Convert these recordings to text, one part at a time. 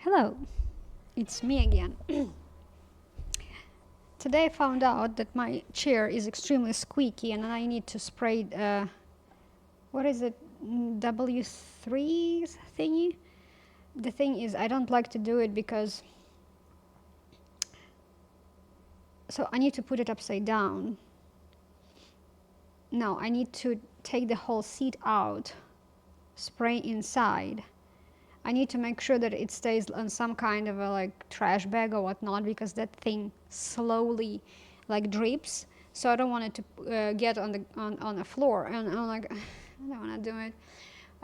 Hello, it's me again. Today I found out that my chair is extremely squeaky and I need to spray, what is it, W3 thingy? The thing is, I don't like to do it because, so I need to put it upside down. No, I need to take the whole seat out, spray inside. I need to make sure that it stays on some kind of a like trash bag or whatnot, because that thing slowly like drips. So I don't want it to get on the floor, and I'm like, I don't want to do it.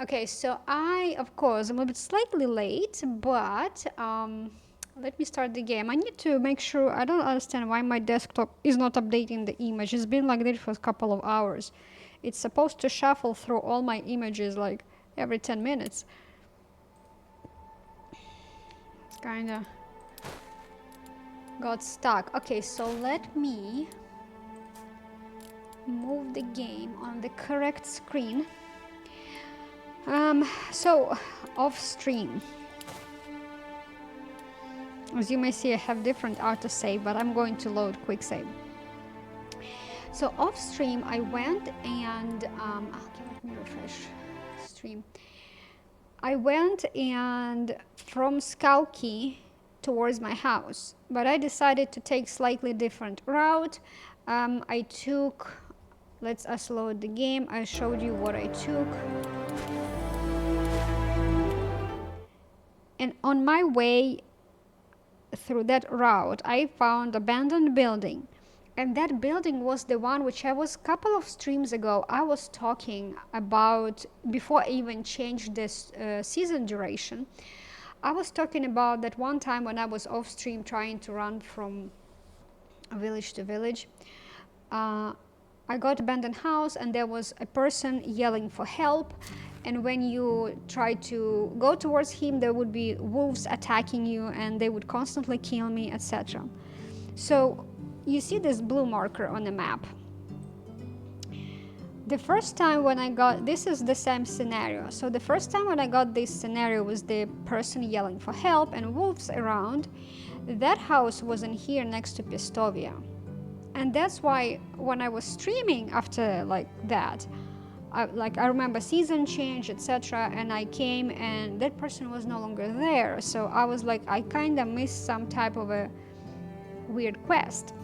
Okay, so I of course I'm a bit slightly late, but let me start the game. I need to make sure. I don't understand why my desktop is not updating the image. It's been like that for a couple of hours. It's supposed to shuffle through all my images like every 10 minutes. Kinda got stuck. Okay, so let me move the game on the correct screen. So off stream, as you may see, I have different autosave, but I'm going to load quick save. So off stream I went and okay, let me refresh stream. I went and from Skauki towards my house, but I decided to take slightly different route. I took, let's us load the game. I showed you what I took. And on my way through that route, I found abandoned building. And that building was the one which I was a couple of streams ago I was talking about before I even changed this season duration. I was talking about that one time when I was off stream trying to run from village to village. I got abandoned house and there was a person yelling for help, and when you try to go towards him there would be wolves attacking you and they would constantly kill me, etc. So you see this blue marker on the map. The first time when I got, this is the same scenario. So the first time when I got this scenario was the person yelling for help and wolves around. That house wasn't here next to Pistovia. And that's why when I was streaming after like that, I remember season change, etc. And I came and that person was no longer there. So I was like, I kind of missed some type of a weird quest.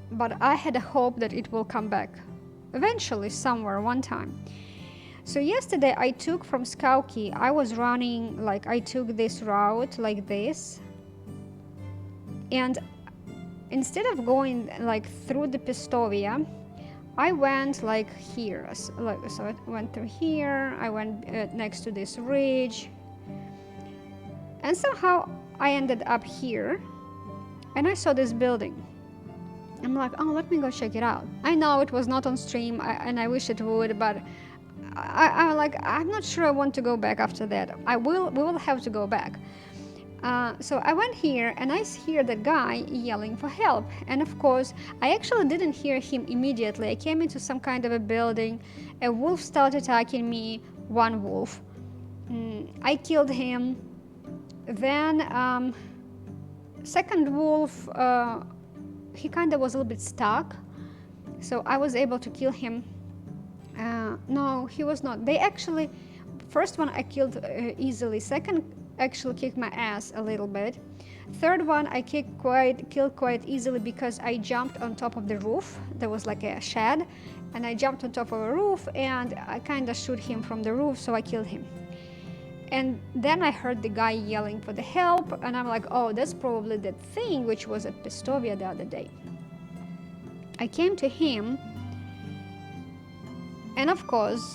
But I had a hope that it will come back eventually somewhere one time. So yesterday I took from Skauki, I was running, like I took this route like this, and instead of going like through the Pistovia, I went like here. So I went through here, I went next to this ridge, and somehow I ended up here and I saw this building. I'm like, oh, let me go check it out. I know it was not on stream, and I wish it would, but I'm not sure I want to go back after that. We will have to go back. So I went here, and I hear the guy yelling for help. And of course, I actually didn't hear him immediately. I came into some kind of a building. A wolf started attacking me, one wolf. I killed him. Then second wolf, he kind of was a little bit stuck, so I was able to kill him. No, he was not. They actually, first one I killed easily. Second actually kicked my ass a little bit. Third one I killed quite easily because I jumped on top of the roof. There was like a shed, and I jumped on top of a roof and I kind of shoot him from the roof, so I killed him. And then I heard the guy yelling for the help, and I'm like, oh, that's probably that thing which was at Pistovia the other day. I came to him, and of course,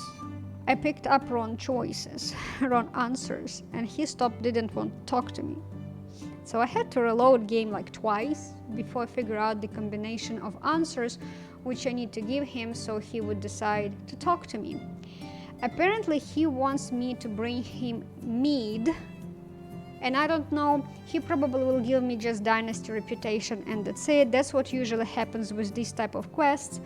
I picked up wrong choices, wrong answers, and he didn't want to talk to me. So I had to reload game like twice before I figure out the combination of answers which I need to give him so he would decide to talk to me. Apparently he wants me to bring him mead, and I don't know, he probably will give me just Dynasty reputation and that's it. That's what usually happens with this type of quests.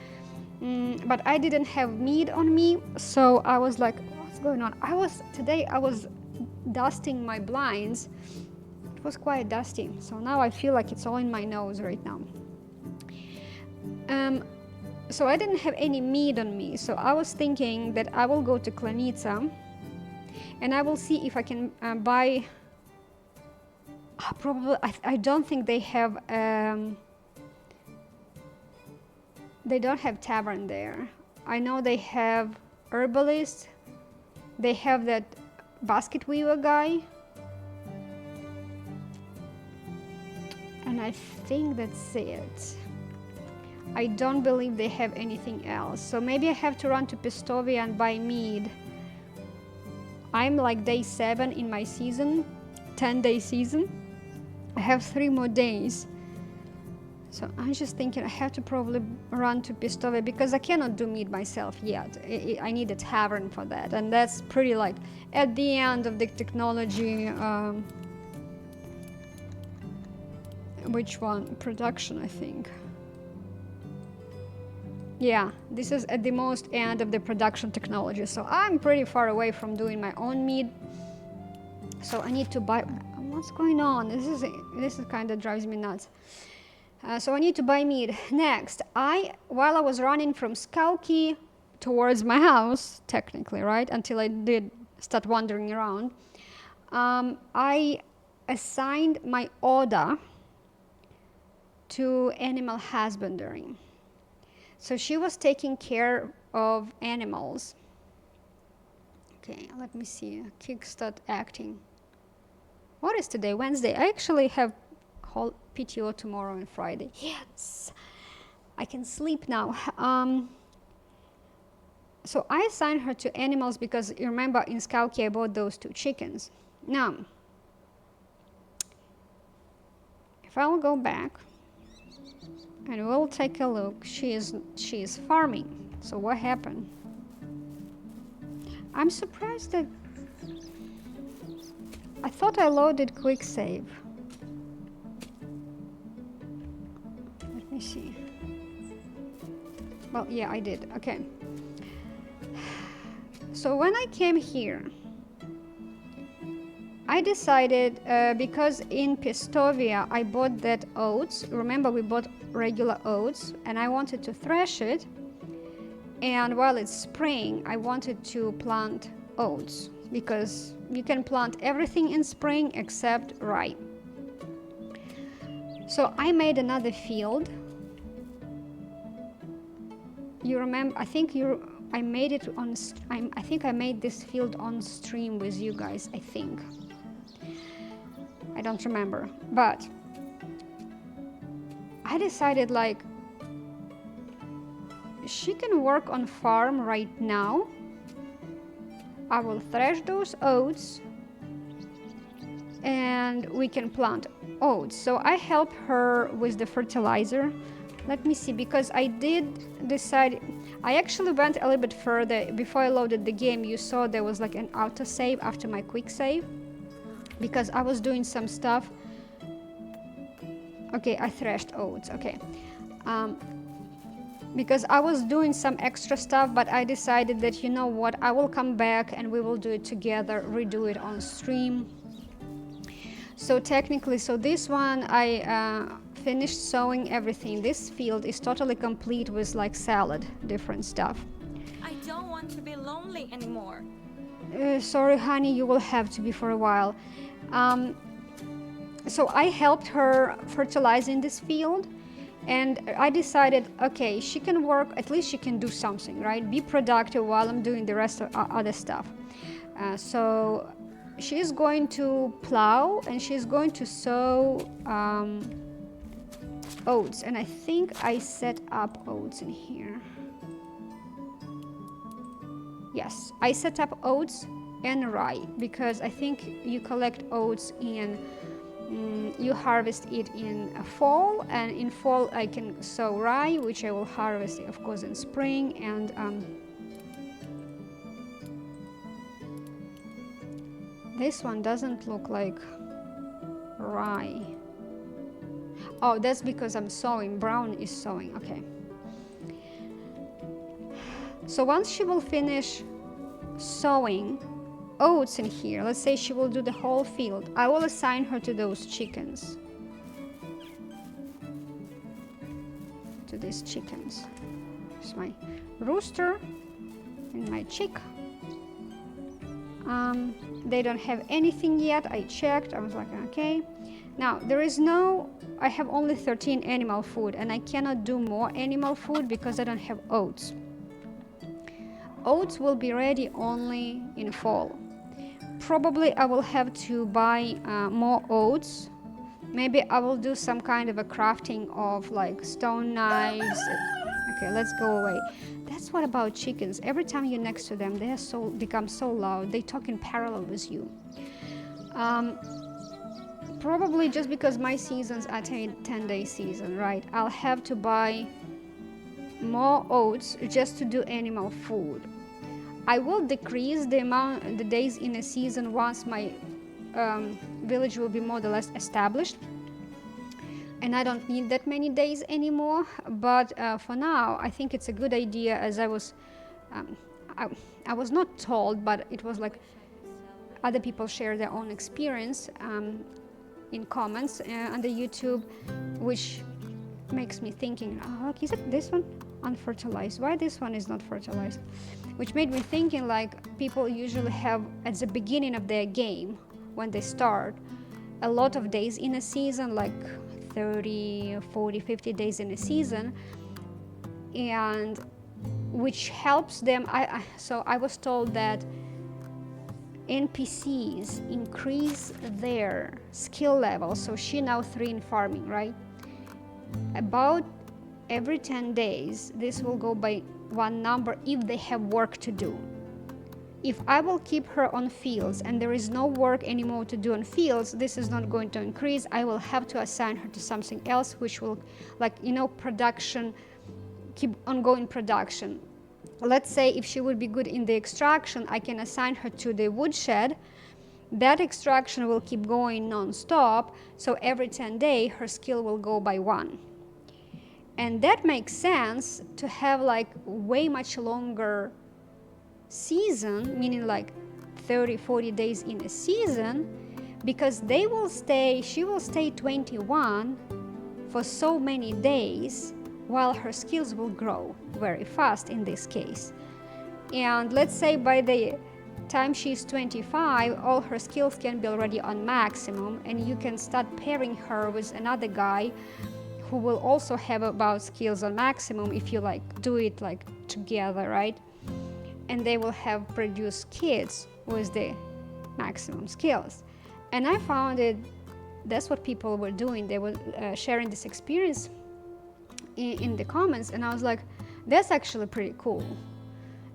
But I didn't have mead on me, so I was like, what's going on? Today I was dusting my blinds, it was quite dusty. So now I feel like it's all in my nose right now. So I didn't have any meat on me, so I was thinking that I will go to Klanitsa and I will see if I can buy, probably, I don't think they have, they don't have tavern there. I know they have herbalist, they have that basket weaver guy, and I think that's it. I don't believe they have anything else, so maybe I have to run to Pistovia and buy mead. I'm like day 7 in my season, 10-day season. I have 3 more days. So I'm just thinking I have to probably run to Pistovia because I cannot do mead myself yet. I need a tavern for that, and that's pretty like at the end of the technology. Which one? Production, I think. Yeah, this is at the most end of the production technology, so I'm pretty far away from doing my own mead. So I need to buy. What's going on? This is kind of drives me nuts. So I need to buy mead. Next, while I was running from Skalki towards my house, technically, right, until I did start wandering around, I assigned my Oda to animal husbandry. So she was taking care of animals. Okay, let me see. Kickstart acting. What is today? Wednesday. I actually have whole PTO tomorrow and Friday. Yes, I can sleep now. So I assigned her to animals because you remember in Skalki I bought those 2 chickens. Now, if I'll go back and we'll take a look, she is farming. So what happened? I'm surprised that I thought I loaded quick save. Let me see. Well, yeah, I did. Okay. So when I came here, I decided, because in Pistovia I bought that oats. Remember, we bought regular oats, and I wanted to thresh it. And while it's spring, I wanted to plant oats because you can plant everything in spring except rye. So I made another field. You remember? I think I made it on. I think I made this field on stream with you guys. I think. I don't remember, but I decided like she can work on farm right now. I will thresh those oats and we can plant oats. So I help her with the fertilizer. Let me see, because I did decide, I actually went a little bit further. Before I loaded the game, you saw there was like an auto save after my quick save because I was doing some stuff. Okay, I threshed oats. Okay. Because I was doing some extra stuff, but I decided that, you know what, I will come back and we will do it together, redo it on stream. So technically, so this one, I finished sowing everything. This field is totally complete with like salad, different stuff. I don't want to be lonely anymore. Sorry, honey, you will have to be for a while. So I helped her fertilizing this field. And I decided, okay, she can work, at least she can do something, right? Be productive while I'm doing the rest of other stuff. So she's going to plow and she's going to sow oats. And I think I set up oats in here. Yes, I set up oats and rye because I think you collect oats in you harvest it in fall, and in fall I can sow rye, which I will harvest of course in spring. And this one doesn't look like rye. Oh, that's because I'm sowing. Brown is sowing. Okay. So once she will finish sowing, oats in here, let's say she will do the whole field, I will assign her to those chickens. To these chickens. Here's my rooster and my chick. They don't have anything yet. I checked. I was like, okay. Now, there is no, I have only 13 animal food, and I cannot do more animal food because I don't have oats. Oats will be ready only in fall. Probably I will have to buy more oats. Maybe I will do some kind of a crafting of like stone knives. Okay, let's go away. That's what about chickens. Every time you're next to them, they are become so loud. They talk in parallel with you. Probably just because my seasons are 10-day season, right? I'll have to buy more oats just to do animal food. I will decrease the days in a season once my village will be more or less established, and I don't need that many days anymore. But for now, I think it's a good idea, as I was not told, but it was like other people share their own experience in comments under YouTube, which makes me thinking, oh, is it this one unfertilized? Why this one is not fertilized? Which made me thinking like people usually have at the beginning of their game, when they start, a lot of days in a season, like 30, 40, 50 days in a season, and which helps them. So I was told that NPCs increase their skill level. So she now 3 in farming, right? About every 10 days, this will go by 1 number if they have work to do. If I will keep her on fields and there is no work anymore to do on fields, this is not going to increase. I will have to assign her to something else, which will, like, production, keep ongoing production. Let's say if she would be good in the extraction, I can assign her to the woodshed. That extraction will keep going non-stop, so every 10 days her skill will go by 1. And that makes sense to have like way much longer season, meaning like 30, 40 days in a season, because she will stay 21 for so many days, while her skills will grow very fast in this case. And let's say by the time she's 25, all her skills can be already on maximum, and you can start pairing her with another guy who will also have about skills on maximum if you like do it like together, right? And they will have produced kids with the maximum skills. And I found that's what people were doing. They were sharing this experience in the comments, and I was like, that's actually pretty cool.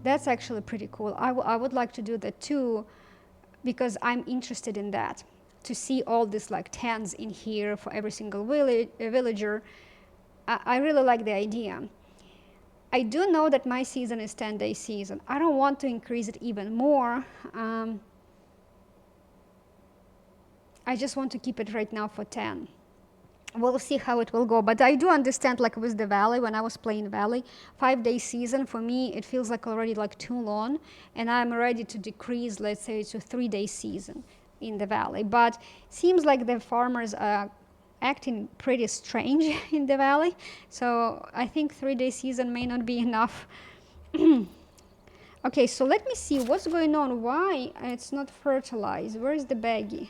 That's actually pretty cool. I would like to do that too, because I'm interested in that, to see all these like tents in here for every single villager. I really like the idea. I do know that my season is 10-day season. I don't want to increase it even more. I just want to keep it right now for 10. We'll see how it will go, but I do understand, like with the Valley, when I was playing Valley, 5-day season for me, it feels like already like too long, and I'm ready to decrease, let's say, to 3-day season in the Valley. But seems like the farmers are acting pretty strange in the Valley, so I think 3-day season may not be enough. Okay, so let me see what's going on. Why it's not fertilized? Where is the baggie?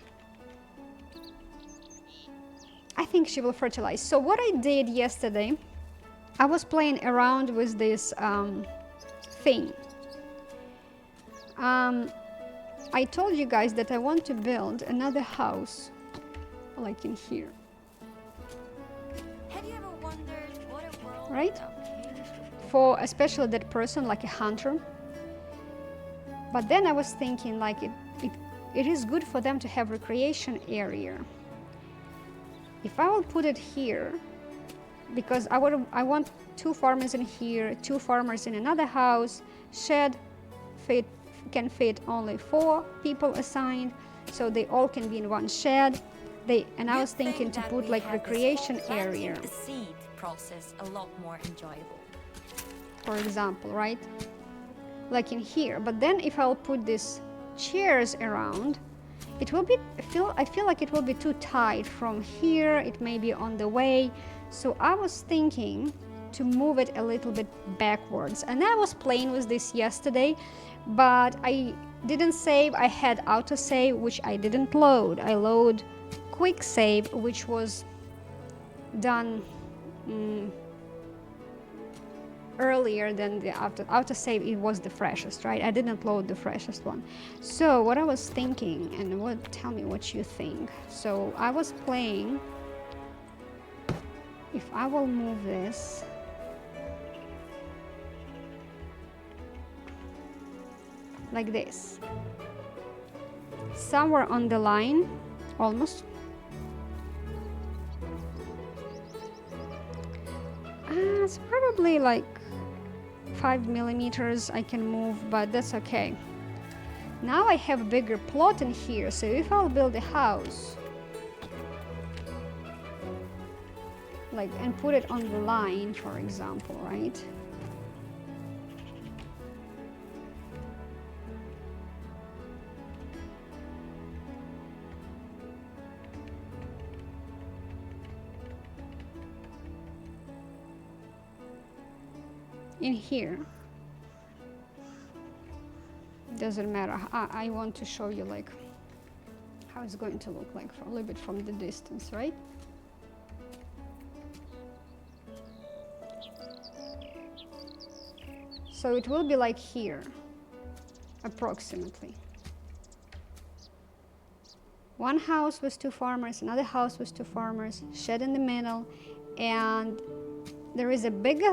I think she will fertilize. So what I did yesterday, I was playing around with this thing. I told you guys that I want to build another house, like in here. Have you ever wondered what a world Right? without kids? For especially that person, like a hunter. But then I was thinking, like, it is good for them to have recreation area. If I will put it here, because I want 2 farmers in here, 2 farmers in another house, shed can fit only 4 people assigned, so they all can be in one shed. And I was thinking to put like recreation area, The seed process a lot more enjoyable. for example, right? Like in here. But then if I'll put this chairs around, it will be, I feel like it will be too tight from here. It may be on the way. So I was thinking to move it a little bit backwards. And I was playing with this yesterday, but I didn't save. I had autosave, which I didn't load. I load quick save, which was done earlier than the autosave. It was the freshest, right? I didn't load the freshest one. So what I was thinking, and tell me what you think. So I was playing, if I will move this like this, somewhere on the line, almost. It's probably like 5 millimeters I can move, but that's okay. Now I have a bigger plot in here, so if I'll build a house, like, and put it on the line, for example, right? In here, doesn't matter. I want to show you like how it's going to look like for a little bit from the distance, right? So it will be like here, approximately. One house with 2 farmers, another house with 2 farmers, shed in the middle, and there is a big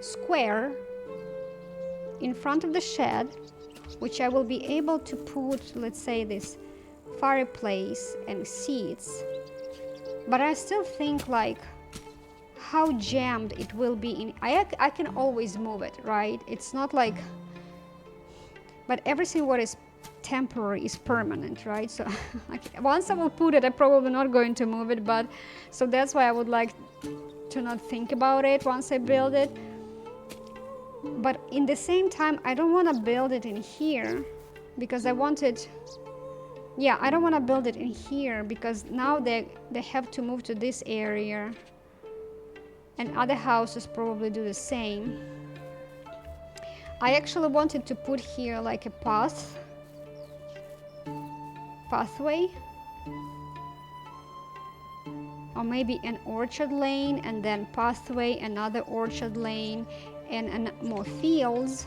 square in front of the shed, which I will be able to put, let's say, this fireplace and seats. But I still think like how jammed it will be in. I can always move it, right? It's not like, but everything what is temporary is permanent, right? So like, once I will put it, I'm probably not going to move it, but so that's why I would like to not think about it once I build it. But in the same time, I don't want to build it in here because I want it, yeah, I don't want to build it in here because now they have to move to this area, and other houses probably do the same. I actually wanted to put here like a pathway, or maybe an orchard lane, and then pathway, another orchard lane, and more fields.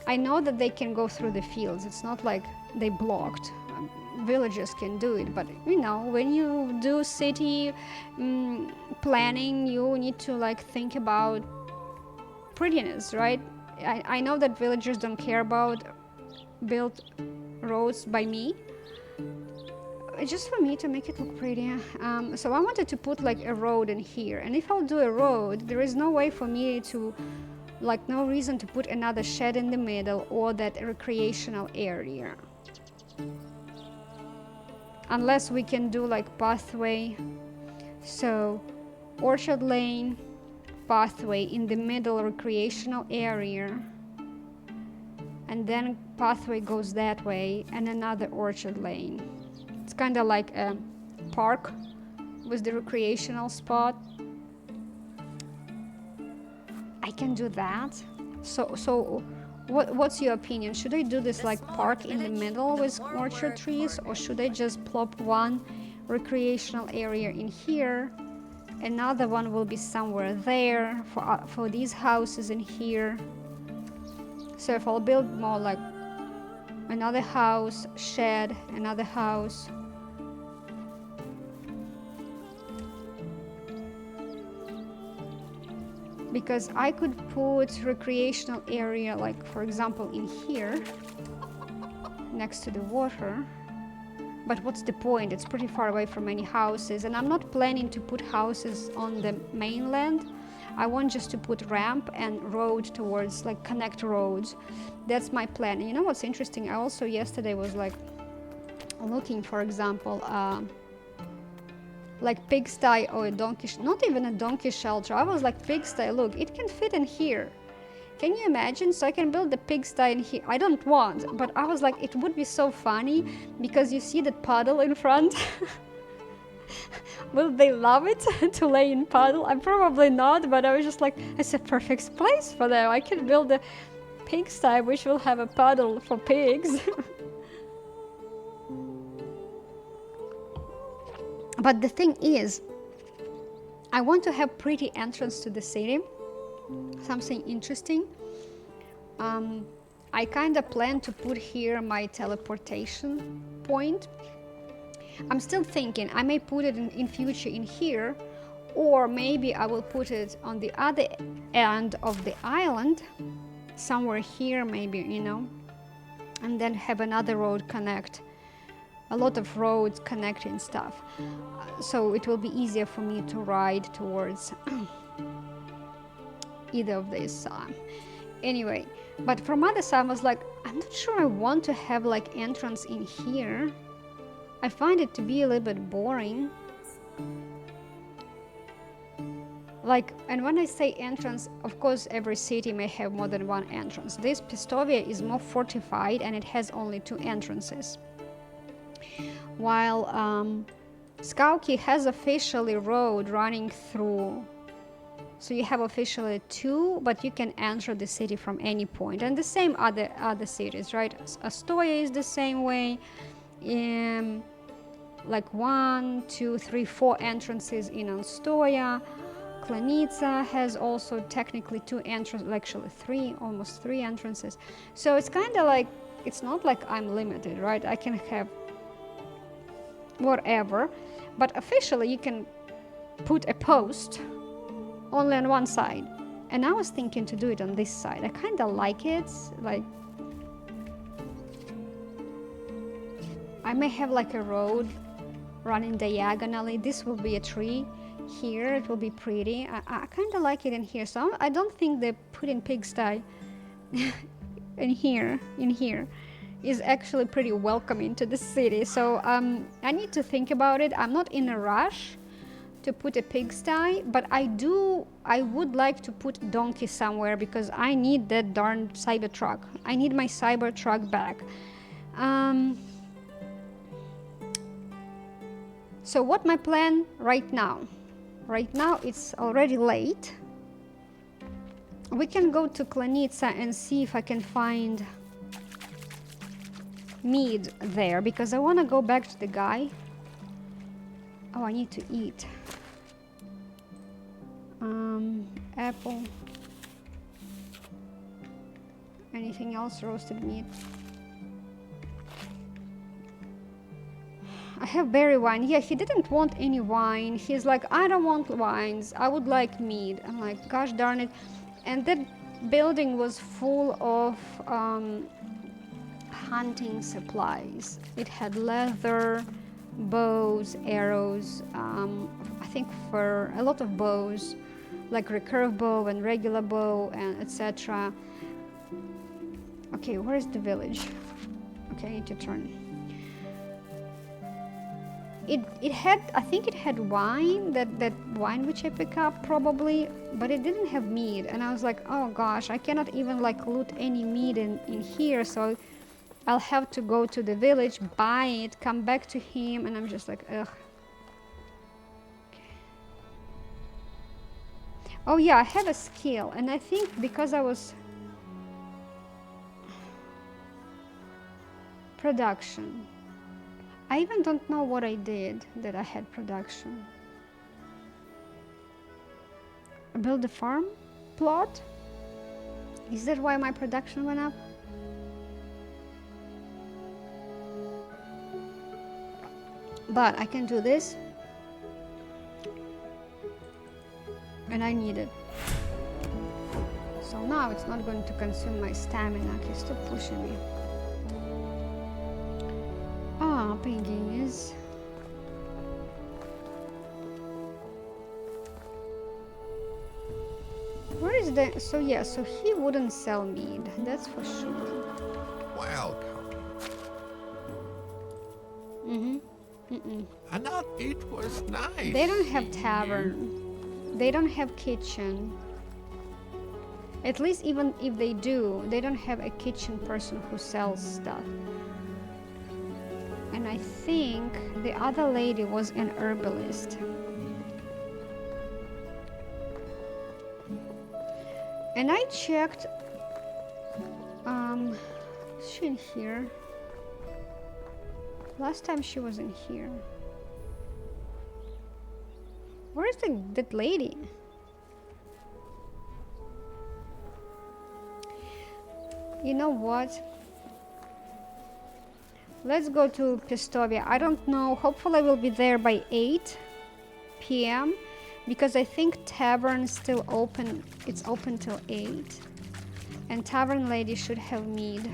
I know that they can go through the fields. It's not like they blocked. Villagers can do it, but you know, when you do city planning, you need to like think about prettiness, right? I know that villagers don't care about built roads by me. It's just for me to make it look pretty. So I wanted to put like a road in here, and if I'll do a road, there is no way for me to, like, no reason to put another shed in the middle or that recreational area, unless we can do like pathway. So orchard lane, pathway in the middle, recreational area, and then pathway goes that way, and another orchard lane. It's kind of like a park with the recreational spot. I can do that. So what's your opinion? Should I do this like park in the middle with orchard trees, or should I just plop one recreational area in here, another one will be somewhere there for these houses in here? So if I'll build more like another house, shed, another house. Because I could put recreational area, like for example in here, next to the water. But what's the point? It's pretty far away from any houses, and I'm not planning to put houses on the mainland. I want just to put ramp and road towards, like, connect roads. That's my plan. And you know what's interesting? I also yesterday was like looking, for example, like pigsty or a donkey, not even a donkey shelter. I was like, pigsty, look, it can fit in here. It Can you imagine? So I can build the pigsty in here. I don't want, but I was like, it would be so funny because you see that puddle in front. Will they love it to lay in puddle? I'm probably not, but I was just like, it's a perfect place for them. I can build a pigsty which will have a puddle for pigs. But the thing is, I want to have pretty entrance to the city, something interesting. I kind of plan to put here my teleportation point. I'm still thinking I may put it in future in here, or maybe I will put it on the other end of the island, somewhere here maybe, you know, and then have another road connect, a lot of roads connecting stuff, so it will be easier for me to ride towards either of these. Anyway, but from other side I was like, I'm not sure I want to have like entrance in here. I find it to be a little bit boring. Like, and when I say entrance, of course every city may have more than one entrance. This Pistovia is more fortified and it has only 2 entrances. While Skauki has officially road running through. So you have officially 2, but you can enter the city from any point. And the same other cities, right? Astoria is the same way. Like 1, 2, 3, 4 entrances in Astoria. Klanitsa has also technically 2 entrances, actually 3, almost 3 entrances. So it's kind of like, it's not like I'm limited, right? I can have whatever, but officially you can put a post only on one side. And I was thinking to do it on this side. I kind of like it, like I may have like a road running diagonally. This will be a tree. Here it will be pretty. I kind of like it in here, so I don't think the putting pigsty in here is actually pretty welcoming to the city. So I need to think about it. I'm not in a rush to put a pigsty, but I would like to put donkey somewhere because I need that darn Cybertruck. I need my Cybertruck back. So what my plan right now? Right now it's already late. We can go to Klanitsa and see if I can find mead there, because I want to go back to the guy. Oh, I need to eat. Apple. Anything else? Roasted meat. I have berry wine. Yeah, he didn't want any wine. He's like, I don't want wines. I would like mead. I'm like, gosh darn it. And that building was full of hunting supplies. It had leather, bows, arrows, I think fur, a lot of bows, like recurve bow and regular bow and etc. Okay, where's the village? Okay, I need to turn. It had, I think it had wine, that wine which I pick up probably, but it didn't have mead. And I was like, oh gosh, I cannot even like loot any mead in here, so I'll have to go to the village, buy it, come back to him, and I'm just like, ugh. Okay. Oh yeah, I have a skill, and I think because I was production. I even don't know what I did that I had production. Build a farm plot? Is that why my production went up? But I can do this. And I need it. So now it's not going to consume my stamina. Okay, stop pushing me. Ah, piggies. Where is the... So yeah, so he wouldn't sell mead. That's for sure. Welcome. And not it was nice. They don't have tavern. They don't have kitchen. At least even if they do, they don't have a kitchen person who sells stuff. And I think the other lady was an herbalist. And I checked, is she in here? Last time she was in here. Where is that lady? You know what? Let's go to Pistovia. I don't know. Hopefully I will be there by 8 p.m. because I think tavern is still open. It's open till 8. And tavern lady should have mead.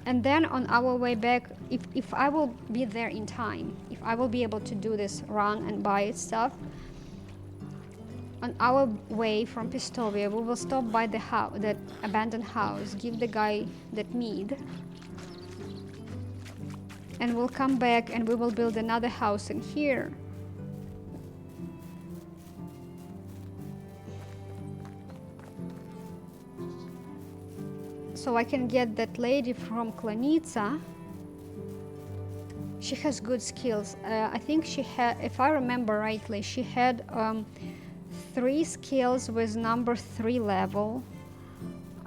And then on our way back, if I will be there in time, if I will be able to do this run and buy stuff, on our way from Pistovia, we will stop by the house, that abandoned house, give the guy that mead, and we'll come back and we will build another house in here. So I can get that lady from Klanitsa. She has good skills. I think she had, if I remember rightly, she had 3 skills with number 3 level,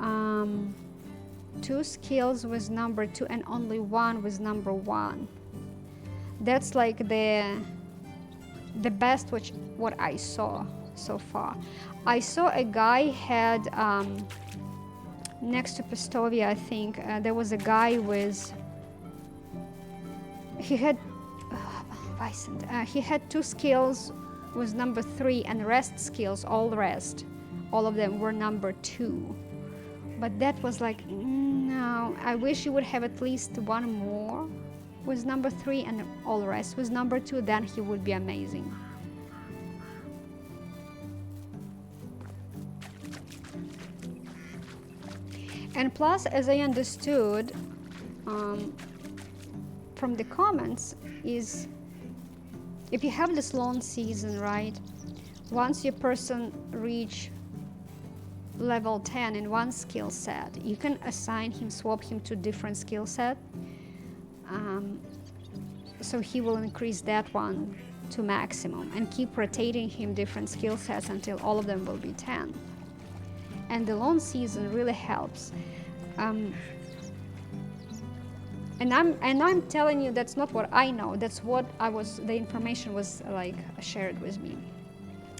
2 skills with number 2, and only 1 with number 1. That's like the best what I saw so far. I saw a guy had next to Pistovia, I think there was a guy with, he had he had 2 skills with number 3 and rest skills, all of them were number 2. But that was like, no, I wish you would have at least 1 more with number 3 and all rest with number 2, then he would be amazing. And plus, as I understood from the comments, is if you have this long season, right, once your person reach level 10 in one skill set, you can assign him, swap him to different skill set. So he will increase that one to maximum and keep rotating him different skill sets until all of them will be 10. And the long season really helps. And I'm telling you, that's not what I know. That's what the information was like shared with me.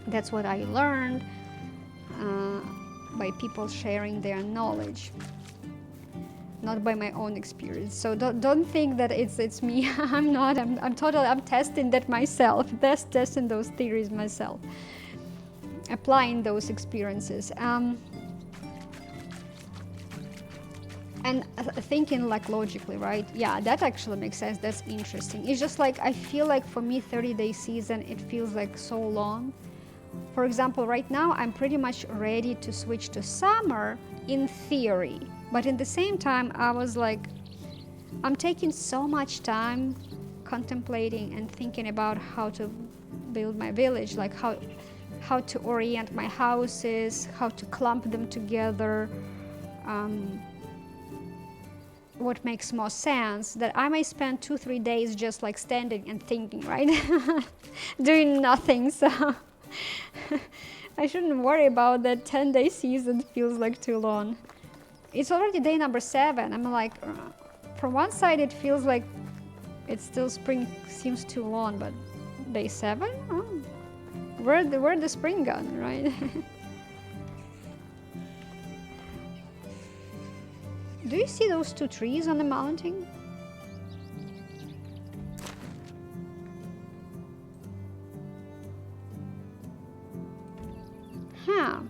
That's what I learned by people sharing their knowledge, not by my own experience. So don't think that it's me. I'm not. I'm testing that myself. Testing those theories myself, applying those experiences. And thinking like logically, right? Yeah, that actually makes sense. That's interesting. It's just like, I feel like for me 30-day season, it feels like so long. For example, right now I'm pretty much ready to switch to summer in theory, but in the same time I was like, I'm taking so much time contemplating and thinking about how to build my village, like how to orient my houses, how to clump them together, what makes more sense, that I may spend 2-3 days just like standing and thinking, right? Doing nothing. So I shouldn't worry about that. 10-day season feels like too long. It's already day number 7. I'm like, from one side it feels like it's still spring, seems too long, but day 7? Oh, where the spring gone, right? Do you see those 2 trees on the mountain? Huh.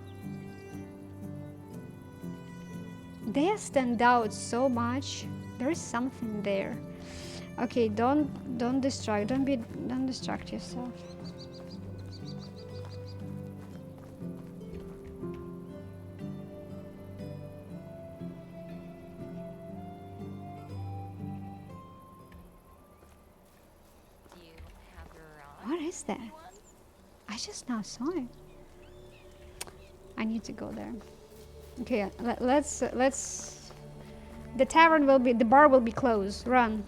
They stand out so much. There is something there. Okay, don't distract. Don't distract yourself. is that? I just now saw it. I need to go there. Okay, let's. The tavern will be. The bar will be closed. Run.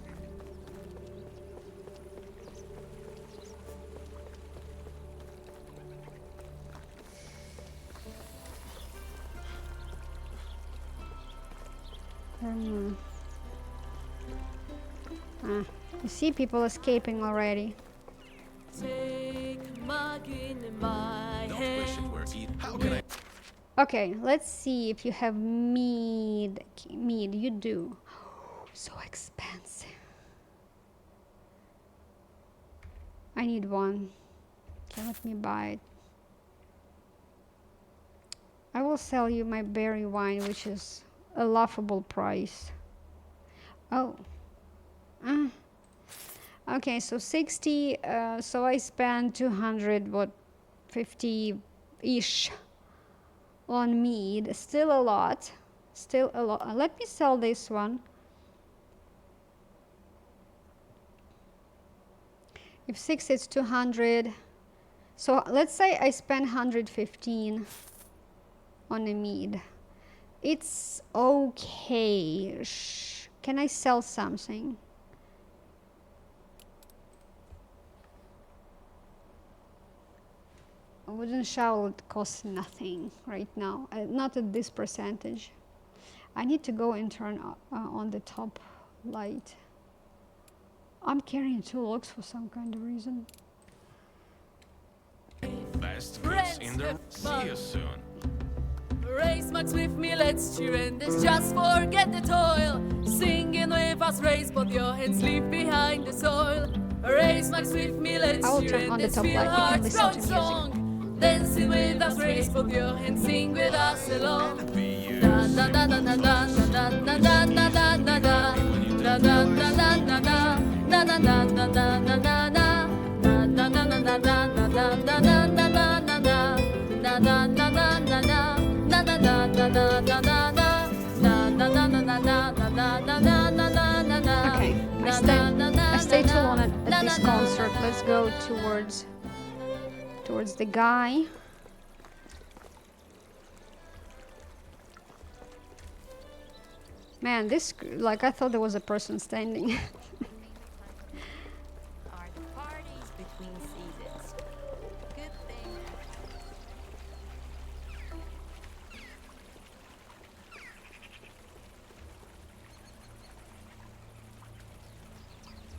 You see people escaping already. Take mug in my Don't hand. wish it were eat. How can I? Okay, let's see if you have mead. Mead, you do. So expensive. I need one. Okay, let me buy it. I will sell you my berry wine, which is a laughable price. Oh. Okay, so 60, so I spent 200, what, 50-ish on mead. Still a lot. Still a lot. Let me sell this one. If 6 is 200. So let's say I spend 115 on a mead. It's okay. Can I sell something? A wooden shovel costs nothing right now, not at this percentage. I need to go and turn on the top light. I'm carrying 2 logs for some kind of reason. Best goods in the. See you soon. Race mugs with me, let's cheer and this just forget the toil. Singing with us, raise both your hands, leave behind the soil. Race mugs with me, let's I will cheer turn and on the this top feel light. You can hearts listen grown to music. strong. Dancing with us, raise both your hands, sing with us along. Be used. Da da da da da da da da da da da da da. Da da da da da da. Da da da da da da da da. Da da da da da da da da da da da da da. Da da da da da da. Da da da da da da da da. Da da da da da da da da da da da. Okay, I stay too long at this concert. Let's go towards the guy. Man, this, like, I thought there was a person standing. Are the parties between seasons? Good thing.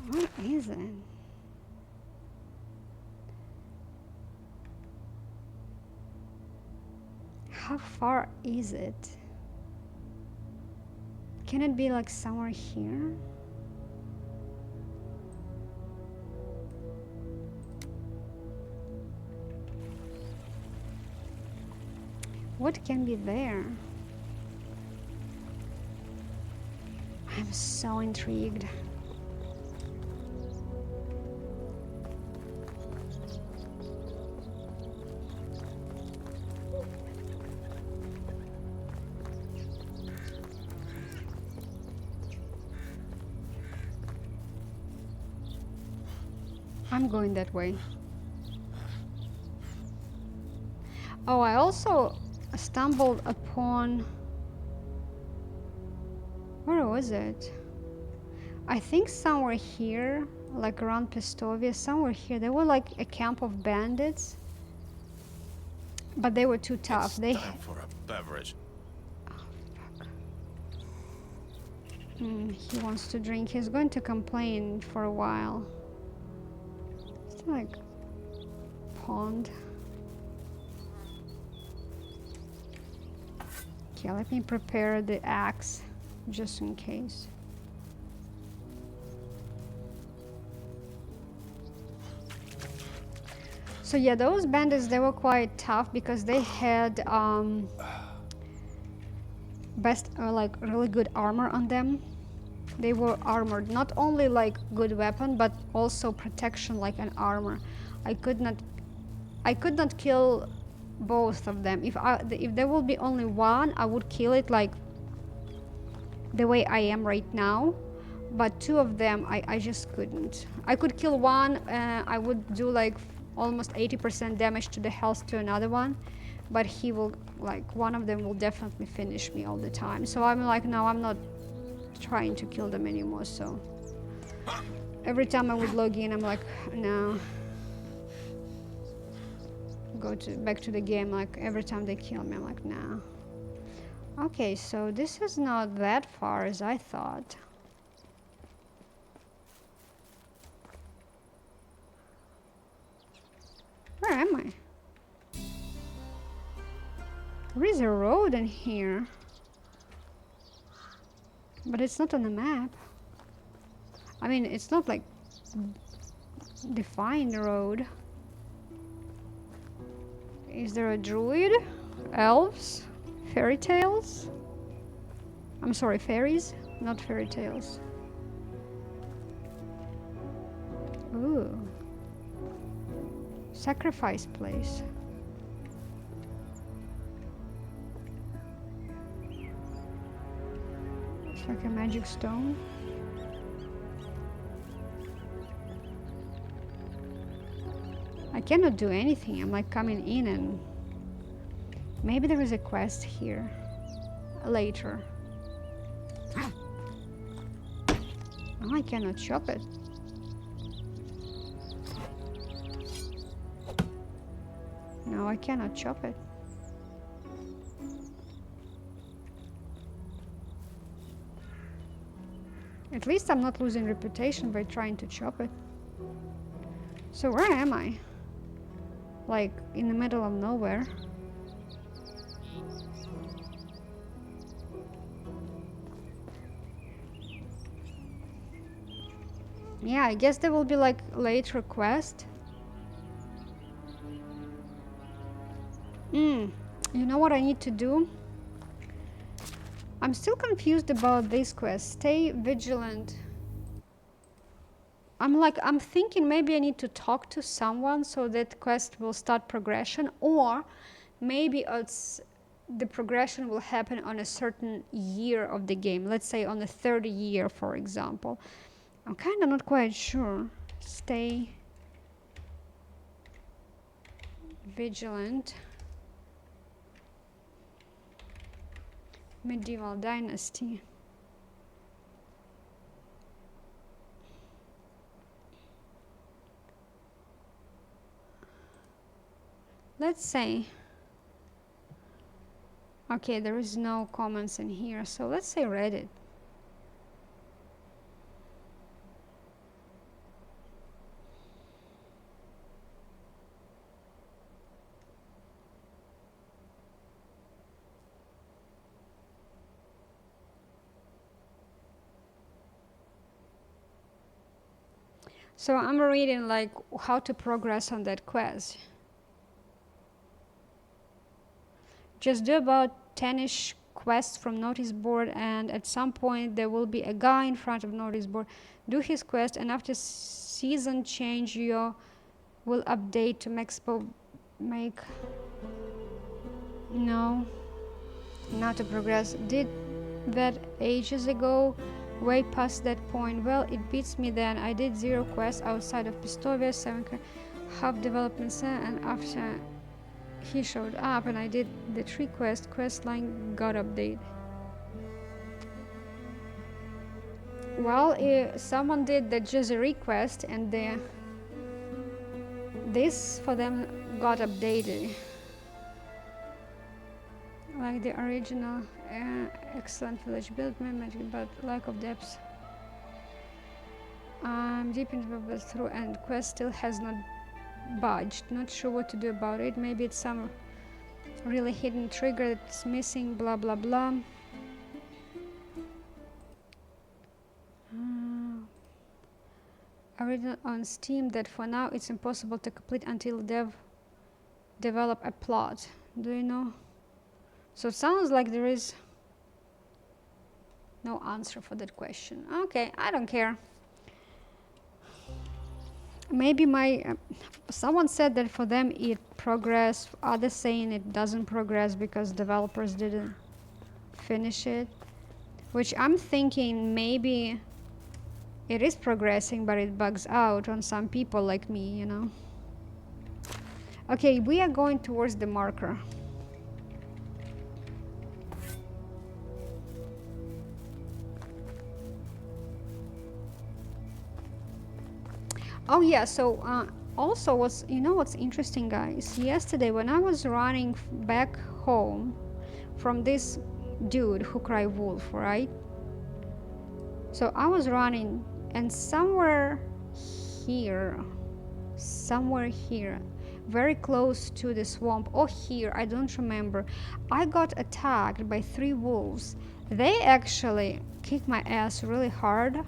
What is it? How far is it? Can it be like somewhere here? What can be there? I'm so intrigued. I'm going that way. Oh, I also stumbled upon... Where was it? I think somewhere here, like around Pestovia, somewhere here, there were like a camp of bandits. But they were too tough. It's time for a beverage. He wants to drink. He's going to complain for a while. It's like pond. Okay, let me prepare the axe just in case. So yeah, those bandits, they were quite tough because they had like really good armor on them. They were armored, not only like good weapon, but also protection like an armor. I could not kill both of them. If there will be only one, I would kill it like the way I am right now. But two of them, I just couldn't. I could kill one. I would do like almost 80% damage to the health to another one, but he will, like, one of them will definitely finish me all the time. So I'm like, no, I'm not trying to kill them anymore. So every time I would log in, I'm like, no, go to back to the game. Like every time they kill me, I'm like, no. Okay, so this is not that far as I thought. Where am I? There is a road in here, but it's not on the map. I mean, it's not like defined road. Is there a druid? Elves? Fairy tales? I'm sorry, fairies, not fairy tales. Ooh. Sacrifice place. It's like a magic stone. I cannot do anything. I'm like coming in, and maybe there is a quest here later. Oh, I cannot chop it. No, I cannot chop it. At least I'm not losing reputation by trying to chop it. So where am I? Like in the middle of nowhere. Yeah, I guess there will be like later quest. You know what I need to do? I'm still confused about this quest. Stay vigilant. I'm thinking maybe I need to talk to someone so that quest will start progression, or maybe the progression will happen on a certain year of the game. Let's say on the third year, for example. I'm kind of not quite sure. Stay vigilant. Medieval Dynasty. Let's say, okay, there is no comments in here, so let's say Reddit. So I'm reading like how to progress on that quest. Just do about 10-ish quests from notice board, and at some point there will be a guy in front of notice board. Do his quest, and after season change you will update to make no, not to progress. Did that ages ago, way past that point. Well, it beats me then. I did 0 quests outside of Pistovia, 7 half development, and after he showed up and I did the 3 quests, quest line got updated. Well, someone did the just a request, and this for them got updated. Like the original, excellent village build management, but lack of depth. I'm deep into the through, and quest still has not budged. Not sure what to do about it. Maybe it's some really hidden trigger that's missing, blah blah blah. I read on Steam that for now it's impossible to complete until develop a plot. Do you know? So it sounds like there is no answer for that question. Okay, I don't care. Maybe someone said that for them it progressed, others saying it doesn't progress because developers didn't finish it, which I'm thinking maybe it is progressing, but it bugs out on some people like me, you know. Okay, we are going towards the marker. Oh yeah, so also what's interesting, guys? Yesterday when I was running back home from this dude who cried wolf, right? So I was running, and somewhere here, very close to the swamp, or here, I don't remember, I got attacked by 3 wolves. They actually kicked my ass really hard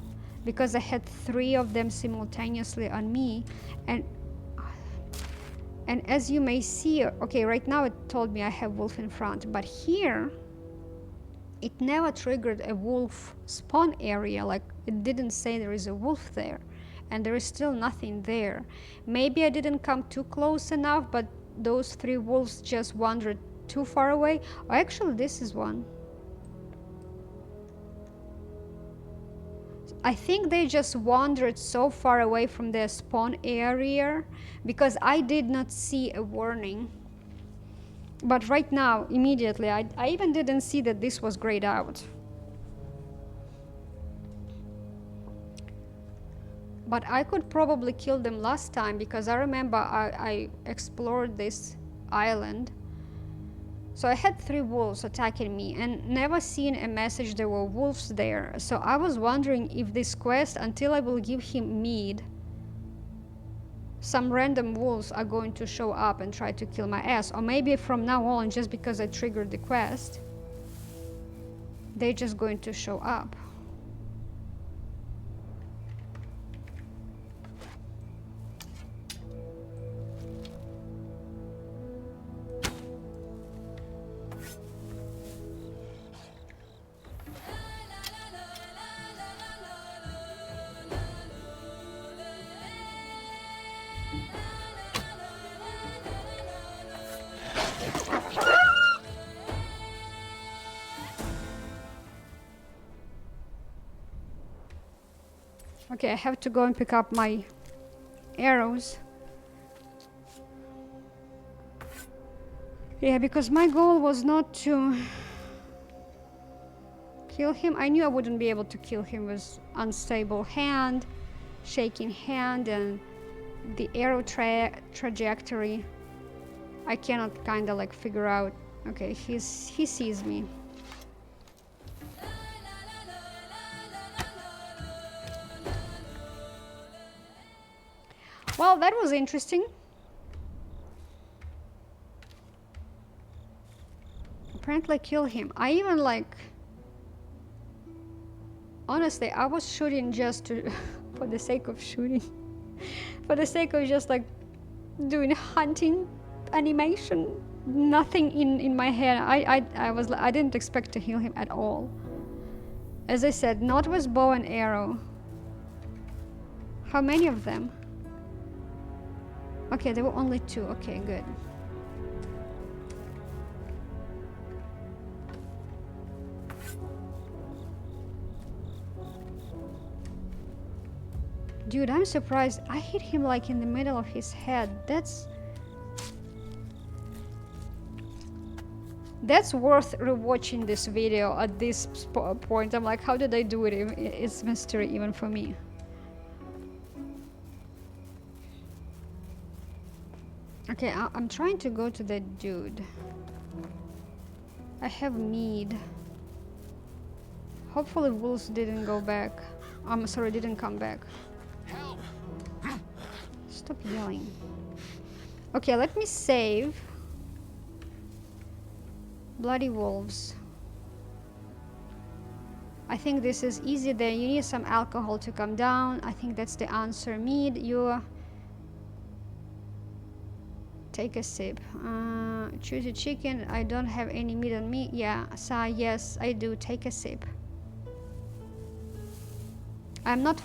because I had 3 of them simultaneously on me, and as you may see, okay, right now it told me I have wolf in front, but here it never triggered a wolf spawn area. Like, it didn't say there is a wolf there, and there is still nothing there. Maybe I didn't come too close enough, but those 3 wolves just wandered too far away. Oh, actually this is one. I think they just wandered so far away from their spawn area because I did not see a warning. But right now, immediately, I even didn't see that this was grayed out. But I could probably kill them last time because I remember I explored this island. So I had 3 wolves attacking me and never seen a message there were wolves there. So I was wondering if this quest, until I will give him mead, some random wolves are going to show up and try to kill my ass. Or maybe from now on, just because I triggered the quest, they're just going to show up. Okay, I have to go and pick up my arrows. Yeah, because my goal was not to kill him. I knew I wouldn't be able to kill him with unstable hand, shaking hand, and the arrow trajectory. I cannot kind of like figure out. Okay, he sees me. Well, that was interesting. Apparently kill him. I even like... Honestly, I was shooting just to... for the sake of shooting. For the sake of just like doing hunting animation. Nothing in my head. I didn't expect to heal him at all. As I said, not with bow and arrow. How many of them? Okay, there were only 2. Okay, good. Dude, I'm surprised. I hit him like in the middle of his head. That's worth rewatching this video at this point. I'm like, how did I do it? It's mystery even for me. Okay, I'm trying to go to that dude. I have mead. Hopefully wolves didn't go back. I'm sorry, didn't come back. Help! Stop yelling. Okay, let me save. Bloody wolves. I think this is easy there. You need some alcohol to come down. I think that's the answer. Mead, you... Take a sip. Choose a chicken. I don't have any meat on me. Yeah, so yes, I do. Take a sip. I'm not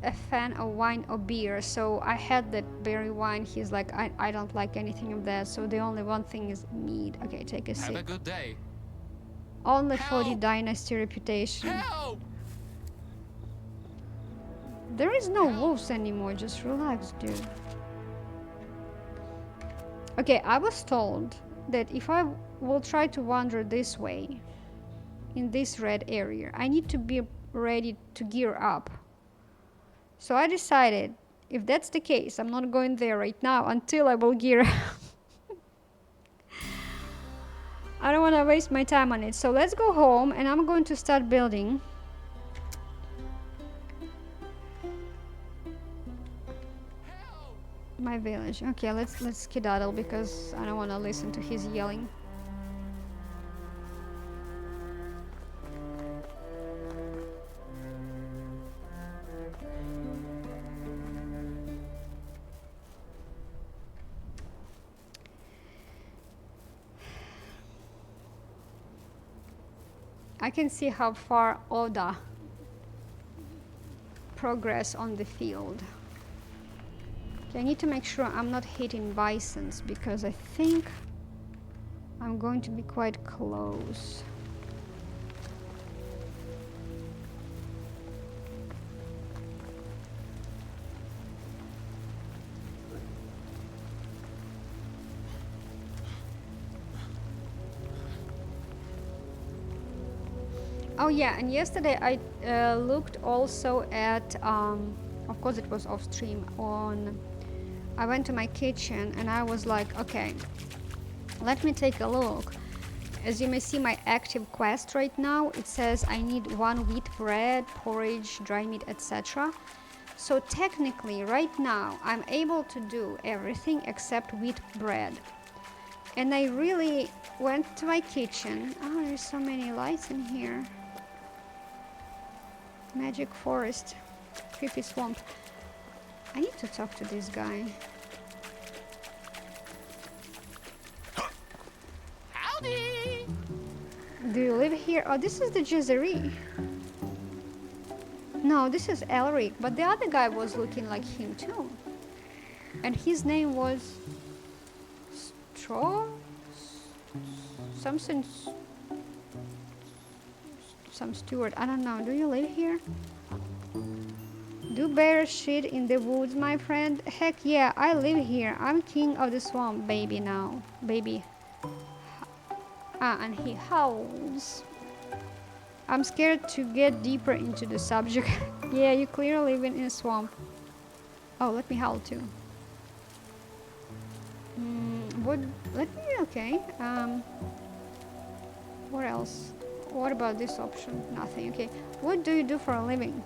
a fan of wine or beer, so I had that berry wine. He's like, I don't like anything of that, so the only one thing is mead. Okay, take a sip. Have a good day. Only for the Dynasty reputation. Help! There is no wolves anymore. Just relax, dude. Okay, I was told that if I will try to wander this way, in this red area, I need to be ready to gear up. So I decided, if that's the case, I'm not going there right now until I will gear up. I don't want to waste my time on it. So let's go home and I'm going to start building. My village. Okay, let's skedaddle because I don't want to listen to his yelling. I can see how far Oda progress on the field. Okay, I need to make sure I'm not hitting bisons because I think I'm going to be quite close. Oh yeah, and yesterday I looked also at, of course it was off stream, I went to my kitchen and I was like, okay, let me take a look. As you may see my active quest right now, it says I need 1 wheat bread, porridge, dry meat, etc. So technically right now I'm able to do everything except wheat bread. And I really went to my kitchen. Oh, there's so many lights in here. Magic forest, creepy swamp. I need to talk to this guy. Howdy! Do you live here? Oh, this is the Jezeri. No, this is Elric, but the other guy was looking like him too. And his name was Straw? Something... Some steward. I don't know. Do you live here? Do bears shit in the woods, my friend? Heck yeah, I live here. I'm king of the swamp, baby now. Baby. Ah, and he howls. I'm scared to get deeper into the subject. Yeah, you clearly live in a swamp. Oh, let me howl too. Let me, okay. What else? What about this option? Nothing, okay. What do you do for a living?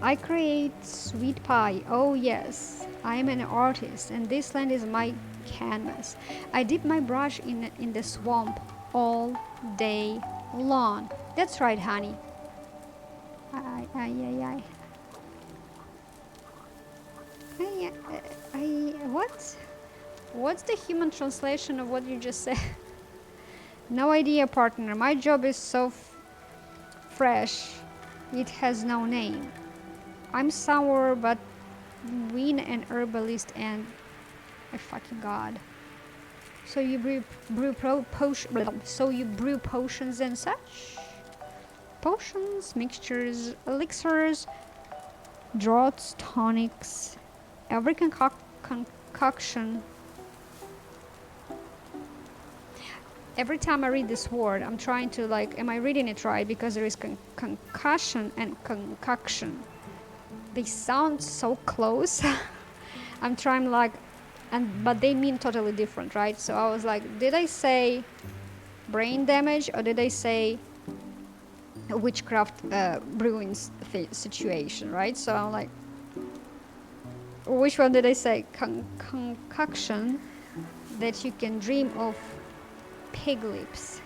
I create sweet pie. Oh yes, I am an artist and this land is my canvas. I dip my brush in the swamp all day long. That's right, honey. What? What's the human translation of what you just said? No idea, partner. My job is so fresh. It has no name. I'm sour, but win an herbalist and a fucking god. So you brew potions and such? Potions, mixtures, elixirs, draughts, tonics, every concoction. Every time I read this word, I'm trying to like, am I reading it right? Because there is concussion and concoction. They sound so close. I'm trying like, but they mean totally different, right? So I was like, did I say brain damage or did I say witchcraft brewing situation, right? So I'm like, which one did I say? Concoction that you can dream of pig lips.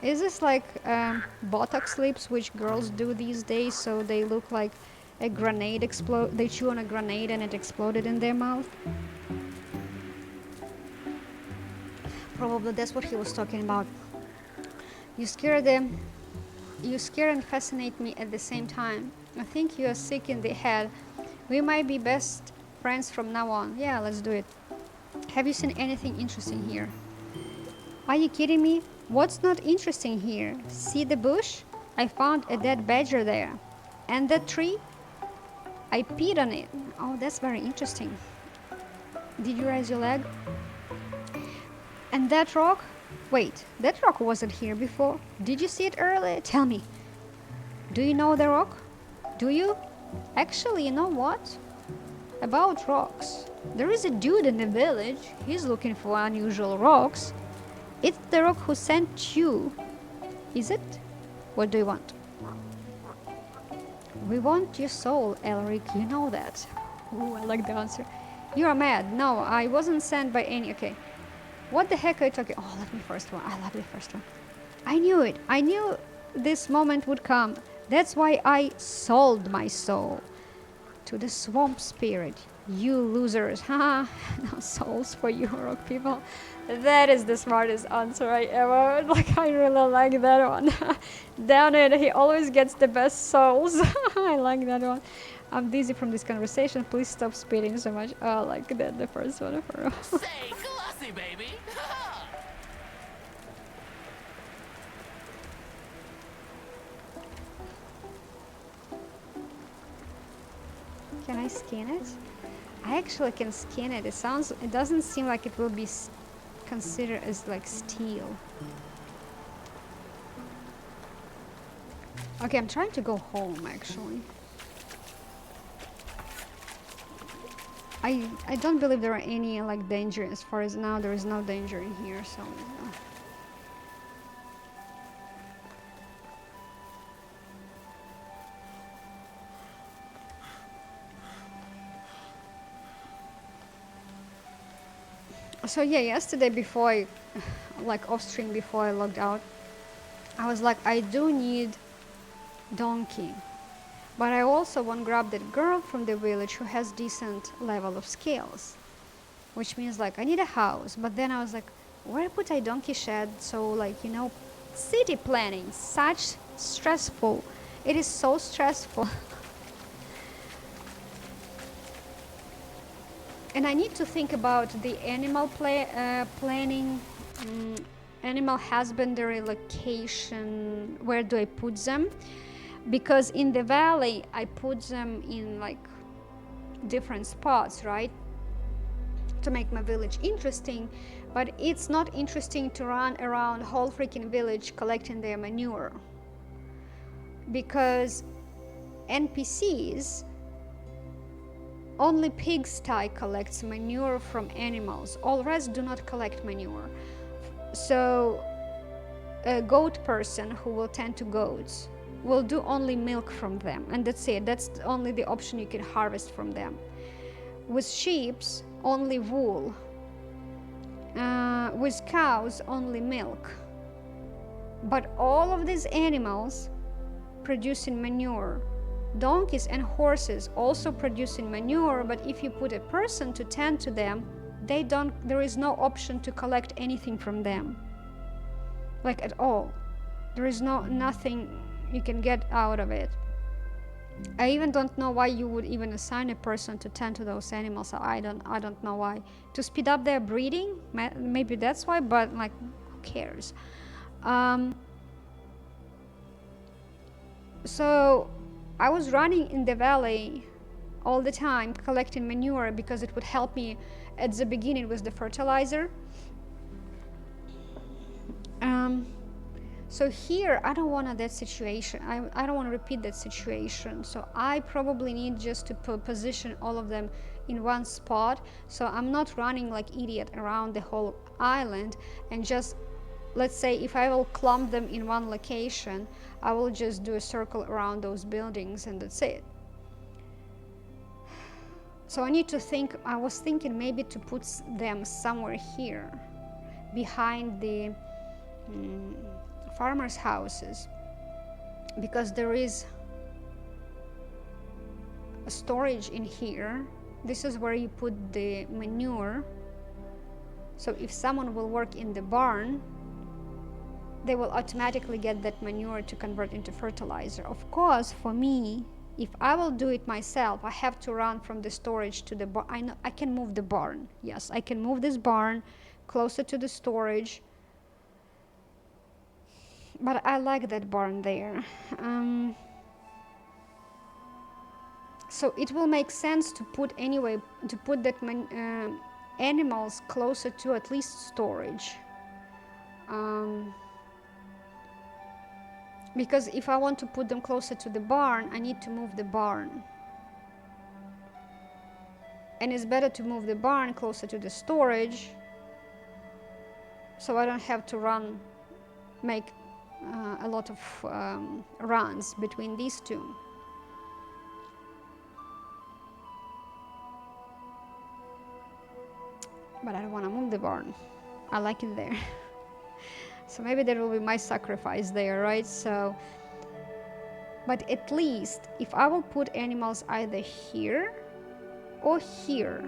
Is this like Botox lips which girls do these days so they look like a grenade explode? They chew on a grenade and it exploded in their mouth? Probably that's what he was talking about. You scare and fascinate me at the same time. I think you are sick in the head. We might be best friends from now on. Yeah, let's do it. Have you seen anything interesting here? Are you kidding me? What's not interesting here? See the bush? I found a dead badger there. And that tree? I peed on it. Oh, that's very interesting. Did you raise your leg? And that rock? Wait, that rock wasn't here before. Did you see it earlier? Tell me. Do you know the rock? Do you? Actually, you know what? About rocks. There is a dude in the village. He's looking for unusual rocks. It's the rock who sent you. Is it? What do you want? We want your soul, Elric. You know that. Ooh, I like the answer. You are mad. No, I wasn't sent by any... Okay. What the heck are you talking... Oh, let me first one. I love the first one. I knew it. I knew this moment would come. That's why I sold my soul to the swamp spirit. You losers. Haha. No souls for you, rock people. That is the smartest answer I ever... Like, I really like that one. Damn it, he always gets the best souls. I like that one. I'm dizzy from this conversation. Please stop spitting so much. Oh, I like that, the first one. Say, glossy, baby. Can I scan it? I actually can scan it. It doesn't seem like it will be considered as like steel. Okay, I'm trying to go home actually. I don't believe there are any like danger as far as now. There is no danger in here, so So yeah, yesterday before I, like off stream before I logged out, I was like, I do need donkey, but I also want to grab that girl from the village who has decent level of skills, which means like I need a house. But then I was like, where put I donkey shed? So like, you know, city planning, such stressful. It is so stressful. And I need to think about the animal planning, animal husbandry location. Where do I put them? Because in the valley, I put them in like different spots, right? To make my village interesting. But it's not interesting to run around whole freaking village collecting their manure. Because NPCs, only pigsty collects manure from animals. All rest do not collect manure. So a goat person who will tend to goats will do only milk from them, and that's it. That's only the option you can harvest from them. With sheeps, only wool. With cows, only milk. But all of these animals producing manure. Donkeys and horses also producing manure, but if you put a person to tend to them, there is no option to collect anything from them. Like at all. There is nothing you can get out of it. I even don't know why you would even assign a person to tend to those animals. I don't know why. To speed up their breeding? Maybe that's why, but like, who cares? So I was running in the valley all the time collecting manure because it would help me at the beginning with the fertilizer. So here I don't want that situation. I don't want to repeat that situation. So I probably need just to position all of them in one spot. So I'm not running like idiot around the whole island and just, let's say if I will clump them in one location, I will just do a circle around those buildings and that's it. So I need to think, I was thinking maybe to put them somewhere here, behind the farmers' houses, because there is a storage in here. This is where you put the manure. So if someone will work in the barn, they will automatically get that manure to convert into fertilizer. Of course, for me, if I will do it myself, I have to run from the storage to the barn. I know I can move the barn. Yes, I can move this barn closer to the storage. But I like that barn there. So it will make sense to put that animals closer to at least storage. Because if I want to put them closer to the barn, I need to move the barn. And it's better to move the barn closer to the storage so I don't have to make a lot of runs between these two. But I don't want to move the barn. I like it there. So maybe that will be my sacrifice there, right? So, but at least if I will put animals either here or here,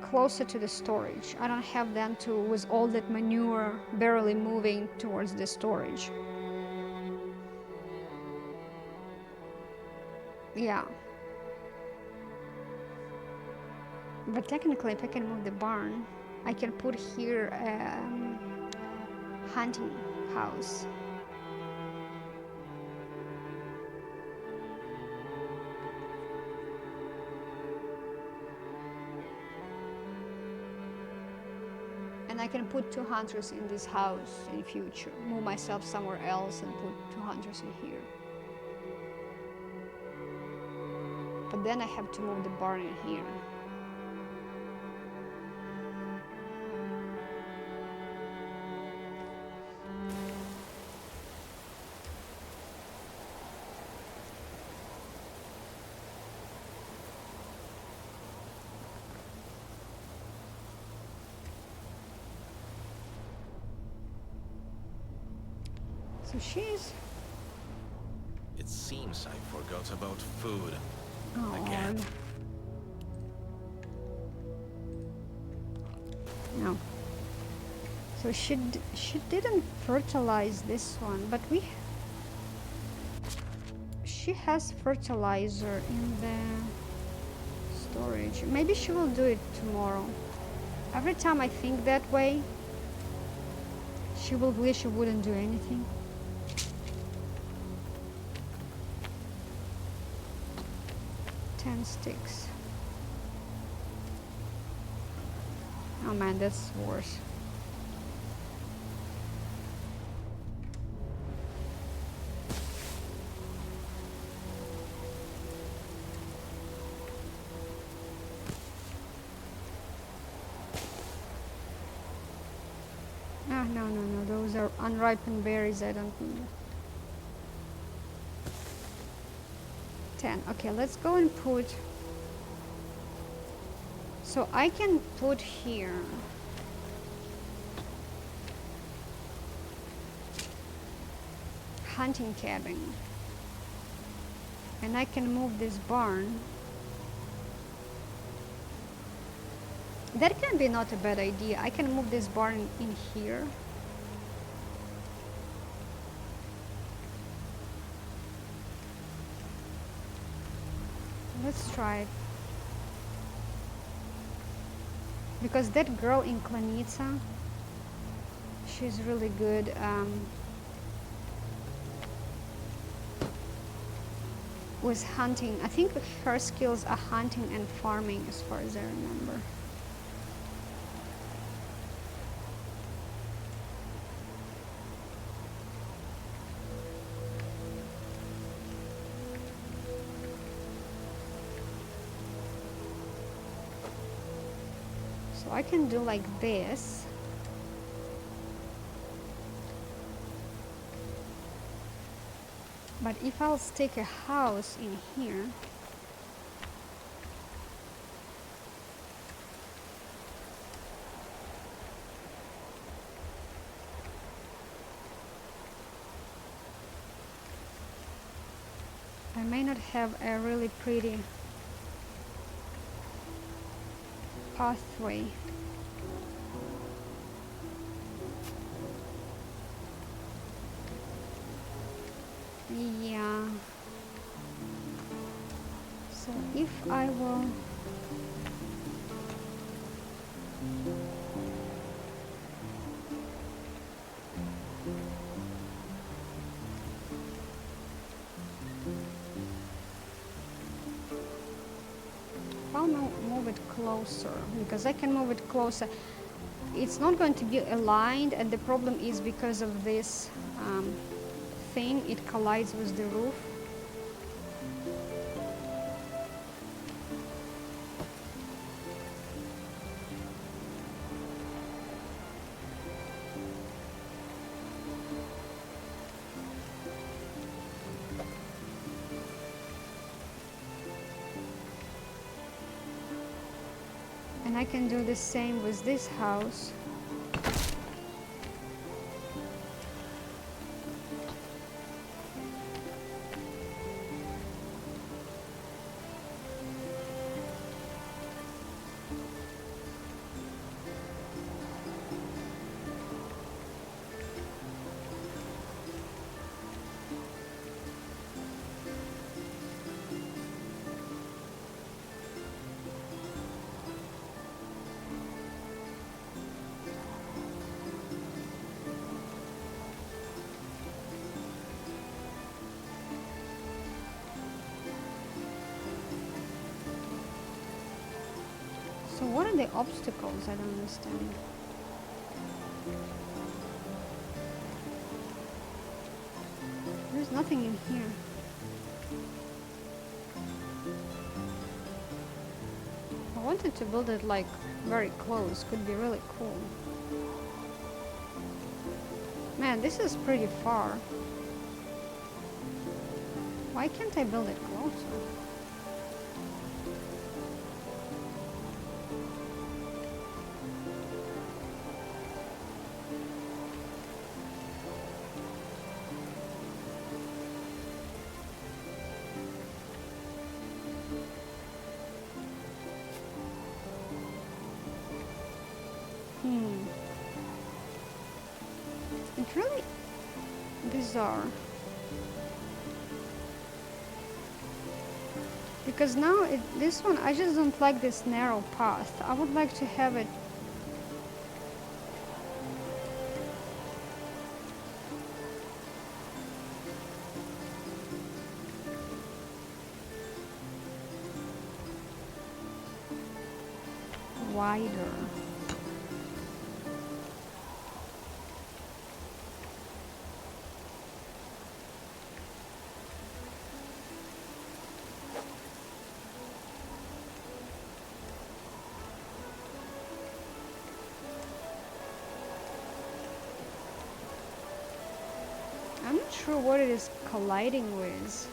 closer to the storage, I don't have them to, with all that manure barely moving towards the storage. Yeah. But technically, if I can move the barn, I can put here a hunting house. And I can put 2 hunters in this house in future. Move myself somewhere else and put 2 hunters in here. But then I have to move the barn in here. So she's... It seems I forgot about food. Oh. Again. No. So she didn't fertilize this one, but she has fertilizer in the storage. Maybe she will do it tomorrow. Every time I think that way, she will wish she wouldn't do anything. Sticks. Oh man, that's worse. Ah, no, those are unripened berries. I don't need. 10. Okay, let's go and put, so I can put here hunting cabin, and I can move this barn. That can be not a bad idea. I can move this barn in here. Let's try it. Because that girl in Klanitsa, she's really good. With hunting. I think her skills are hunting and farming as far as I remember. So I can do like this. But if I'll stick a house in here, I may not have a really pretty pathway. Yeah. So if I will move it closer? Because I can move it closer. It's not going to be aligned, and the problem is because of this thing, it collides with the roof. And I can do the same with this house. So what are the obstacles? I don't understand. There's nothing in here. I wanted to build it like very close. Could be really cool. Man, this is pretty far. Why can't I build it closer? It's really bizarre. Because now this one, I just don't like this narrow path. I would like to have it wider. I'm not sure what it is colliding with.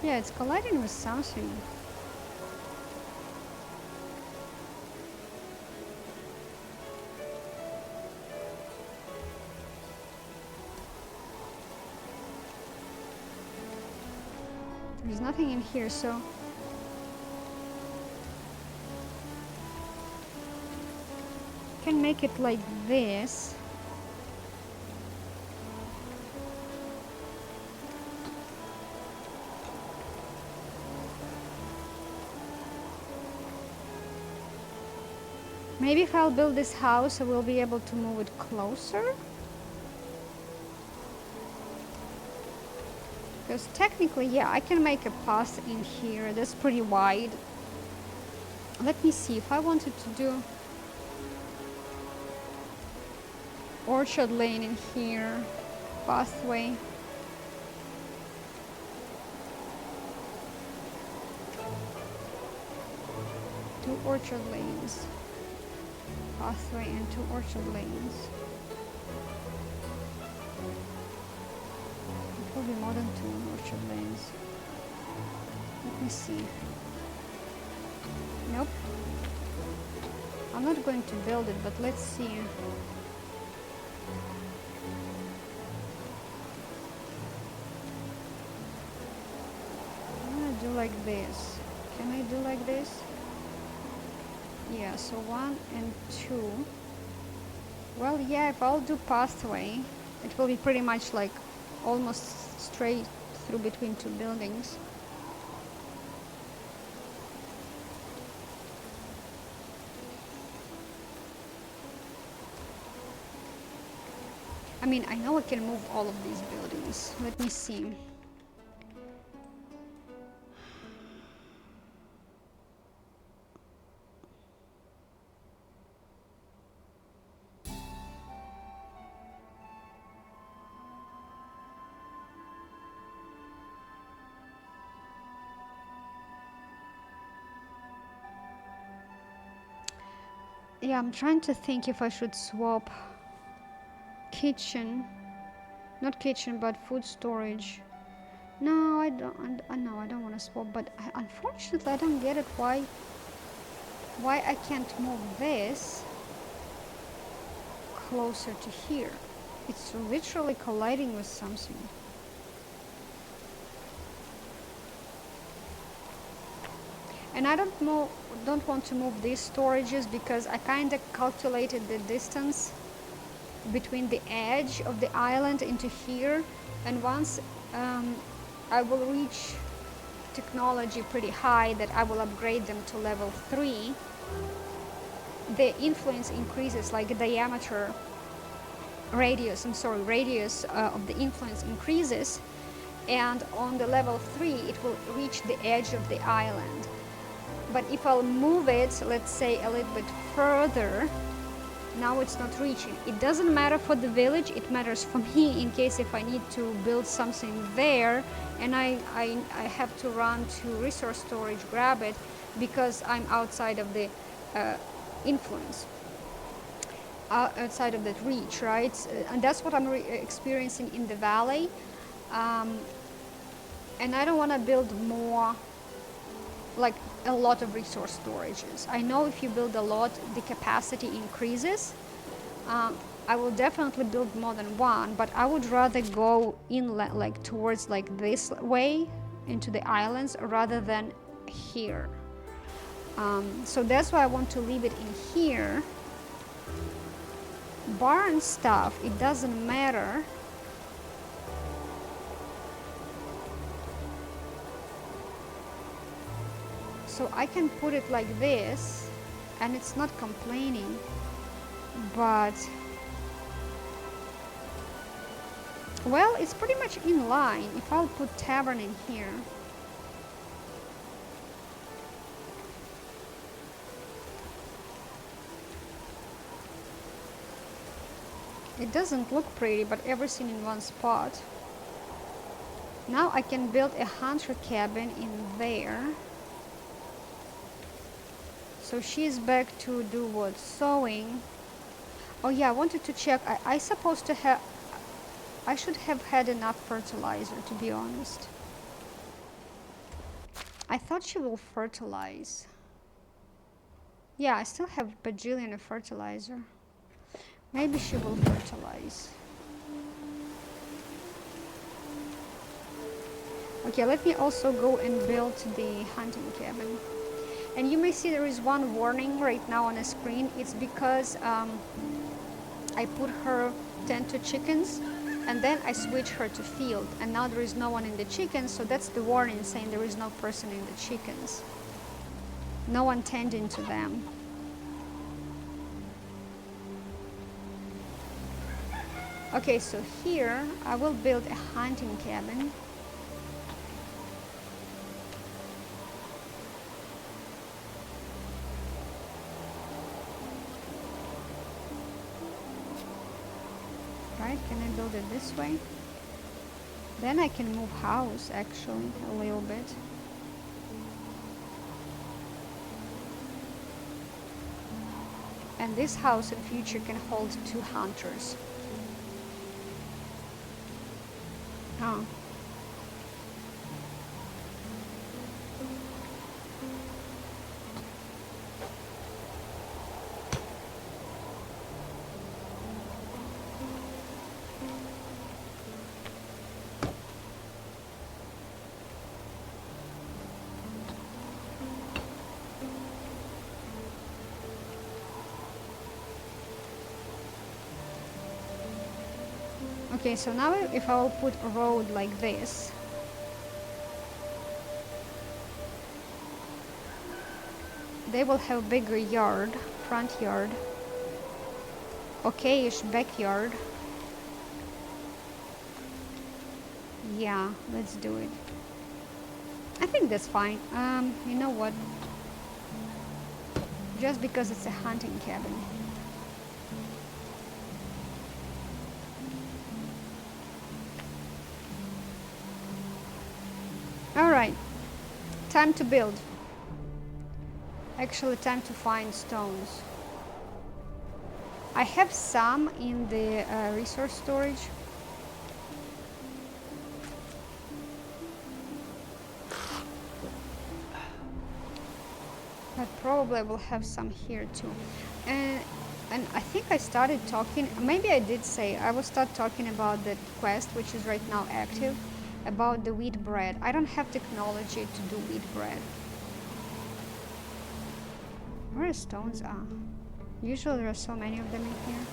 Yeah, it's colliding with something. There's nothing in here, so I can make it like this. Maybe if I'll build this house, I will be able to move it closer. Because technically, yeah, I can make a path in here. That's pretty wide. Let me see, if I wanted to do orchard lane in here, pathway. Two orchard lanes. Pathway and two orchard lanes. It will be more than two orchard lanes. Let me see. Nope. I'm not going to build it, but let's see. I'm gonna do like this. Can I do like this? Yeah, so 1 and 2. Well, yeah, if I'll do pathway, it will be pretty much like almost straight through between two buildings. I mean, I know I can move all of these buildings. Let me see. Yeah, I'm trying to think if I should swap kitchen, not kitchen, but food storage. No, I don't. No, I don't want to swap. But unfortunately, I don't get it. Why I can't move this closer to here? It's literally colliding with something. And I don't want to move these storages because I kind of calculated the distance between the edge of the island into here, and once I will reach technology pretty high that I will upgrade them to level 3, the influence increases, like diameter radius of the influence increases, and on the level 3 it will reach the edge of the island. But if I'll move it, let's say a little bit further, now it's not reaching. It doesn't matter for the village, it matters for me in case if I need to build something there and I have to run to resource storage, grab it, because I'm outside of the influence, outside of that reach, right? And that's what I'm experiencing in the valley. And I don't want to build more, like a lot of resource storages. I know if you build a lot, the capacity increases. I will definitely build more than one, but I would rather go in like towards like this way into the islands rather than here. So that's why I want to leave it in here. Barn stuff, it doesn't matter. So I can put it like this and it's not complaining, but well, it's pretty much in line. If I'll put tavern in here, it doesn't look pretty, but everything in one spot. Now I can build a hunter cabin in there. So she's back to do what? Sewing. Oh yeah, I wanted to check. I should have had enough fertilizer, to be honest. I thought she will fertilize. Yeah, I still have a bajillion of fertilizer. Maybe she will fertilize. Okay, let me also go and build the hunting cabin. And you may see there is one warning right now on the screen. It's because I put her tend to chickens and then I switch her to field, and now there is no one in the chickens, so that's the warning saying there is no person in the chickens. No one tending to them. Okay, so here I will build a hunting cabin. Right, can I build it this way? Then I can move house actually a little bit. And this house in future can hold 2 hunters. Oh. Okay, so now if I will put a road like this, they will have bigger yard, front yard, okay-ish backyard. Yeah, let's do it. I think that's fine. You know what? Just because it's a hunting cabin. Alright, time to build. Actually, time to find stones. I have some in the resource storage. But probably I will have some here too. And I think I started talking, maybe I did say, I will start talking about the quest, which is right now active, about the wheat bread. I don't have technology to do wheat bread. Where stones are? Usually there are so many of them in here.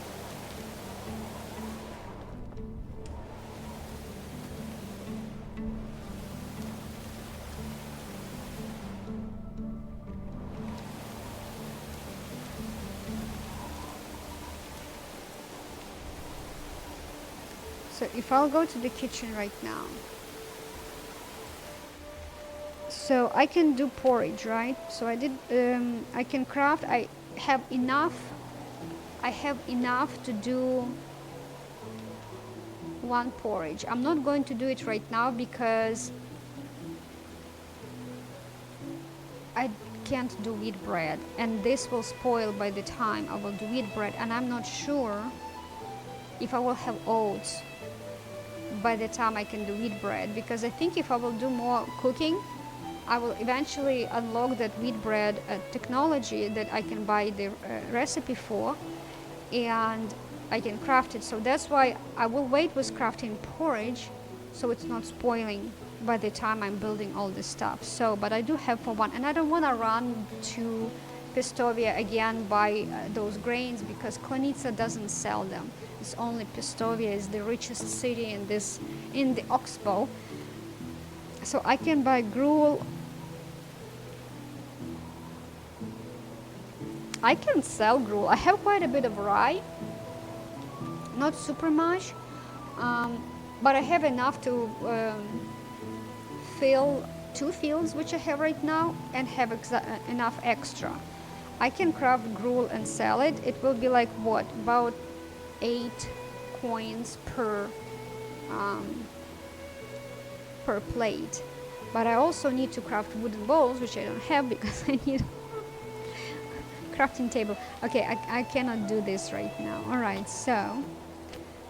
So if I'll go to the kitchen right now, so I can do porridge, right? So I did, I can craft, I have enough to do one porridge. I'm not going to do it right now because I can't do wheat bread, and this will spoil by the time I will do wheat bread, and I'm not sure if I will have oats by the time I can do wheat bread, because I think if I will do more cooking, I will eventually unlock that wheat bread technology that I can buy the recipe for, and I can craft it. So that's why I will wait with crafting porridge, so it's not spoiling by the time I'm building all this stuff. So, but I do have for one, and I don't want to run to Pistovia again buy those grains, because Klanica doesn't sell them. It's only Pistovia is the richest city in the Oxbow. So I can buy gruel. I can sell gruel. I have quite a bit of rye, not super much, but I have enough to fill 2 fields which I have right now, and have enough extra. I can craft gruel and sell it. It will be like what, about 8 coins per plate. But I also need to craft wooden bowls, which I don't have because I need crafting table. Okay, I cannot do this right now. All right, so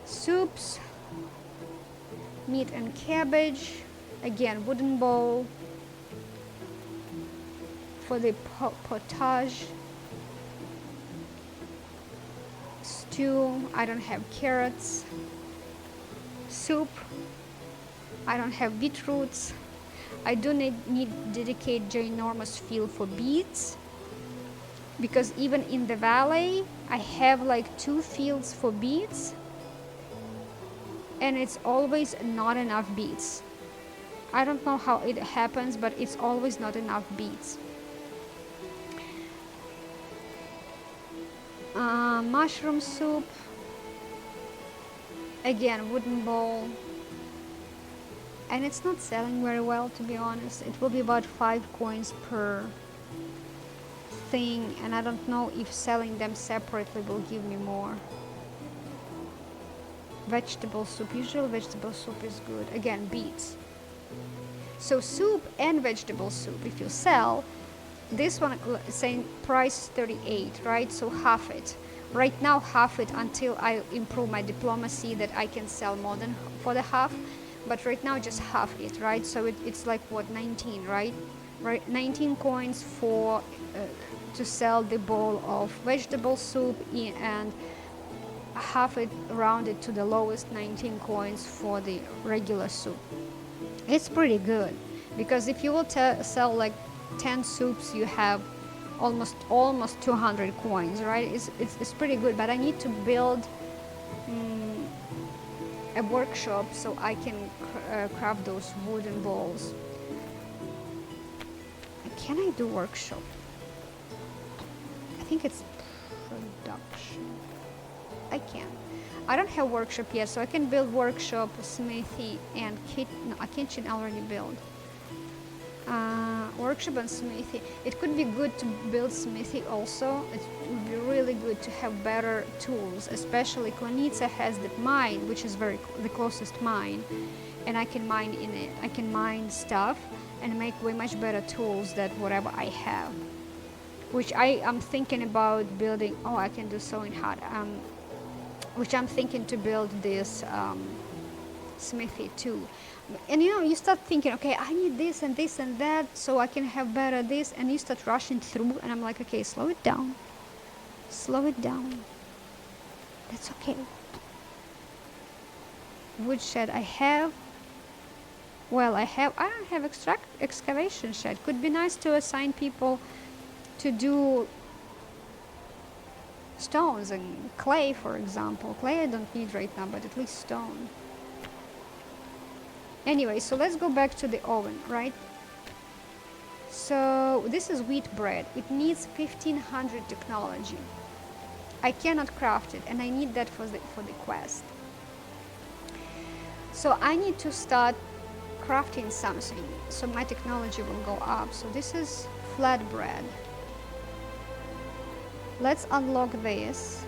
soups, meat and cabbage, again wooden bowl for the potage. Stew, I don't have carrots. Soup, I don't have beetroots. I do need dedicate ginormous field for beets, because even in the valley I have like 2 fields for beets, and it's always not enough beets. I don't know how it happens, but it's always not enough beets. Mushroom soup, again wooden bowl, and it's not selling very well, to be honest. It will be about 5 coins per thing, and I don't know if selling them separately will give me more. Vegetable soup, usually vegetable soup is good. Again, beets. So soup and vegetable soup, if you sell, this one is saying price 38, right? So half it. Right now half it until I improve my diplomacy that I can sell more than for the half. But right now just half it, right? So it's like what, 19, right? Right, 19 coins for to sell the bowl of vegetable soup, and half it rounded to the lowest, 19 coins for the regular soup. It's pretty good, because if you will sell like 10 soups, you have almost 200 coins, right? It's pretty good, but I need to build a workshop so I can craft those wooden balls. Can I do workshop? I think it's production. I can. I don't have workshop yet, so I can build workshop, smithy, and a kitchen already built. Workshop and smithy. It could be good to build smithy also. It would be really good to have better tools, especially Konitsa has the mine, which is the closest mine, and I can mine in it. I can mine stuff and make way much better tools than whatever I have. Which I am thinking about building. Oh, I can do sewing hard. Which I'm thinking to build this smithy too. And you know, you start thinking, okay, I need this and this and that so I can have better this, and you start rushing through, and I'm like, okay, slow it down. Slow it down. That's okay. Woodshed I have. Well, I don't have excavation shed. Could be nice to assign people to do stones and clay, for example. Clay I don't need right now, but at least stone. Anyway, so let's go back to the oven, right? So this is wheat bread. It needs 1500 technology. I cannot craft it, and I need that for the quest. So I need to start crafting something, so my technology will go up. So this is flatbread. Let's unlock this.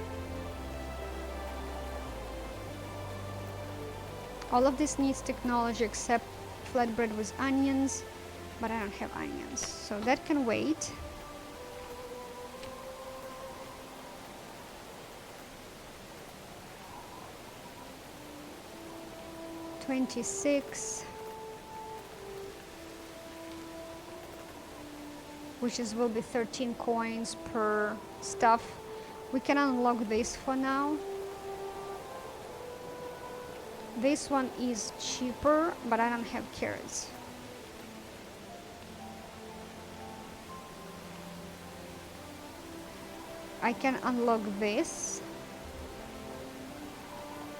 All of this needs technology except flatbread with onions, but I don't have onions, so that can wait. $26, which will be 13 coins per stuff. We can unlock this for now. This one is cheaper, but I don't have carrots. I can unlock this.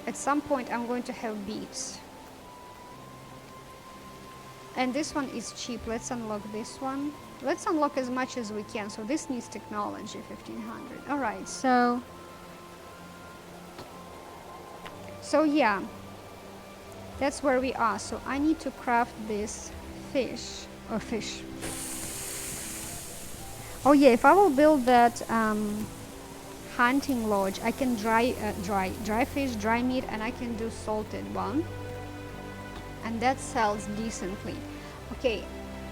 At some point I'm going to have beets. And this one is cheap. Let's unlock this one. Let's unlock as much as we can. So this needs technology, 1500. All right, so yeah, that's where we are. So I need to craft this fish. Oh yeah, if I will build that hunting lodge, I can dry fish, dry meat, and I can do salted one, and that sells decently. Okay,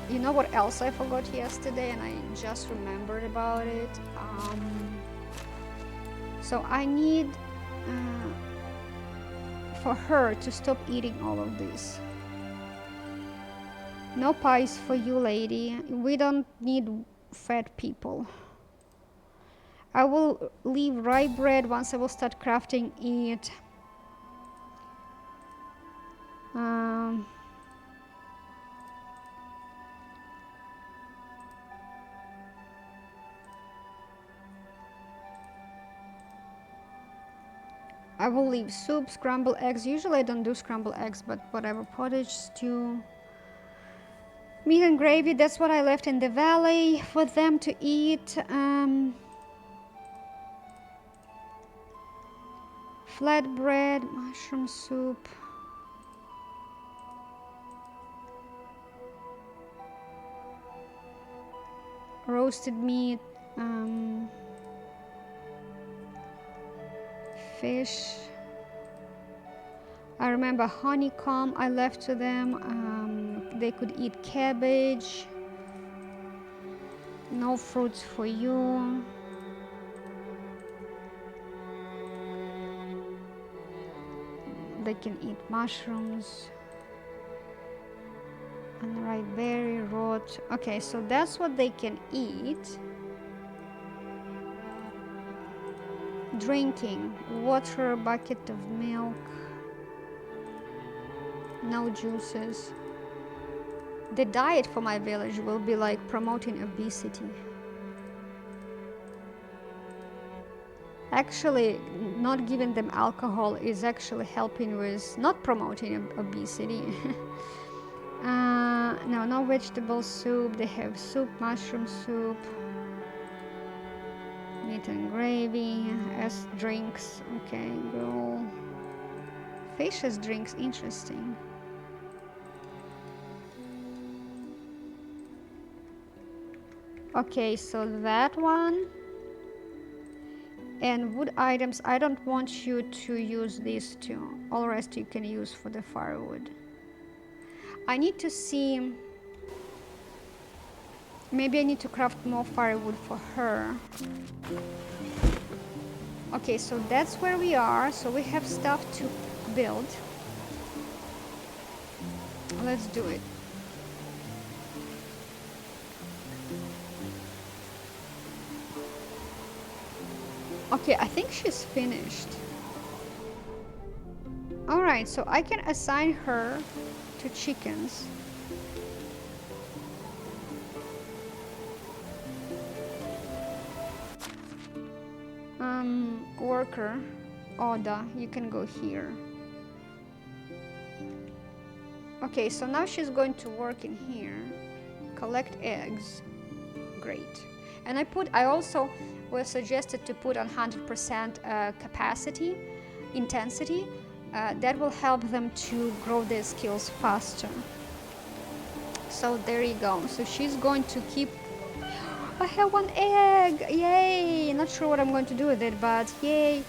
you know what else I forgot yesterday, and I just remembered about it. So I need for her to stop eating all of this. No pies for you, lady. We don't need fat people. I will leave rye bread once I will start crafting it. I will leave soup, scrambled eggs. Usually I don't do scrambled eggs, but whatever. Pottage, stew, meat and gravy. That's what I left in the valley for them to eat. Flatbread, mushroom soup. Roasted meat. Fish. I remember honeycomb I left to them. They could eat cabbage. No fruits for you. They can eat mushrooms. Unripe berry, rot. Okay, so that's what they can eat. Drinking water, bucket of milk, no juices. The diet for my village will be like promoting obesity. Actually, not giving them alcohol is actually helping with not promoting obesity. No, no vegetable soup. They have soup, mushroom soup, meat and gravy as drinks. Okay, gruel. Fish as drinks, interesting. Okay, so that one. And wood items, I don't want you to use these two. All rest you can use for the firewood. I need to see, maybe I need to craft more firewood for her. Okay, so that's where we are. So we have stuff to build. Let's do it. Okay, I think she's finished. All right, so I can assign her to chickens. Worker, Oda, you can go here. Okay, so now she's going to work in here. Collect eggs. Great. And I also was suggested to put on 100% capacity, intensity. That will help them to grow their skills faster. So there you go. So she's going to keep. I have one egg! Yay! Not sure what I'm going to do with it, but yay!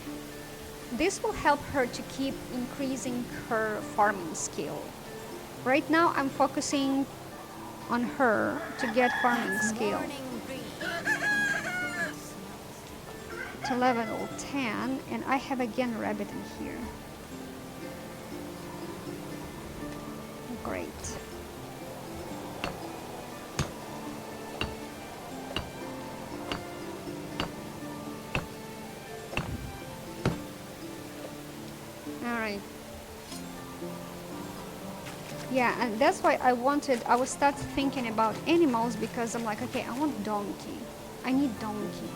This will help her to keep increasing her farming skill. Right now I'm focusing on her to get farming skill to level 10, and I have again a rabbit in here. Great. Alright. Yeah, and that's why I was start thinking about animals, because I'm like, okay, I want donkey. I need donkey.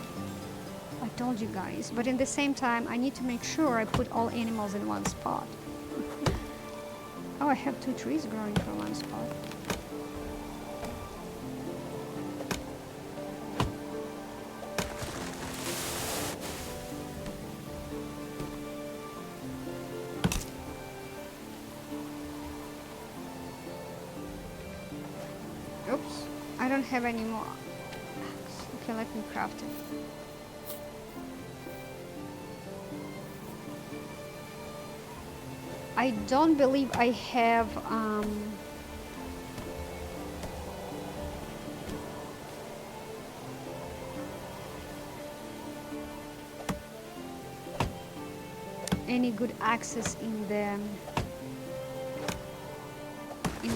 I told you guys. But in the same time, I need to make sure I put all animals in one spot. Oh, I have 2 trees growing from one spot. Oops, I don't have any more. Okay, let me craft it. I don't believe I have any good access in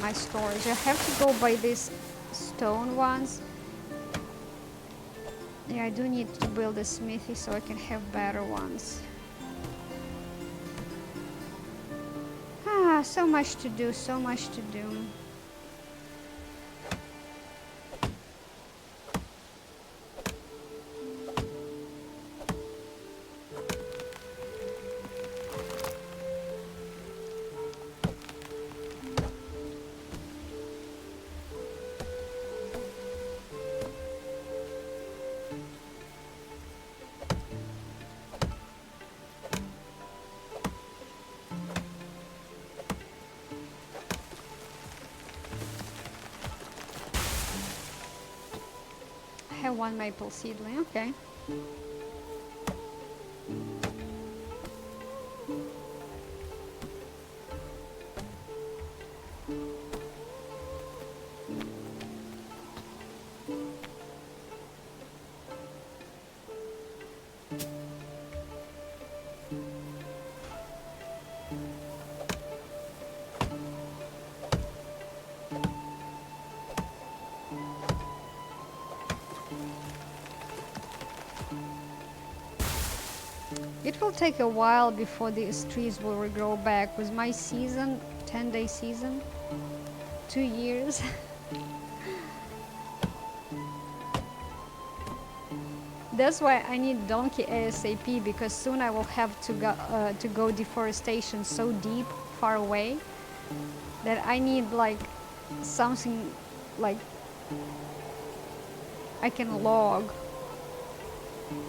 my storage. I have to go by these stone ones. Yeah, I do need to build a smithy so I can have better ones. So much to do, so much to do. I have 1 maple seedling, okay. It will take a while before these trees will regrow back. With my season, 10-day season, 2 years. That's why I need donkey ASAP, because soon I will have to go deforestation so deep, far away, that I need like something like I can log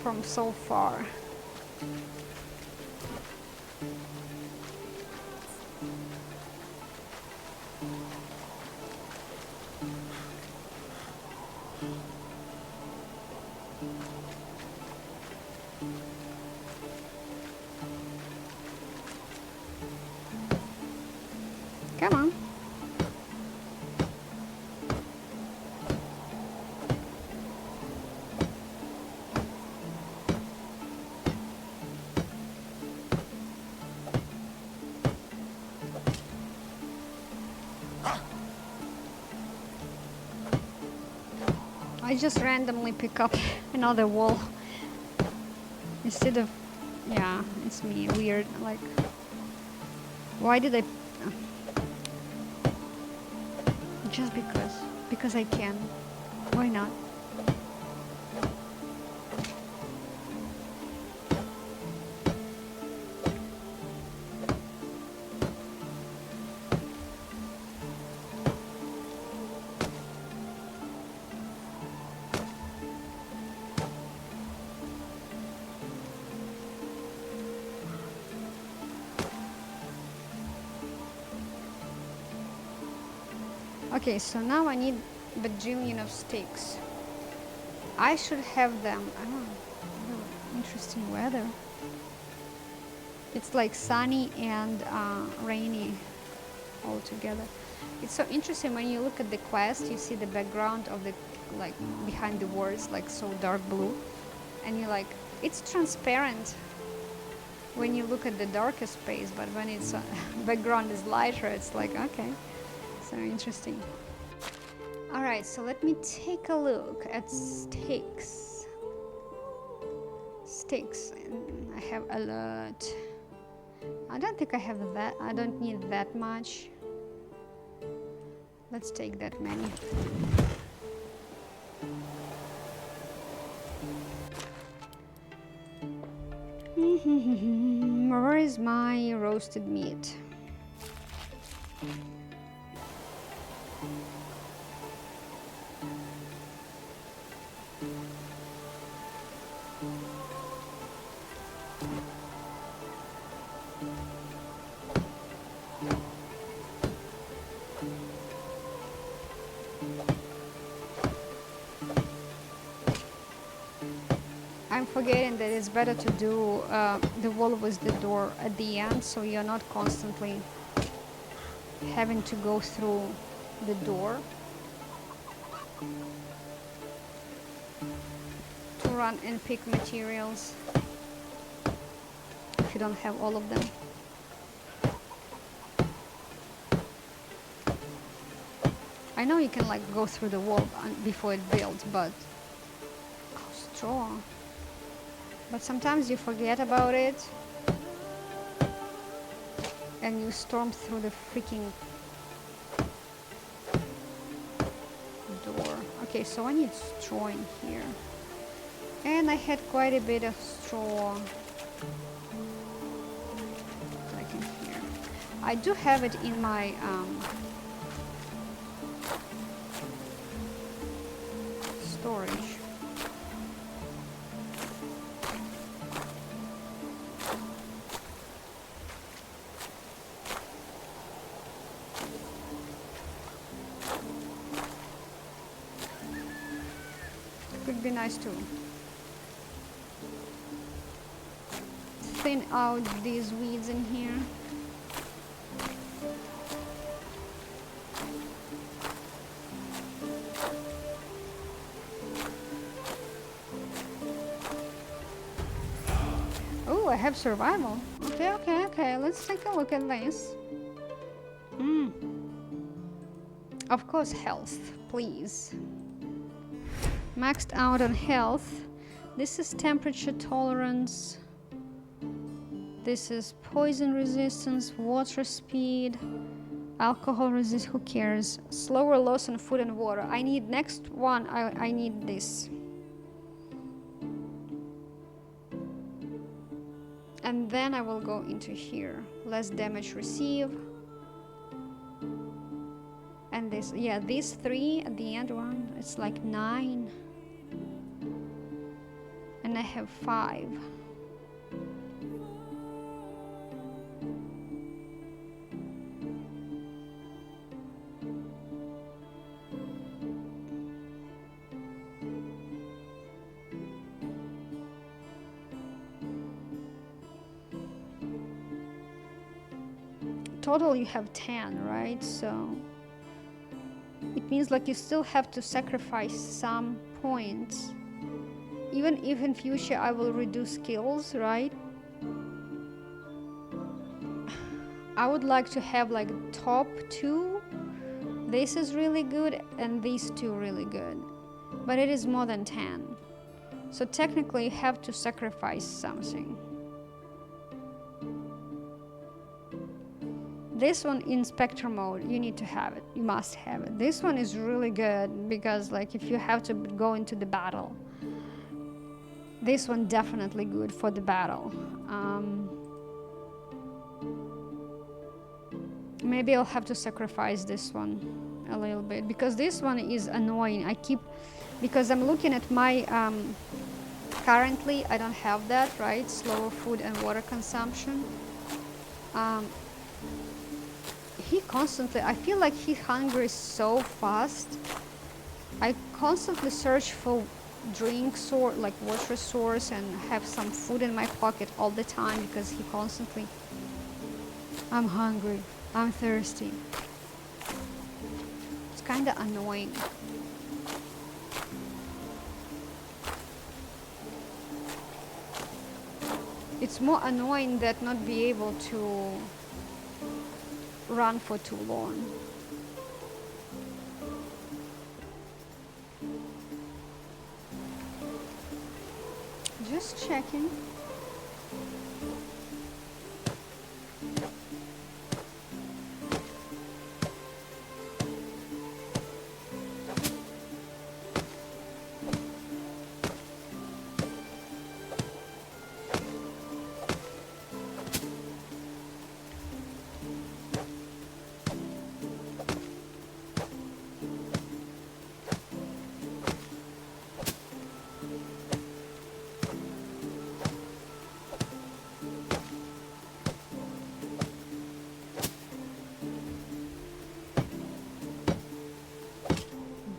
from so far. Come on. I just randomly pick up another wall instead of, yeah, it's me, weird, like, why did I, just because I can, why not? Okay, so now I need a bajillion of sticks. I should have them. Oh, interesting weather. It's like sunny and rainy all together. It's so interesting when you look at the quest, you see the background of the, like, behind the words, like so dark blue, and you're like, it's transparent when you look at the darkest space, but when it's background is lighter, it's like, okay. So interesting. All right, so let me take a look at sticks. Sticks, and I have a lot. I don't think I have that. I don't need that much. Let's take that many. Where is my roasted meat? I'm forgetting that it's better to do the wall with the door at the end, so you're not constantly having to go through the door to run and pick materials if you don't have all of them. I know you can like go through the wall before it builds, but straw. But sometimes you forget about it and you storm through the freaking door. Okay, so I need straw in here. And I had quite a bit of straw like in here. I do have it in my storage. Could be nice too. Thin out these weeds in here. Oh, I have survival. Okay. Let's take a look at this. Of course, health, please. Maxed out on health. This is temperature tolerance. This is poison resistance, water speed, alcohol resist, who cares? Slower loss on food and water. I need next one, I need this. And then I will go into here. Less damage receive. And this, yeah, these 3 at the end one, it's like 9. And I have 5. Total you have 10, right? So it means like you still have to sacrifice some points. Even if in future I will reduce skills, right? I would like to have like top 2. This is really good and these 2 really good. But it is more than 10. So technically you have to sacrifice something. This one in spectrum mode, you need to have it. You must have it. This one is really good because like if you have to go into the battle, this one definitely good for the battle. Maybe I'll have to sacrifice this one a little bit because this one is annoying. Because I'm looking at my, currently I don't have that, right? Slower food and water consumption. He constantly, I feel like he hungry so fast. I constantly search for drink source, like water source, and have some food in my pocket all the time because he constantly, I'm hungry, I'm thirsty. It's kind of annoying. It's more annoying that not be able to run for too long. Just checking.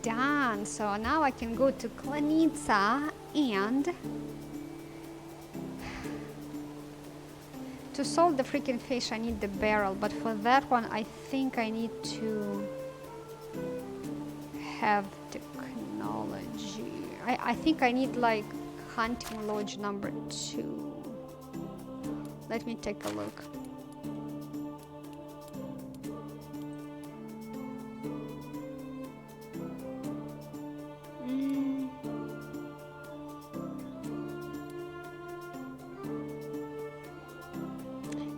Done. So now I can go to Klanitsa and to solve the freaking fish I need the barrel, but for that one I think I need to have technology. I think I need like hunting lodge number 2. Let me take a look.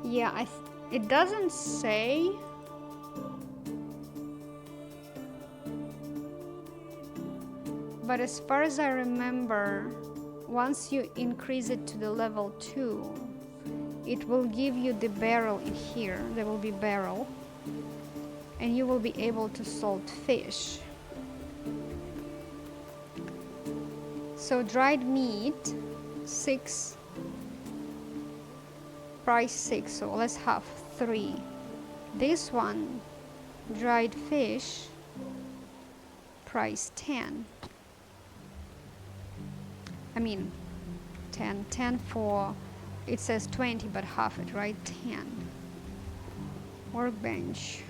Yeah, it doesn't say. But as far as I remember, once you increase it to the level 2, it will give you the barrel in here. There will be barrel. And you will be able to salt fish. So dried meat, 6. Price 6, so let's have 3. This one, dried fish, price 10. I mean 10 for, it says 20 but half it, right? 10. Workbench.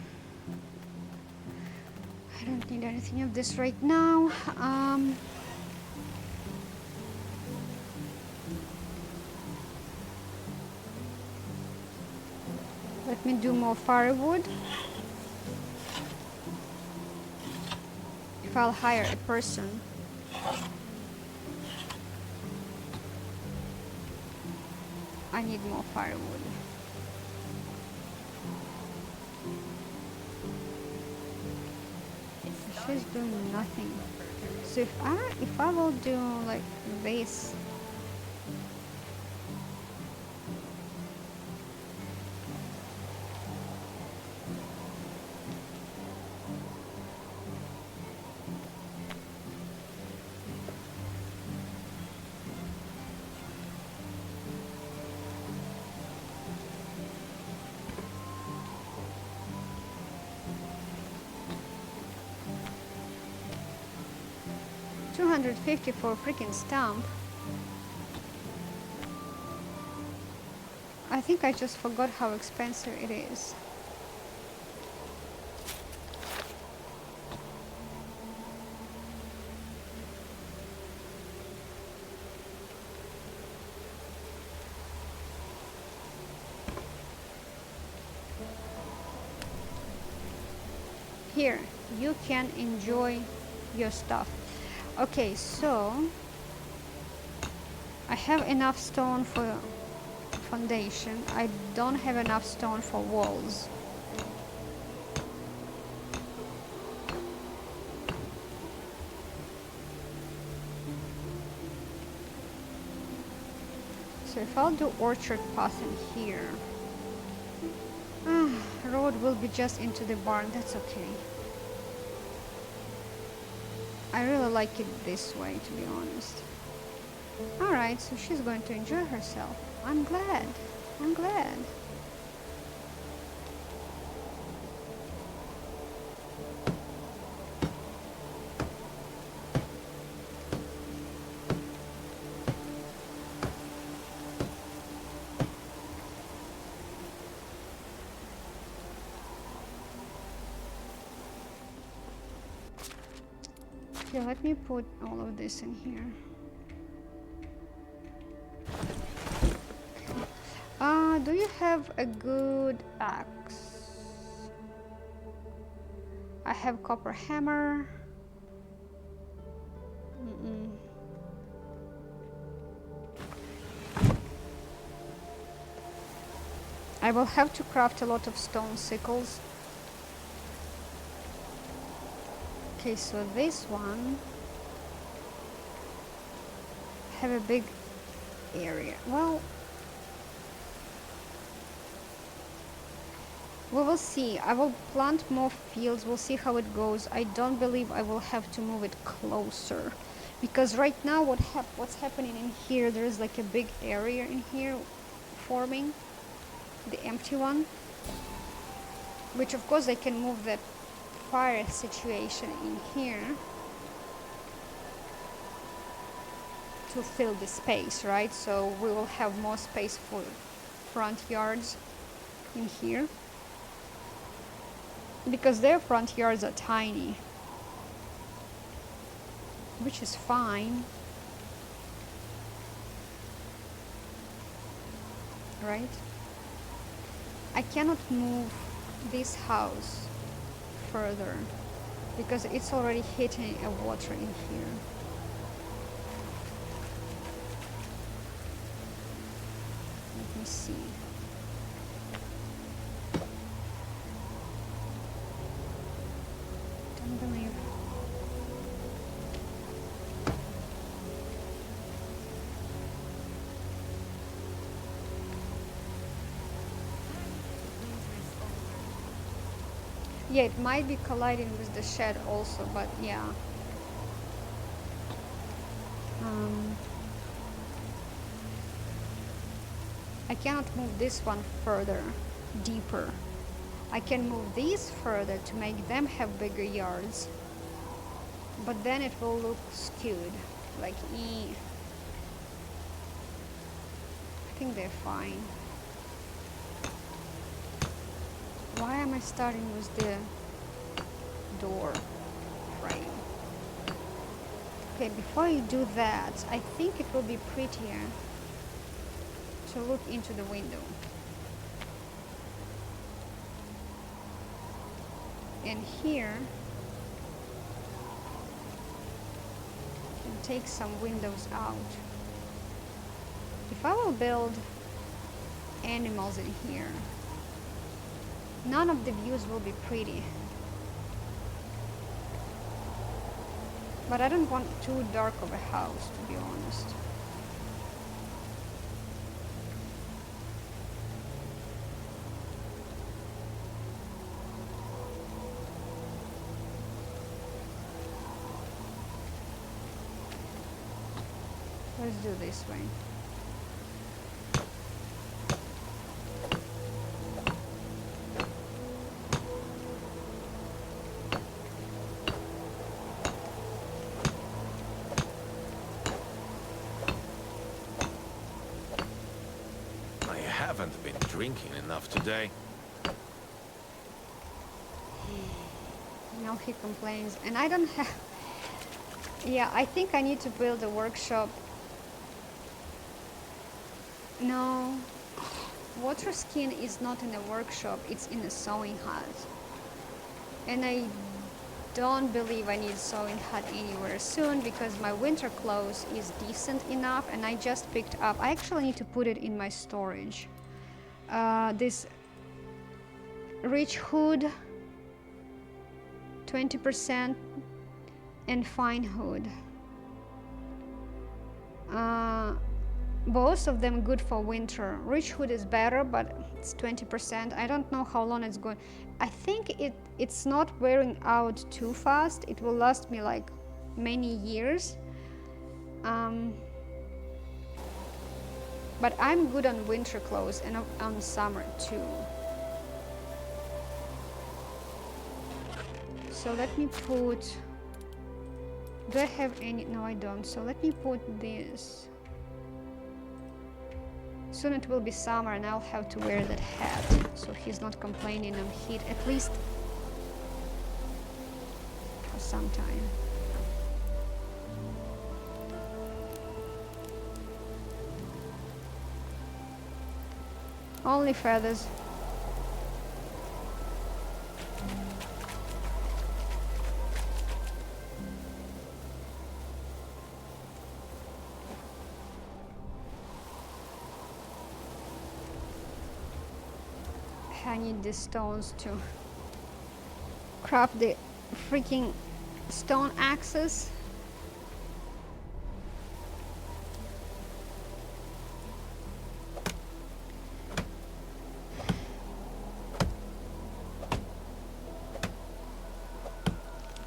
I don't need anything of this right now. Let me do more firewood. If I'll hire a person. I need more firewood. She's doing nothing. So if I will do like this, 250 for a freaking stump. I think I just forgot how expensive it is. Here, you can enjoy your stuff. Okay, so I have enough stone for foundation. I don't have enough stone for walls. So if I'll do orchard path in here, road will be just into the barn. That's okay. I really like it this way, to be honest. Alright, so she's going to enjoy herself. I'm glad. I'm glad. Okay, let me put all of this in here. Do you have a good axe? I have copper hammer. I will have to craft a lot of stone sickles. Okay, so this one have a big area. Well, we will see. I will plant more fields. We'll see how it goes. I don't believe I will have to move it closer, because right now what's happening in here, there's like a big area in here forming, the empty one, which of course I can move that fire situation in here to fill the space, right? So we will have more space for front yards in here, because their front yards are tiny, which is fine, right? I cannot move this house further because it's already hitting a water in here. Let me see. Don't believe. Yeah, it might be colliding with the shed also, but yeah. I cannot move this one further, deeper. I can move these further to make them have bigger yards, but then it will look skewed, like I think they're fine. Why am I starting with the door frame? Okay, before you do that, I think it will be prettier to look into the window. And here, you can take some windows out. If I will build animals in here, none of the views will be pretty. But I don't want too dark of a house, to be honest. Let's do this way. haven't been drinking enough today. Now he complains, and I don't have... Yeah, I think I need to build a workshop. No, water skin is not in a workshop, it's in a sewing hut. And I don't believe I need sewing hut anywhere soon because my winter clothes is decent enough, and I just picked up... I actually need to put it in my storage. This rich hood, 20%, and fine hood. Both of them good for winter. Rich hood is better, but it's 20%. I don't know how long it's going. I think it's not wearing out too fast. It will last me like many years. But I'm good on winter clothes and on summer too. So let me put... Do I have any? No, I don't. So let me put this. Soon it will be summer and I'll have to wear that hat. So he's not complaining I'm heat, at least for some time. Only feathers. I need these stones to craft the freaking stone axes.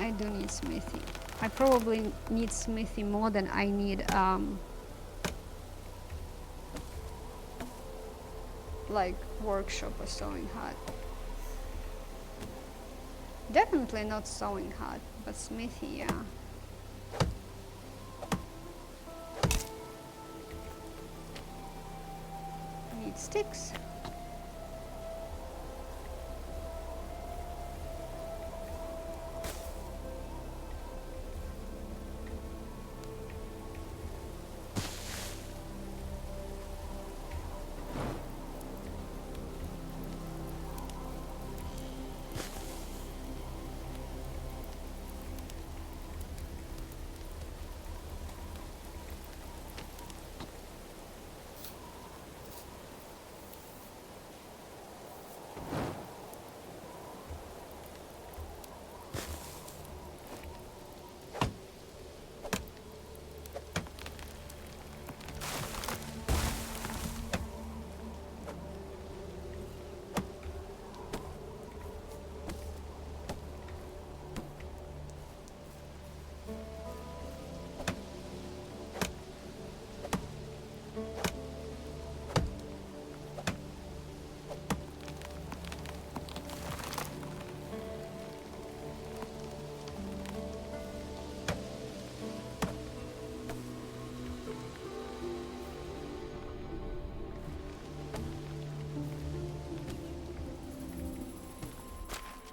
I do need smithy. I probably need smithy more than I need like workshop or sewing hut. Definitely not sewing hut, but smithy, yeah. Need sticks.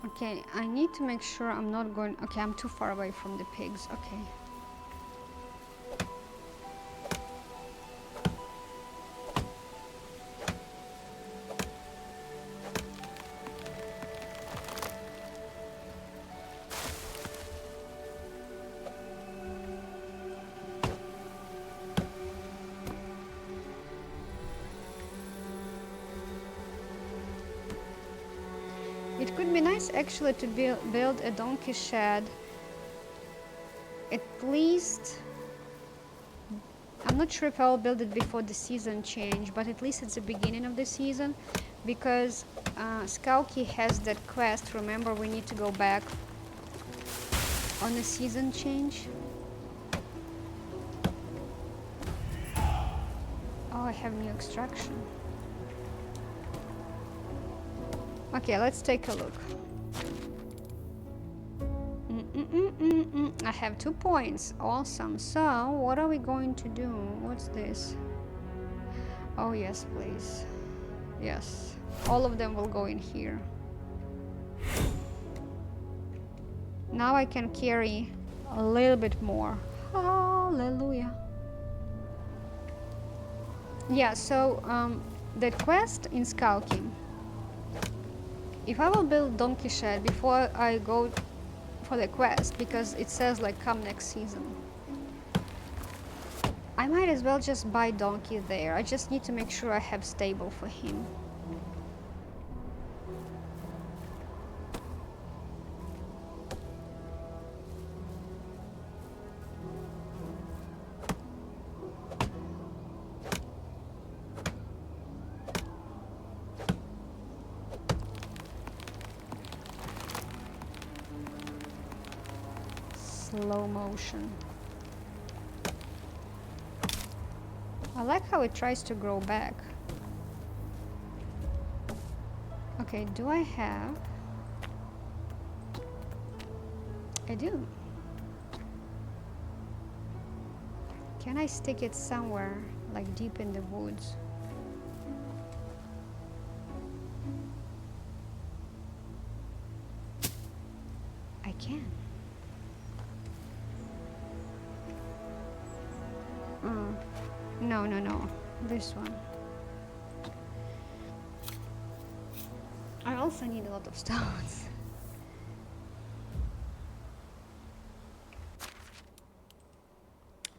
Okay, I need to make sure I'm not going... Okay, I'm too far away from the pigs. Okay. It could be nice actually to build a donkey shed. At least, I'm not sure if I'll build it before the season change, but at least it's the beginning of the season, because Skauki has that quest. Remember, we need to go back on the season change. Oh, I have new extraction. Okay, let's take a look. I have 2 points. Awesome. So, what are we going to do? What's this? Oh, yes, please. Yes, all of them will go in here. Now I can carry a little bit more. Hallelujah. Yeah, so the quest in Scouting. If I will build donkey shed before I go for the quest, because it says like come next season, I might as well just buy donkey there. I just need to make sure I have stable for him. Slow motion. I like how it tries to grow back. Okay, do I have? I do. Can I stick it somewhere, like deep in the woods? I can. No, no, no. This one. I also need a lot of stones.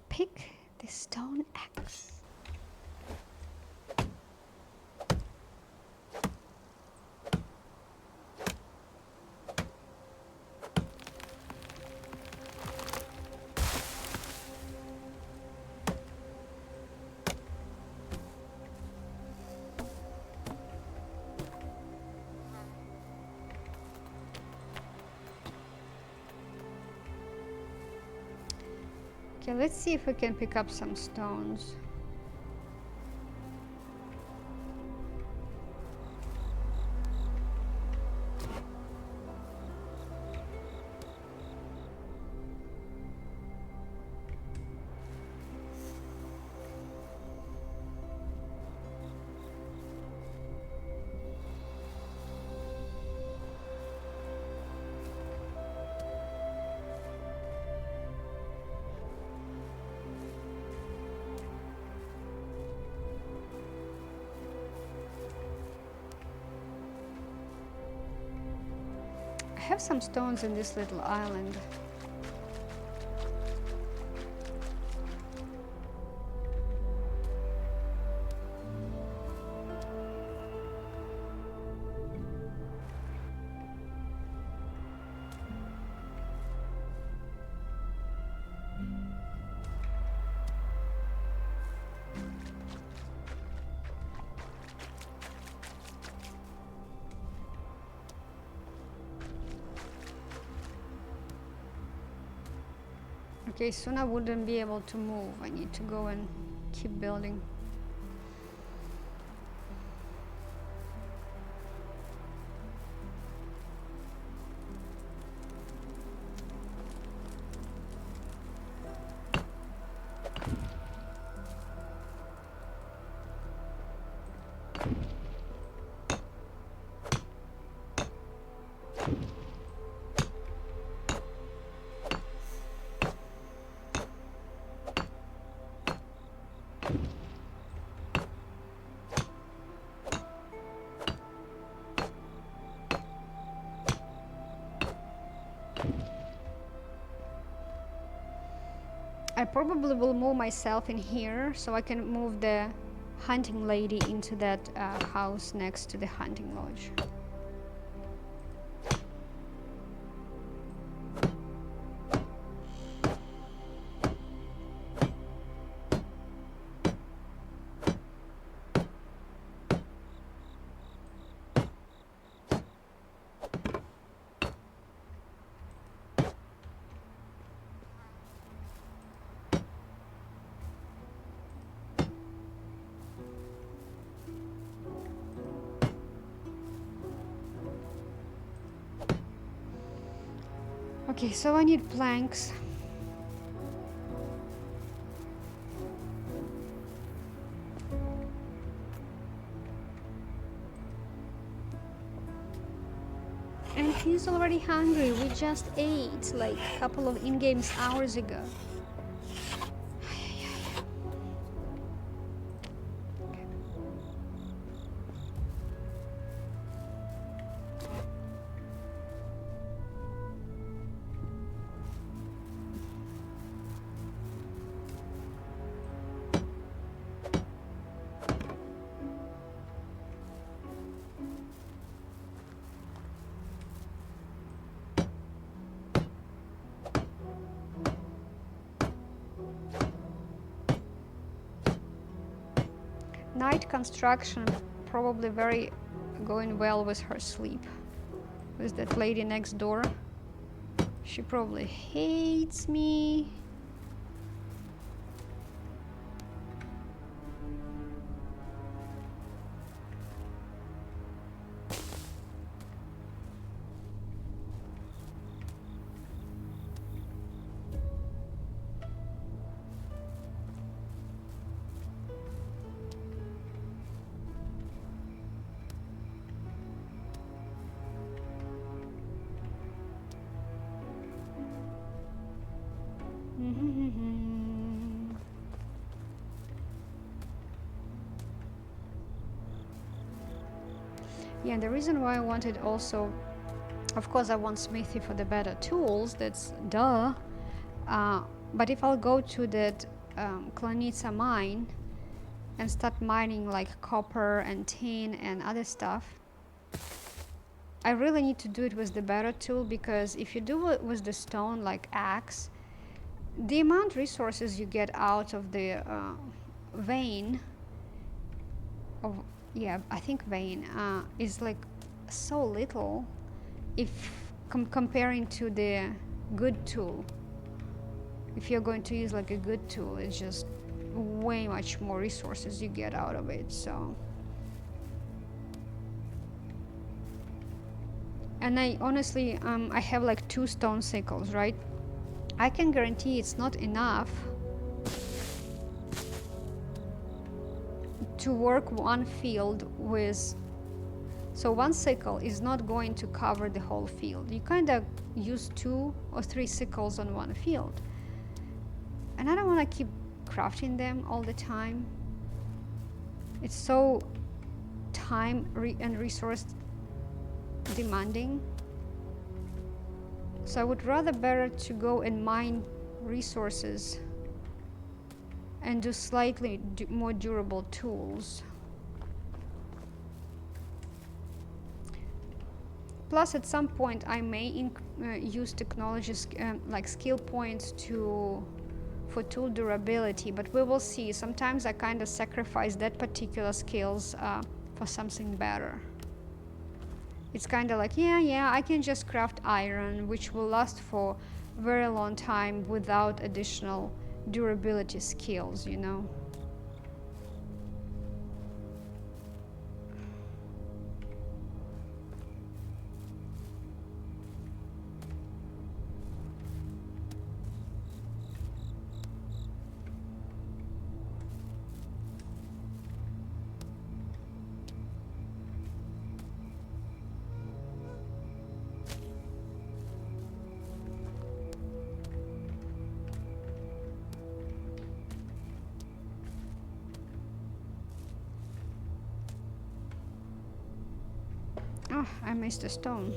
Pick the stone axe. Okay, let's see if we can pick up some stones. I have some stones in this little island. Okay, soon I wouldn't be able to move. I need to go and keep building. I probably will move myself in here so I can move the hunting lady into that house next to the hunting lodge. Okay, so I need planks. And he's already hungry. We just ate like a couple of in-game hours ago. Night construction probably very going well with her sleep. With that lady next door. She probably hates me. Yeah, the reason why I wanted also, of course I want smithy for the better tools, that's duh. But if I'll go to that Klanitsa mine and start mining like copper and tin and other stuff, I really need to do it with the better tool, because if you do it with the stone like axe, the amount of resources you get out of the vein of, yeah, I think vein is like so little if comparing to the good tool. If you're going to use like a good tool, it's just way much more resources you get out of it. So, and I honestly I have like 2 stone sickles, right? I can guarantee it's not enough to work one field with. So one sickle is not going to cover the whole field. You kind of use 2 or 3 sickles on one field, and I don't want to keep crafting them all the time. It's so time and resource demanding. So I would rather better to go and mine resources and do slightly more durable tools. Plus, at some point, I may use technologies like skill points for tool durability, but we will see. Sometimes I kind of sacrifice that particular skills for something better. It's kind of like, yeah, I can just craft iron, which will last for a very long time without additional durability skills, you know. Oh, I missed a stone.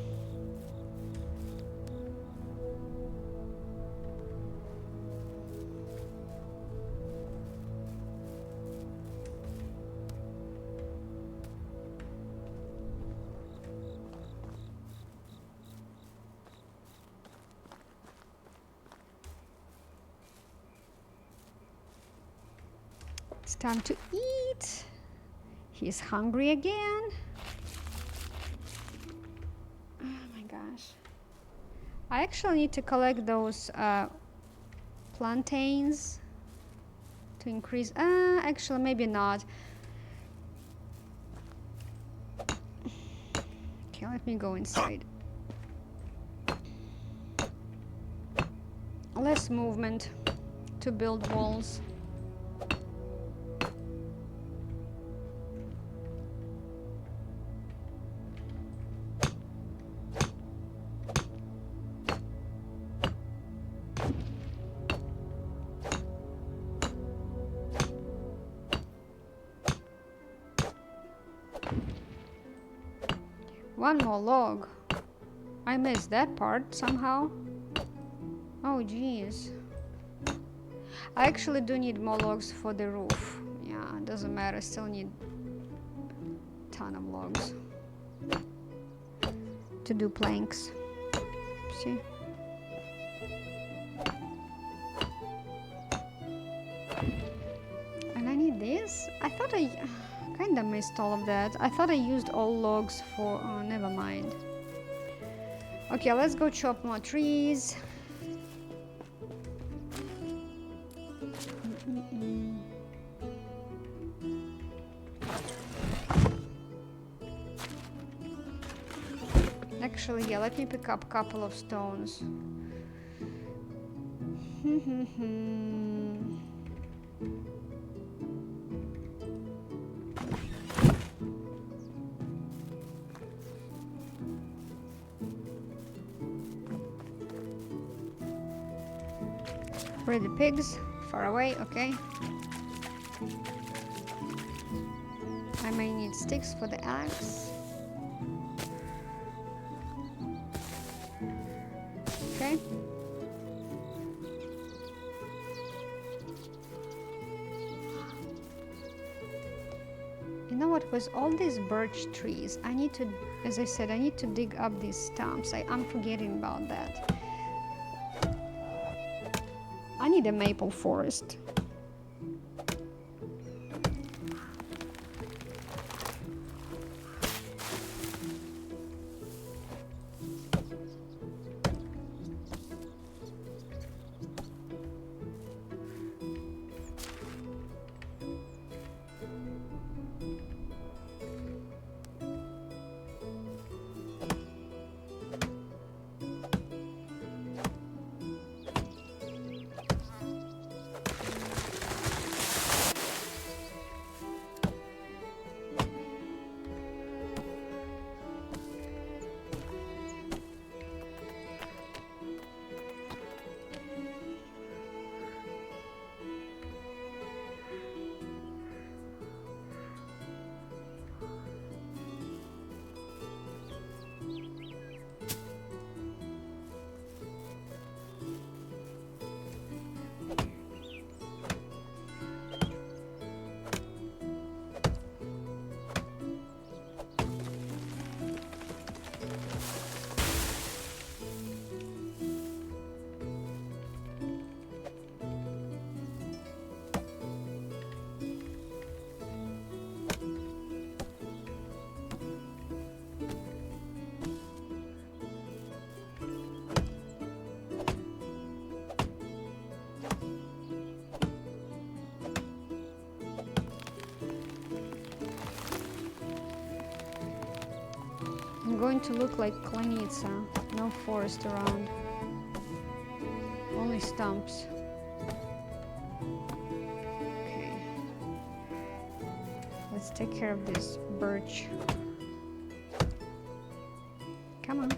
It's time to eat. He's hungry again. I actually need to collect those plantains to increase. Actually, maybe not. Okay, let me go inside. Less movement to build walls. One more log. I missed that part somehow. Oh jeez. I actually do need more logs for the roof. Yeah, it doesn't matter, still need a ton of logs to do planks. See? And I need this? I thought I kinda missed all of that. I thought I used all logs for... oh, never mind. Okay, let's go chop more trees. Actually, yeah, let me pick up a couple of stones. Where are the pigs? Far away, okay. I may need sticks for the axe. Okay. You know what, with all these birch trees, I need to, as I said, I need to dig up these stumps. I'm forgetting about that. I need a maple forest. I'm going to look like Klanitsa. No forest around. Only stumps. Okay. Let's take care of this birch. Come on.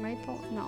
Maple? No.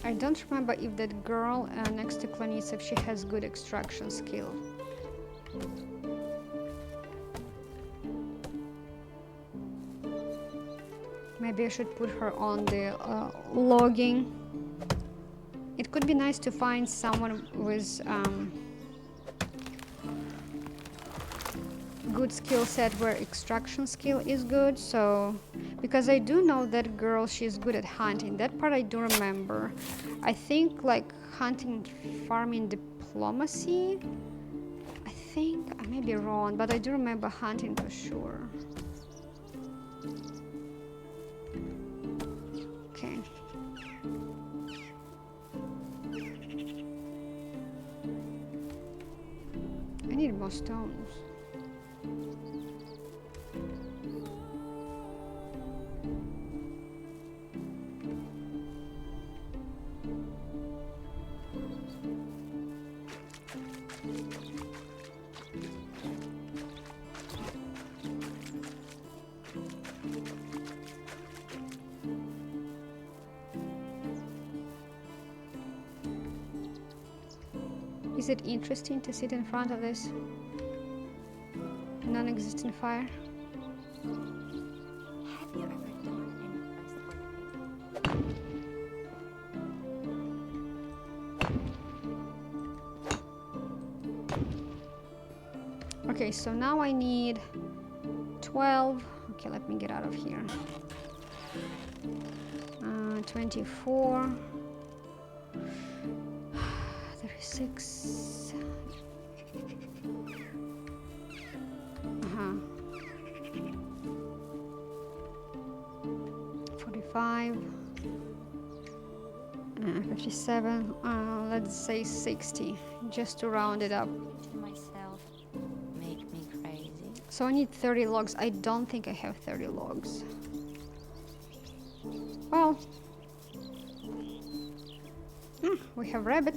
I don't remember if that girl next to Klanitsa, if she has good extraction skill. Maybe I should put her on the logging. It could be nice to find someone with good skill set where extraction skill is good. So because I do know that girl, she's good at hunting. That part I do remember. I think like hunting, farming, diplomacy. I think I may be wrong, but I do remember hunting for sure. Okay. I need more stones. Is it interesting to sit in front of this non-existent fire? Have you ever done any place like Okay, so now I need 12. Okay, let me get out of here. 24. 36. Uh-huh. 45. 57. Let's say 60, just to round it up. to myself? Make me crazy. So I need 30 logs. I don't think I have 30 logs. Well, we have rabbit.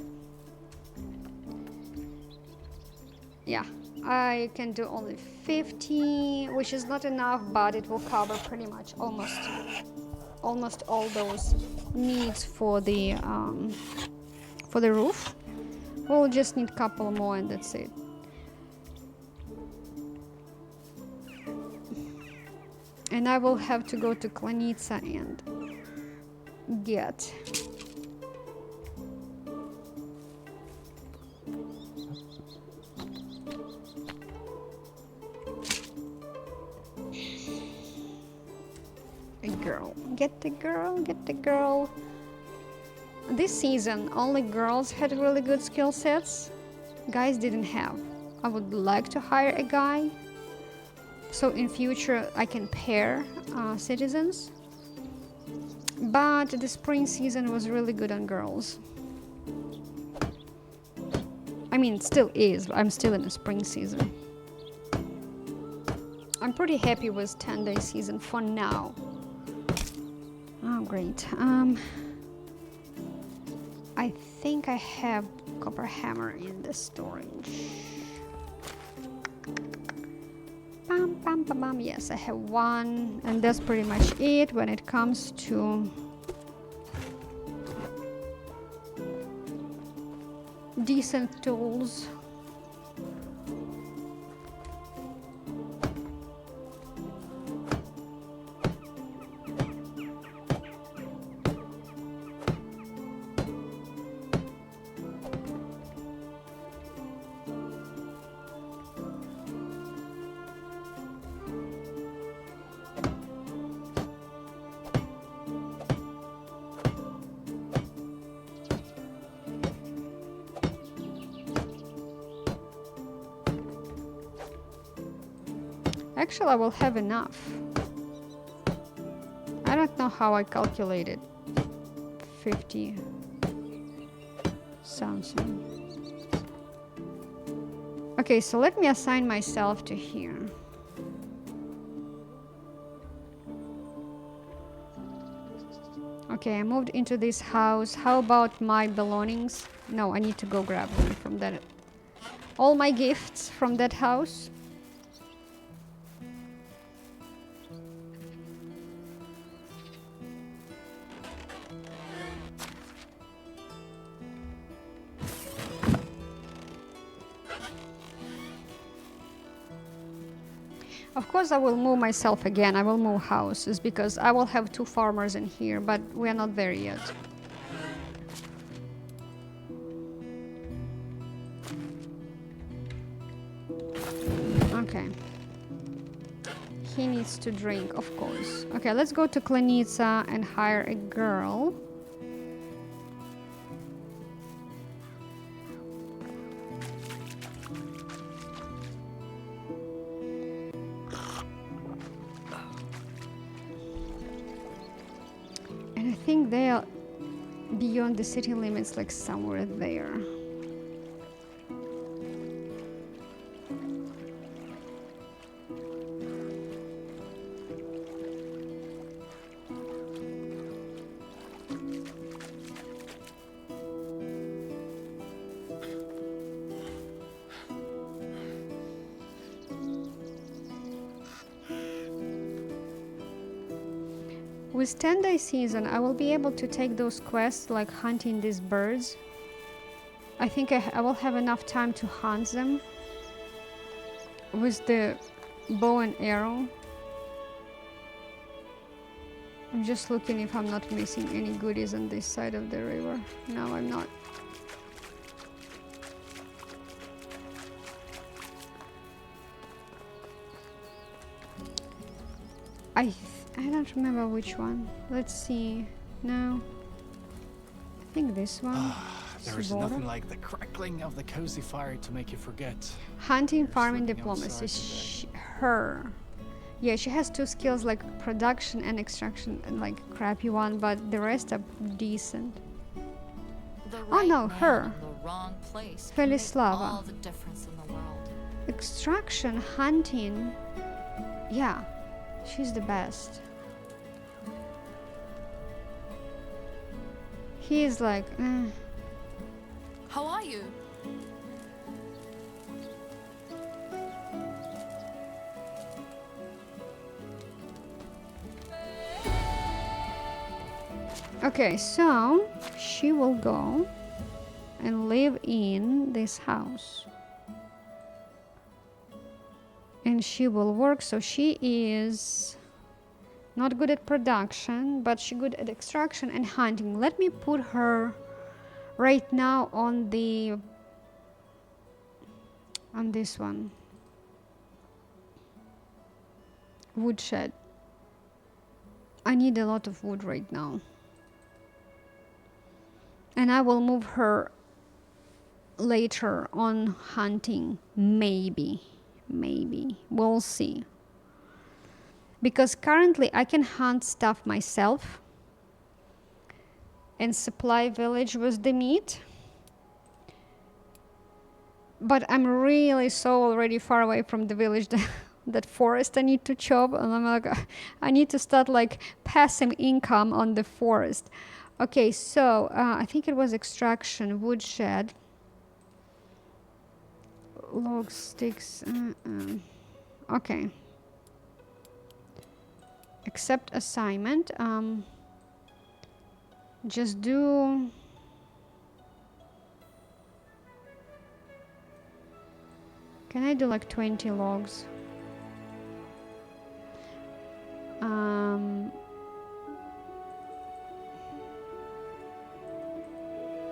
Yeah, I can do only 50, which is not enough, but it will cover pretty much almost all those needs for the roof. We'll just need a couple more and that's it. And I will have to go to Klanitsa and get a girl. Get the girl, get the girl. This season, only girls had really good skill sets. Guys didn't have. I would like to hire a guy, so in future I can pair citizens. But the spring season was really good on girls. I mean, it still is. I'm still in the spring season. I'm pretty happy with 10-day season for now. Oh, great. I think I have copper hammer in the storage. Bam, bam, bam, bam. Yes, I have one, and that's pretty much it when it comes to decent tools. Actually, I will have enough. I don't know how I calculated 50 something. Okay, so let me assign myself to here. Okay, I moved into this house. How about my belongings? No, I need to go grab them from that. All my gifts from that house. Of course, I will move myself again. I will move houses because I will have 2 farmers in here, but we are not there yet. Okay. He needs to drink, of course. Okay, let's go to Klanitsa and hire a girl. And I think they are beyond the city limits, like somewhere there. With 10-day season, I will be able to take those quests like hunting these birds. I think I will have enough time to hunt them with the bow and arrow. I'm just looking if I'm not missing any goodies on this side of the river. No, I'm not. I don't remember which one. Let's see. No. I think this one. There is nothing like the crackling of the cozy fire to make you forget. Hunting, You're farming, sleeping diplomacy. outside Her. Yeah, she has 2 skills like production and extraction, and like crappy one, but the rest are decent. The Oh, right no, man her. in the wrong place can make Felislava. all the difference in the world. Extraction, hunting. Yeah, she's the best. He is like, How are you? Okay, so she will go and live in this house. And she will work, so she is not good at production, but she's good at extraction and hunting. Let me put her right now on this one. Woodshed. I need a lot of wood right now. And I will move her later on hunting. Maybe. We'll see. Because currently I can hunt stuff myself and supply village with the meat. But I'm really so already far away from the village that forest I need to chop, and I'm like, I need to start like passive income on the forest. Okay, so I think it was extraction, woodshed, log sticks. Okay. Accept assignment. Just do. Can I do like 20 logs?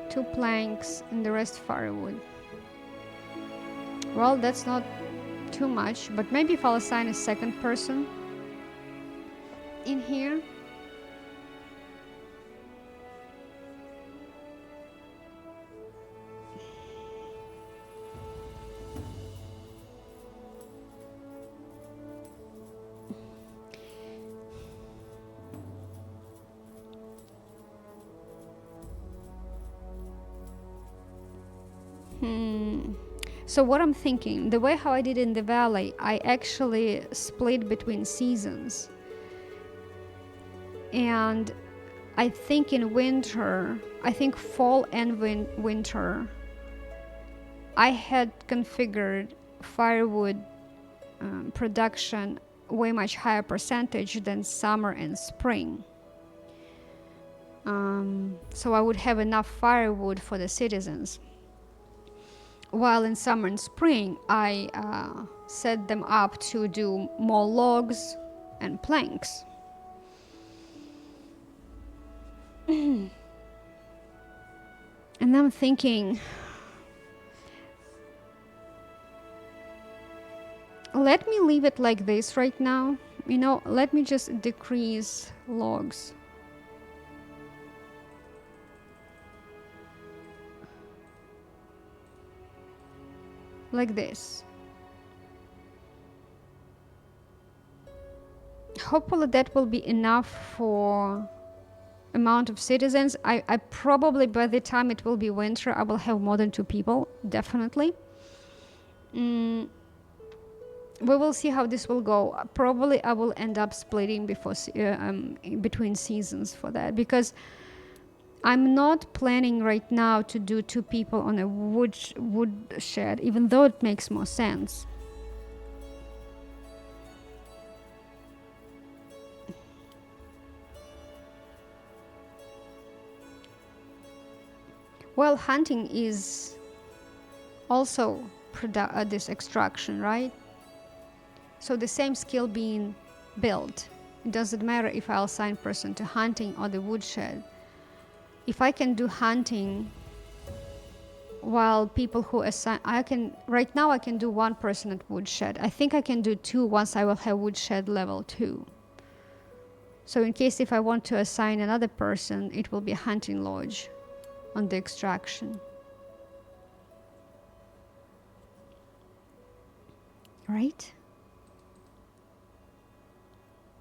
2 planks and the rest firewood. Well, that's not too much, but maybe if I'll assign a second person in here. So what I'm thinking, the way how I did in the valley, I actually split between seasons. And I think in winter, I think fall and winter, I had configured firewood production way much higher percentage than summer and spring. So I would have enough firewood for the citizens. While in summer and spring, I set them up to do more logs and planks. And I'm thinking, let me leave it like this right now, You know, let me just decrease logs. Like this. Hopefully that will be enough for amount of citizens. I probably, by the time it will be winter, I will have more than 2 people, definitely. We will see how this will go. Probably I will end up splitting before between seasons for that, because I'm not planning right now to do 2 people on a wood shed, even though it makes more sense. Well, hunting is also this extraction, right? So the same skill being built. It doesn't matter if I'll assign person to hunting or the woodshed. If I can do hunting while people who assign, right now I can do 1 person at woodshed. I think I can do 2 once I will have woodshed level 2. So in case if I want to assign another person, it will be a hunting lodge on the extraction. Right?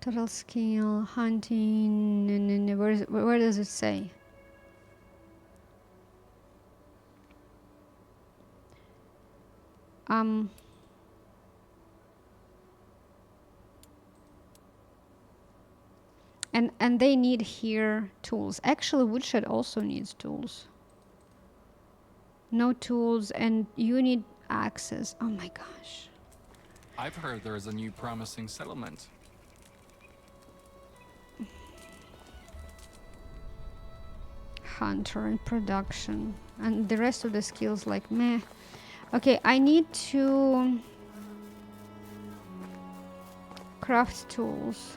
Total skill, hunting, where does it say? And they need here tools. Actually, woodshed also needs tools. No tools, and you need access. Oh my gosh. I've heard there is a new promising settlement. Hunter and production. And the rest of the skills like meh. Okay, I need to craft tools.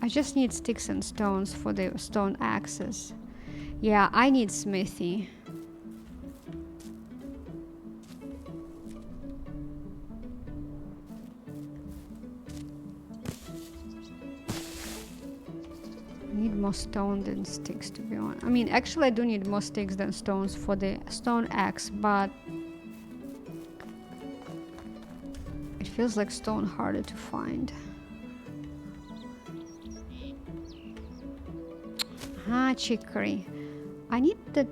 I just need sticks and stones for the stone axes. Yeah, I need smithy. I need more stone than sticks, to be honest. I mean, actually I do need more sticks than stones for the stone axe, but it feels like stone harder to find. Ah, chicory. I need the...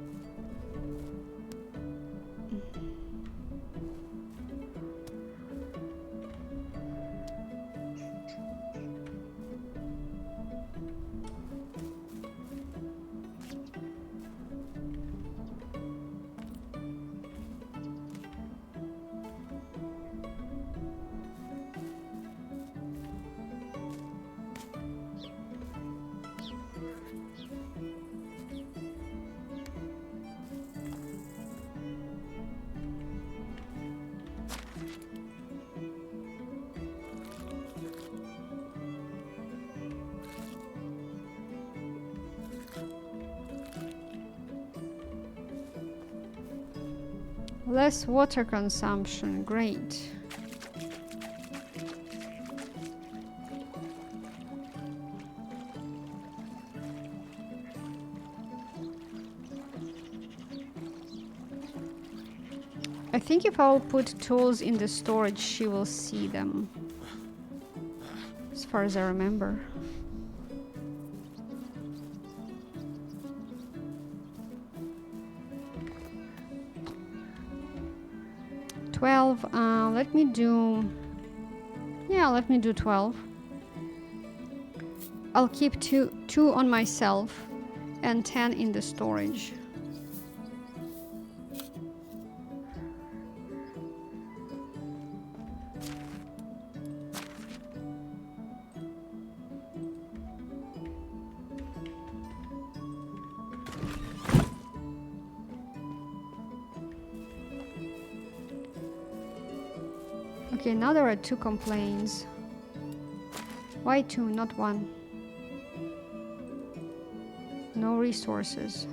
Less water consumption, great. I think if I'll put tools in the storage, she will see them. As far as I remember. Let me do... Yeah, let me do 12. I'll keep two on myself and 10 in the storage. Okay, now there are 2 complaints. Why 2, not 1? No resources.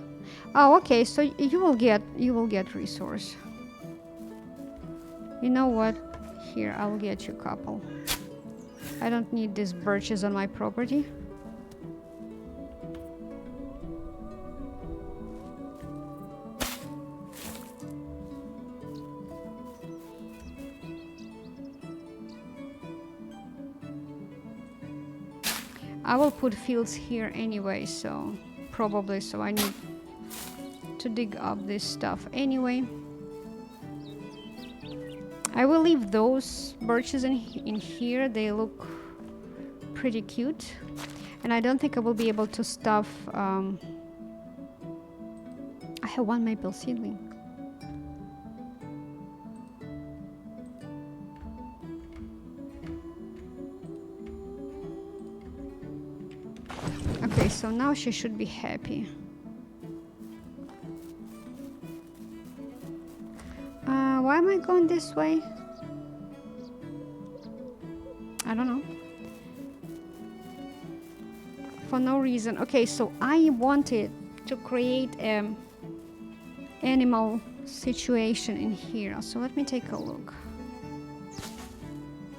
Oh, okay, so you will get resource. You know what? Here, I'll get you a couple. I don't need these birches on my property. I will put fields here anyway, so probably, so I need to dig up this stuff anyway. I will leave those birches in here. They look pretty cute, and I don't think I will be able to stuff. I have one maple seedling. Okay, so now she should be happy. Why am I going this way? I don't know. For no reason. Okay, so I wanted to create an animal situation in here. So let me take a look.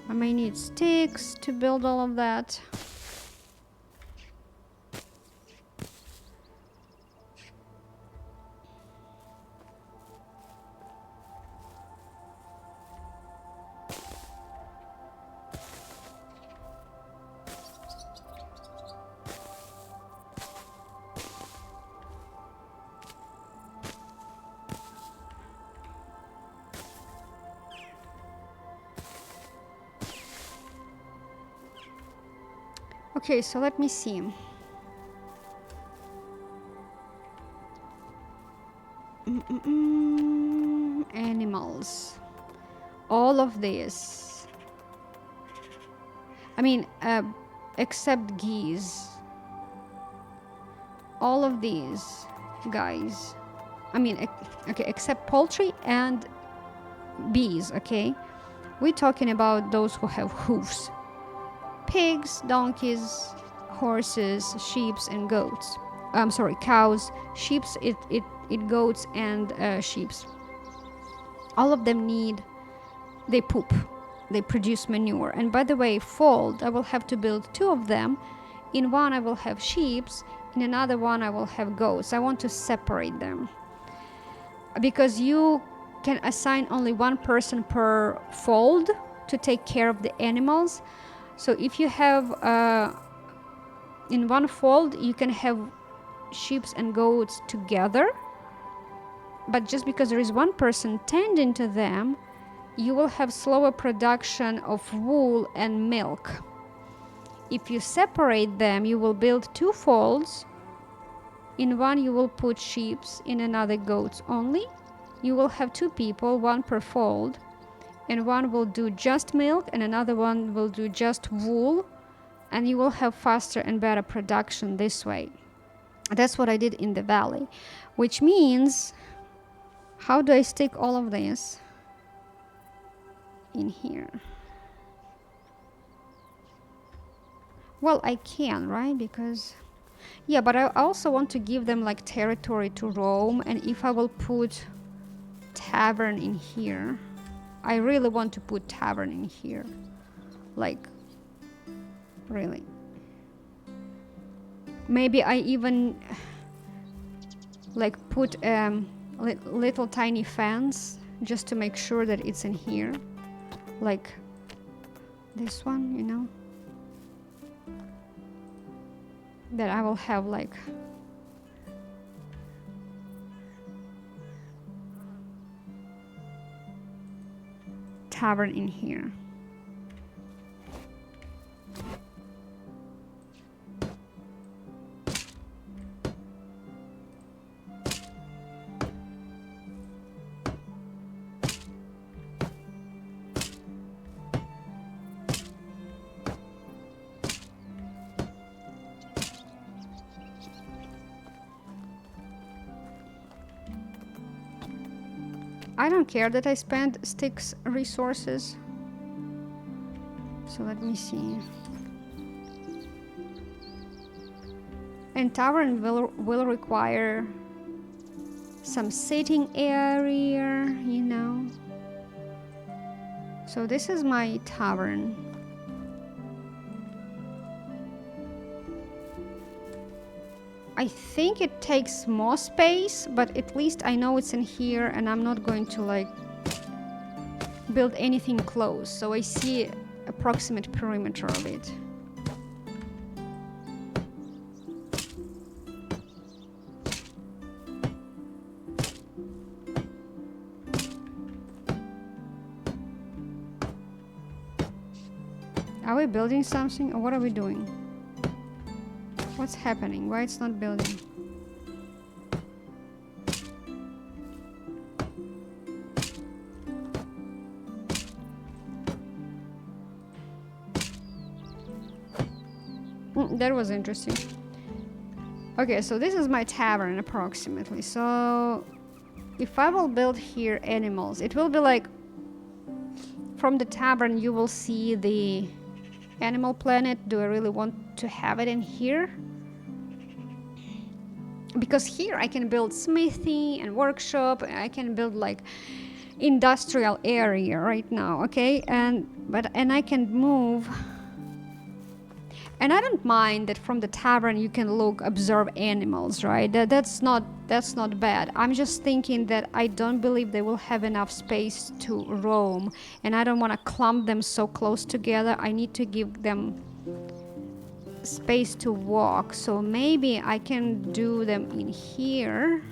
I may need sticks to build all of that. Okay, so let me see. Animals. All of this. I mean, except geese. All of these guys. I mean, okay, except poultry and bees, okay? We're talking about those who have hoofs. Pigs, donkeys, horses, sheep, and goats. I'm sorry, cows, sheep, goats, and sheep. All of them they poop. They produce manure. And by the way, fold, I will have to build 2 of them. In one I will have sheep, in another one I will have goats. I want to separate them. Because you can assign only 1 person per fold to take care of the animals. So if you have in one fold, you can have sheep and goats together, but just because there is 1 person tending to them, you will have slower production of wool and milk. If you separate them, you will build 2 folds. In one you will put sheep, in another goats only. You will have 2 people, 1 per fold. And one will do just milk and another one will do just wool, and you will have faster and better production this way. That's what I did in the valley, which means, how do I stick all of this in here? Well, I can, right? Because, yeah, but I also want to give them like territory to roam, and if I will put tavern in here, I really want to put tavern in here. Like, really. Maybe I even like put little tiny fence just to make sure that it's in here. Like this one, you know. That I will have like tavern in here. I don't care that I spent sticks resources. So let me see. And tavern will require some sitting area, you know. So this is my tavern. I think it takes more space, but at least I know it's in here and I'm not going to like build anything close. So I see approximate perimeter of it. Are we building something or what are we doing? What's happening? Why it's not building? That was interesting. Okay, so this is my tavern approximately. So if I will build here animals, it will be like from the tavern you will see the Animal Planet. Do I really want to have it in here? Because here I can build smithy and workshop. I can build like industrial area right now, okay? And I can move. And I don't mind that from the tavern you can observe animals, right? That's not bad. I'm just thinking that I don't believe they will have enough space to roam, and I don't want to clump them so close together. I need to give them space to walk. So maybe I can do them in here,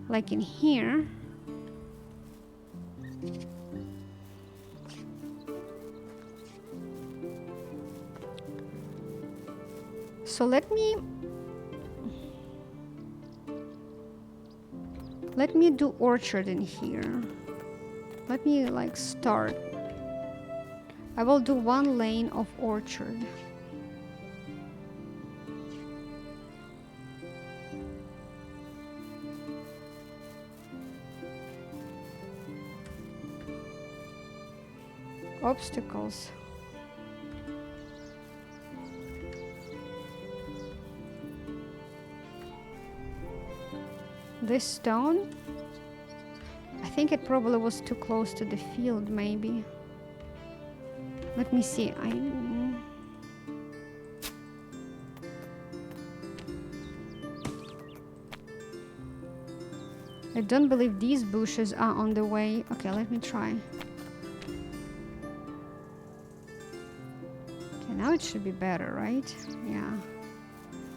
like in here. So let me do orchard in here. Let me like start. I will do one lane of orchard. Obstacles. This stone, I think it probably was too close to the field, maybe. Let me see. I don't believe these bushes are on the way. Okay, let me try. Okay, now it should be better, right? Yeah.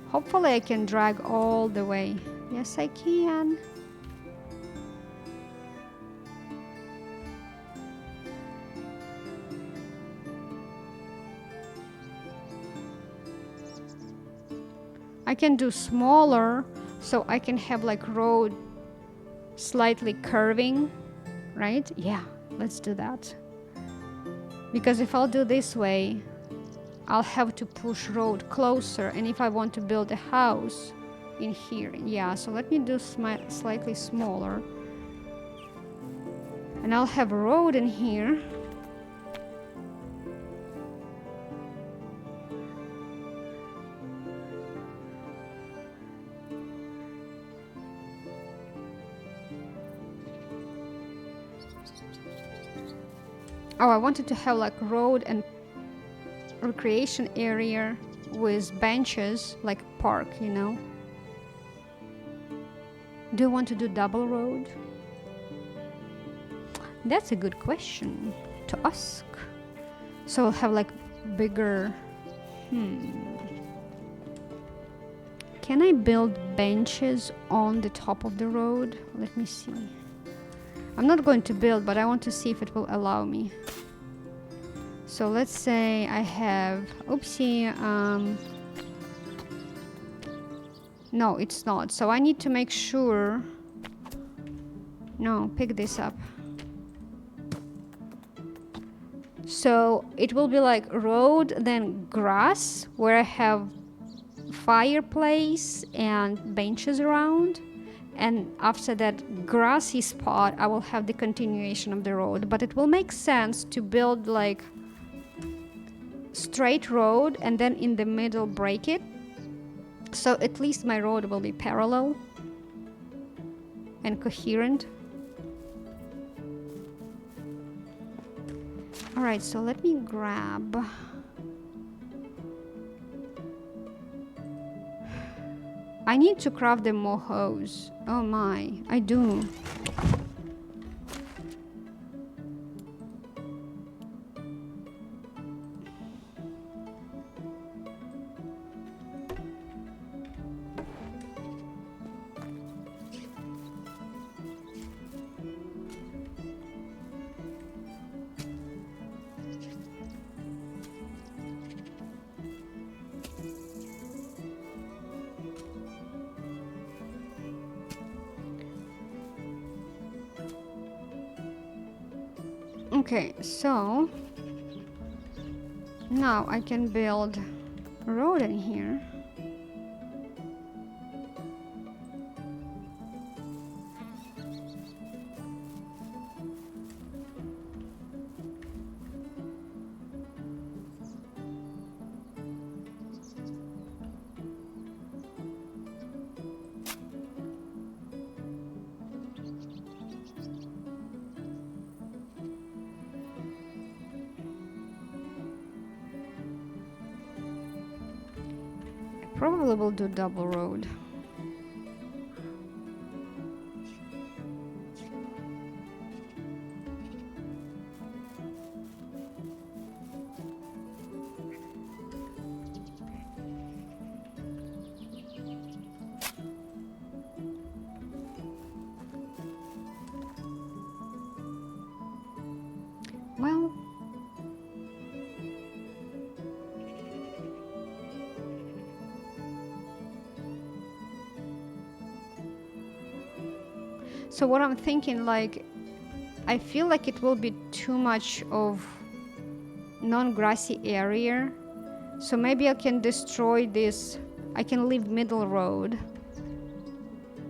Hopefully I can drag all the way. Yes, I can. I can do smaller, so I can have like road slightly curving, right? Yeah, let's do that. Because if I'll do this way, I'll have to push road closer, and if I want to build a house in here, yeah, so let me do slightly smaller, and I'll have a road in here. Oh, I wanted to have like road and recreation area with benches, like a park, you know. Do you want to do double road? That's a good question to ask. So I'll have like bigger... Can I build benches on the top of the road? Let me see. I'm not going to build, but I want to see if it will allow me. So let's say I have... Oopsie. No, it's not. So I need to make sure... No, pick this up. So it will be like road, then grass, where I have fireplace and benches around. And after that grassy spot, I will have the continuation of the road. But it will make sense to build like straight road and then in the middle break it. So at least my road will be parallel and coherent. Alright, so let me grab... I need to craft them more hose. Oh my, I do. Okay, so now I can build a road in here. Probably will do double road. Well, so what I'm thinking, like, I feel like it will be too much of non-grassy area. So maybe I can destroy this. I can leave middle road.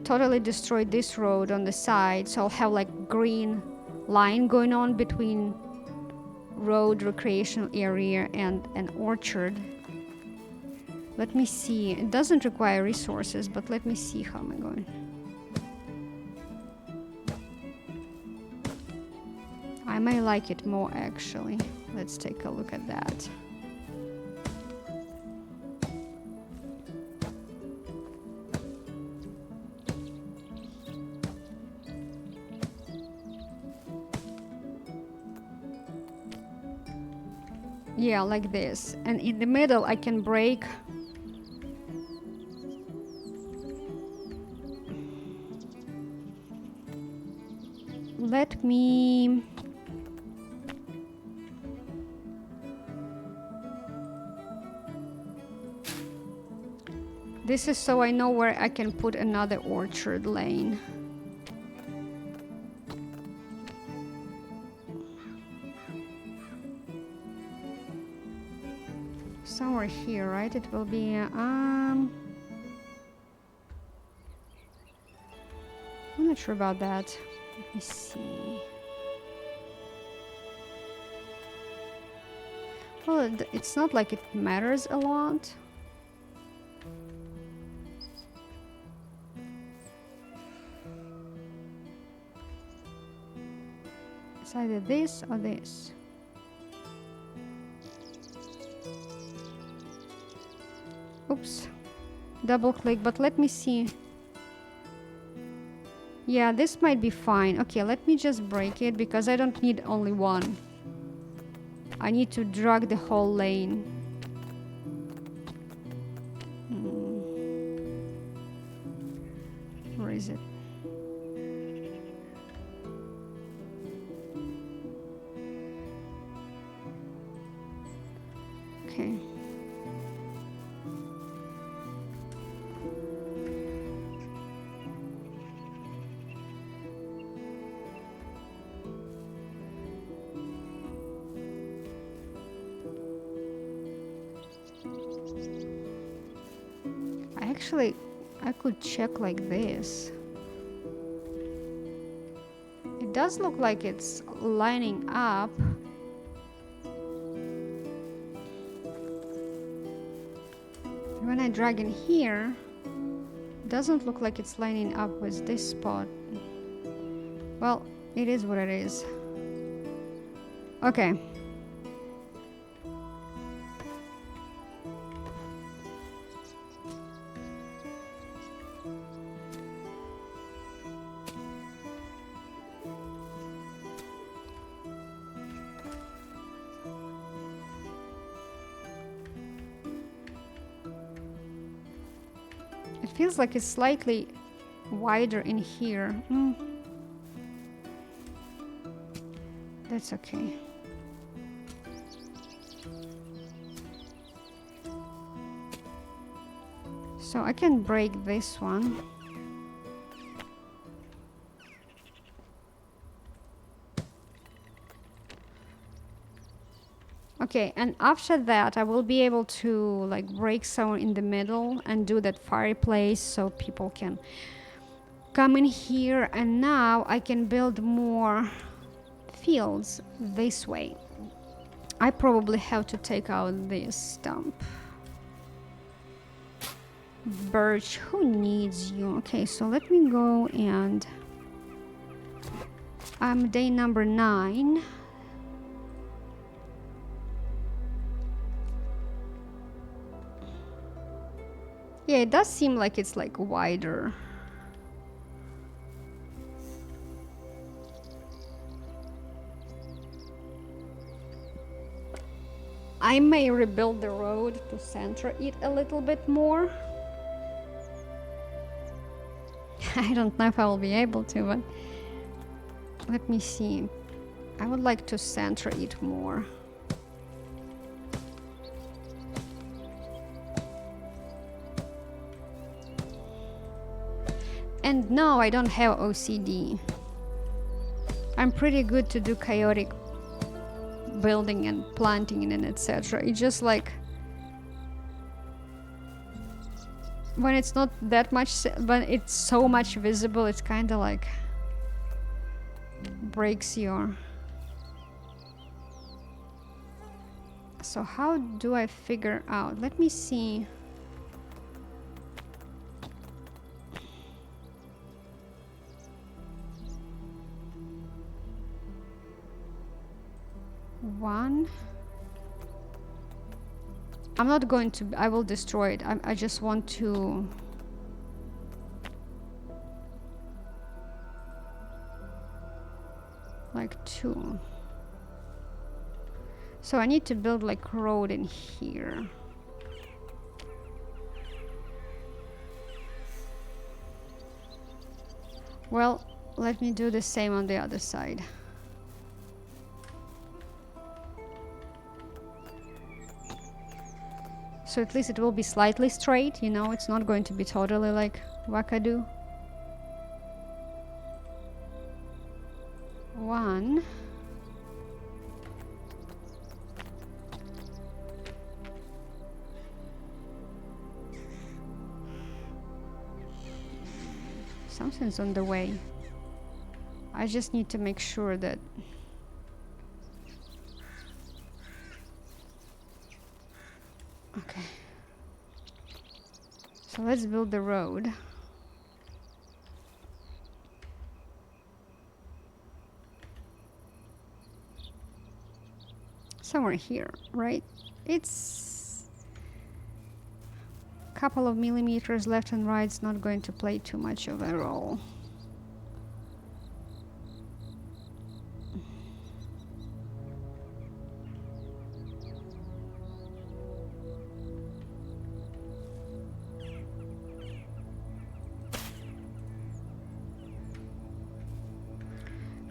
Totally destroy this road on the side. So I'll have like green line going on between road, recreational area, and an orchard. Let me see. It doesn't require resources, but let me see how am I going. I may like it more actually. Let's take a look at that. Yeah, like this. And in the middle I can break. Let me... This is so I know where I can put another orchard lane. Somewhere here, right? It will be I'm not sure about that. Let me see. Well, it's not like it matters a lot. It's either this or this. Oops. Double click, but let me see. Yeah, this might be fine. Okay, let me just break it because I don't need only one. I need to drag the whole lane. Where is it? Okay. Actually, I could check like this. It does look like it's lining up. When I drag in here, it doesn't look like it's lining up with this spot. Well, it is what it is. Okay. It feels like it's slightly wider in here. That's okay. So I can break this one. Okay, and after that I will be able to like break somewhere in the middle and do that fireplace so people can come in here, and now I can build more fields this way. I probably have to take out this stump. Birch, who needs you? Okay, so let me go and I'm day number 9. Yeah, it does seem like it's like wider. I may rebuild the road to center it a little bit more. I don't know if I will be able to, but let me see. I would like to center it more. And no, I don't have OCD. I'm pretty good to do chaotic building and planting and etc. It's just like when it's not that much, but it's so much visible, it's kind of like breaks your... So how do I figure out? Let me see. One. I'm not going to, I will destroy it. I just want to... like 2. So I need to build like road in here. Well, let me do the same on the other side. So at least it will be slightly straight, you know, it's not going to be totally like wackadoo. 1. Something's on the way. I just need to make sure that... Okay. So let's build the road. Somewhere here, right? It's a couple of millimeters left and right. It's not going to play too much of a role.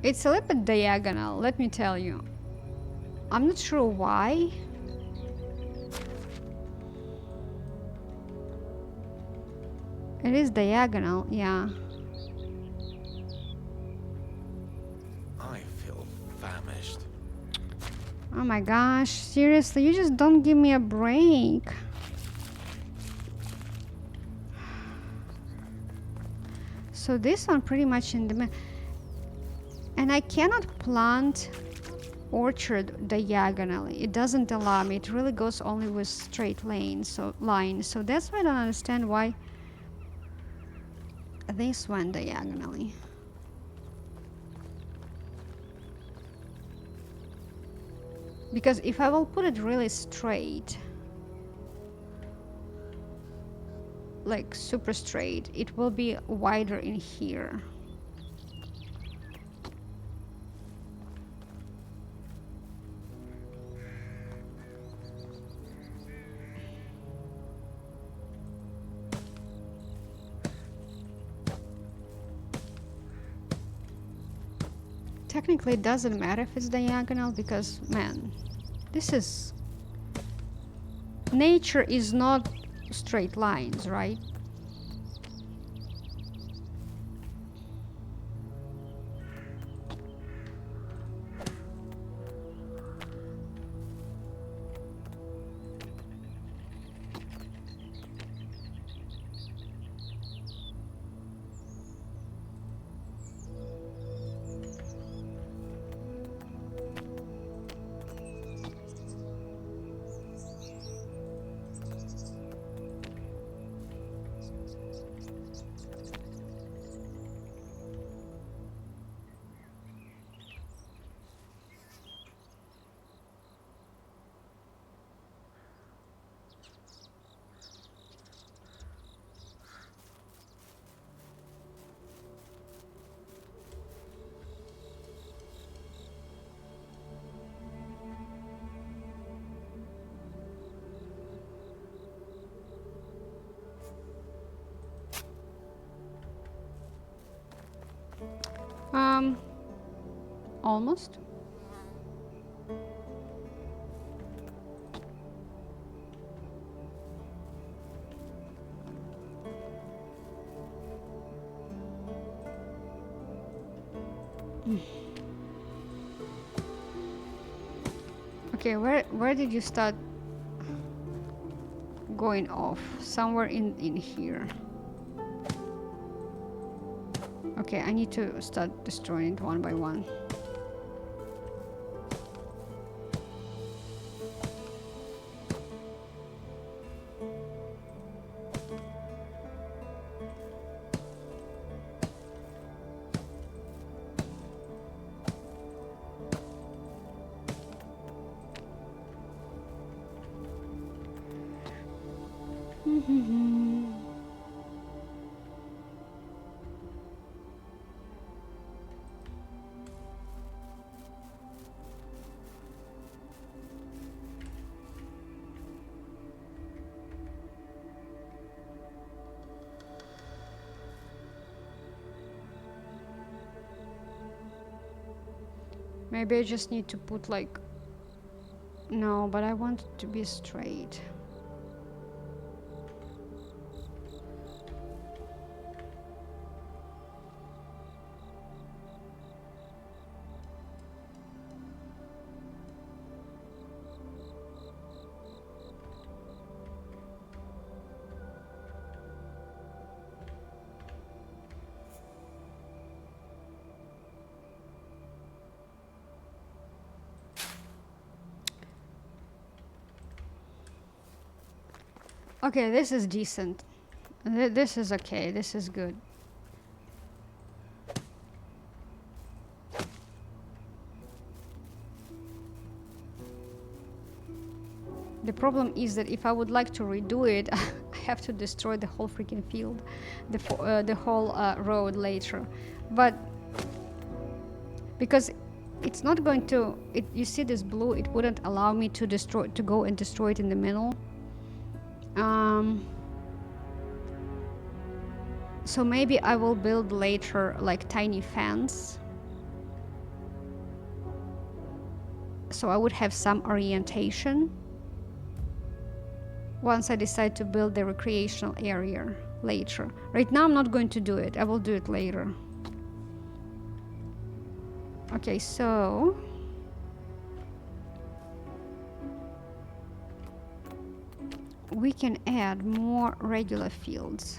It's a little bit diagonal, let me tell you. I'm not sure why. It is diagonal, yeah. I feel famished. Oh my gosh, seriously, you just don't give me a break. So this one pretty much in the middle. And I cannot plant orchard diagonally. It doesn't allow me. It really goes only with straight lines. So that's why I don't understand why this went diagonally. Because if I will put it really straight, like super straight, it will be wider in here. Technically, it doesn't matter if it's diagonal because, man, this is... Nature is not straight lines, right? Almost. Okay, where did you start going off? Somewhere in here. Okay, I need to start destroying it one by one. Maybe I just need to put like... No, but I want it to be straight. Okay, this is decent. This is okay. This is good. The problem is that if I would like to redo it, I have to destroy the whole freaking field, the whole road later. But because it's not going to, you see this blue, it wouldn't allow me to go and destroy it in the middle. So maybe I will build later like tiny fence, so I would have some orientation once I decide to build the recreational area later. Right now I'm not going to do it. I will do it later. Okay, so we can add more regular fields.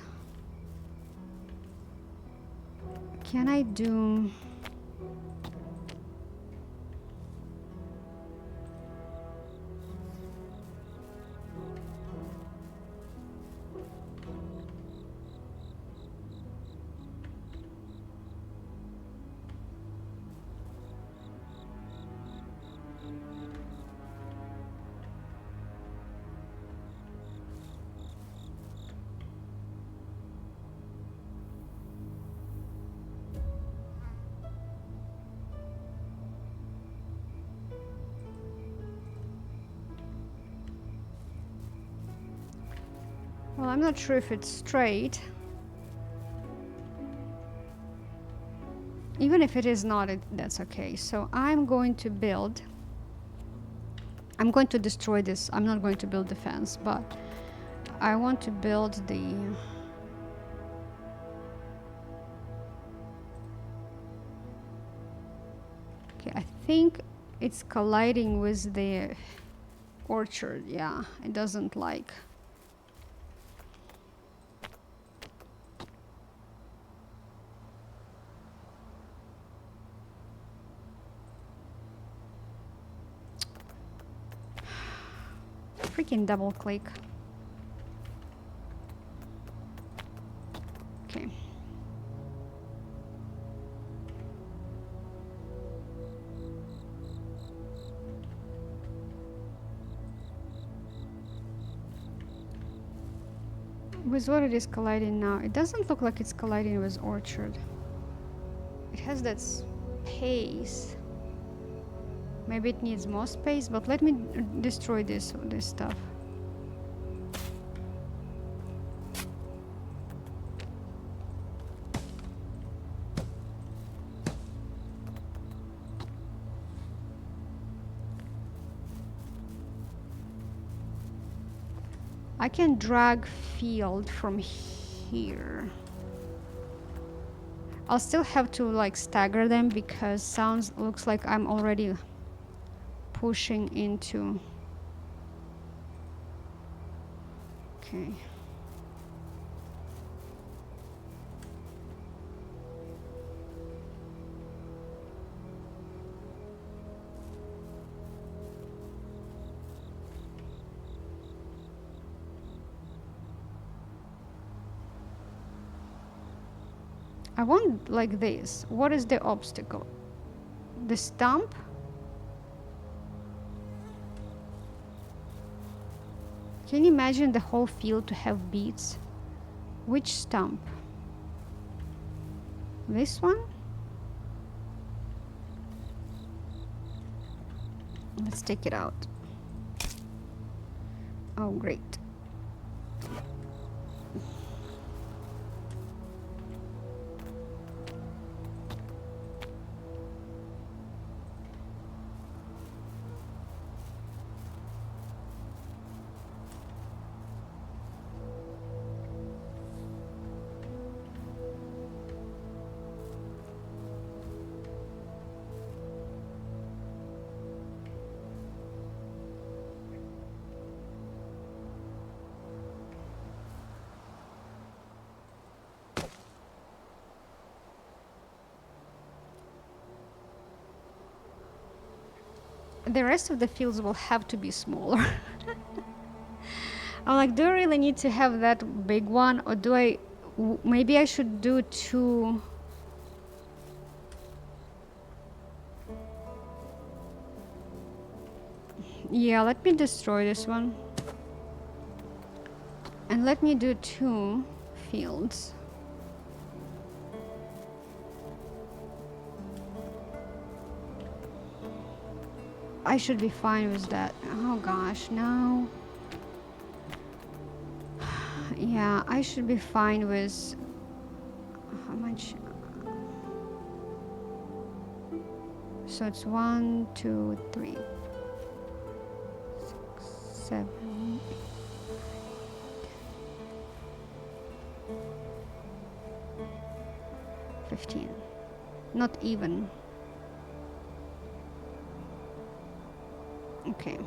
Can I do... I'm not sure if it's straight. Even if it is not, that's okay. So I'm going to build. I'm going to destroy this. I'm not going to build the fence, but I want to build the... Okay, I think it's colliding with the orchard. Yeah, it doesn't like... Freaking double click. Okay. With what it is colliding now, it doesn't look like it's colliding with orchard. It has that space. Maybe it needs more space, but let me destroy this stuff. I can drag field from here. I'll still have to like stagger them because looks like I'm already pushing into... Okay. I want like this. What is the obstacle? The stump? Can you imagine the whole field to have beets? Which stump? This one? Let's take it out. Oh, great. The rest of the fields will have to be smaller. I'm like, do I really need to have that big one, or do I... maybe I should do two... Yeah, let me destroy this one. And let me do two fields. I should be fine with that. Oh gosh, no. Yeah, I should be fine with... how much? So it's 1, 2, 3, 6, 7, 15. Not even. Okay.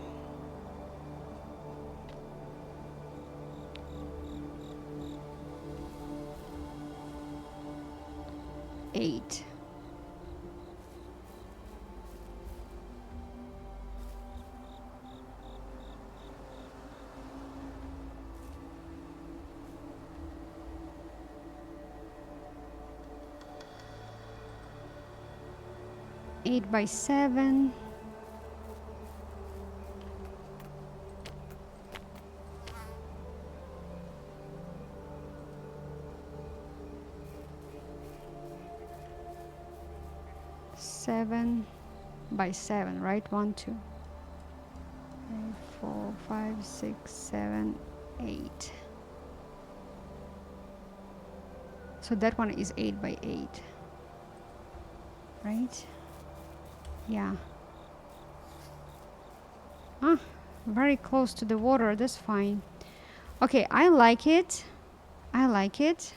Eight. Eight by 7. Seven by 7, right? 1, 2, 3, 4, 5, 6, 7, 8. So that one is 8 by 8. Right? Yeah. Ah, very close to the water. That's fine. Okay, I like it. I like it.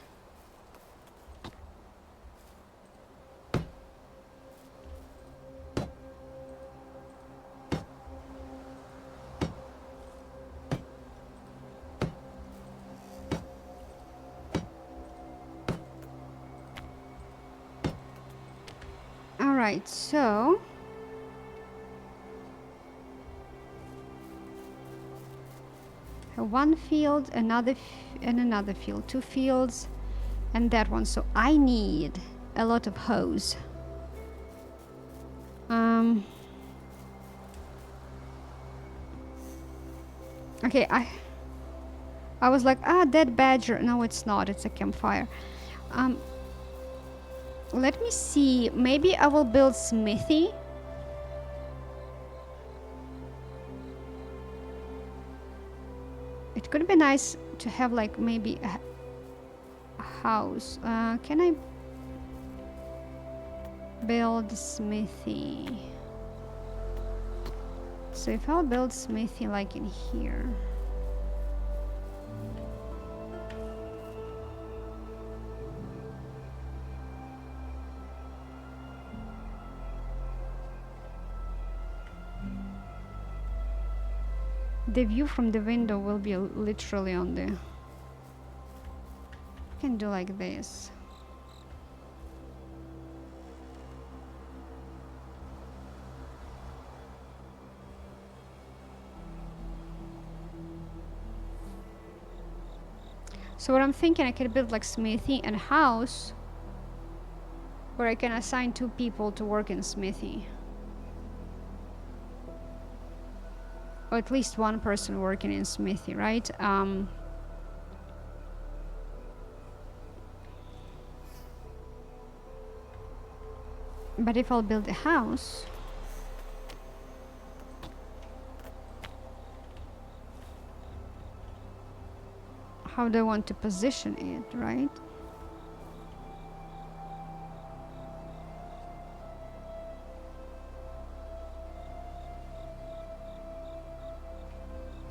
All right, so one field, another and another field, 2 fields, and that one. So I need a lot of hose. Okay, I was like, dead badger. No, it's not. It's a campfire. Let me see. Maybe I will build smithy. It could be nice to have like maybe a house. Can I build smithy? So if I'll build smithy like in here. The view from the window will be literally on the... I can do like this. So what I'm thinking, I could build like smithy and house where I can assign 2 people to work in smithy. Or at least 1 person working in smithy, right? But if I'll build a house, how do I want to position it, right?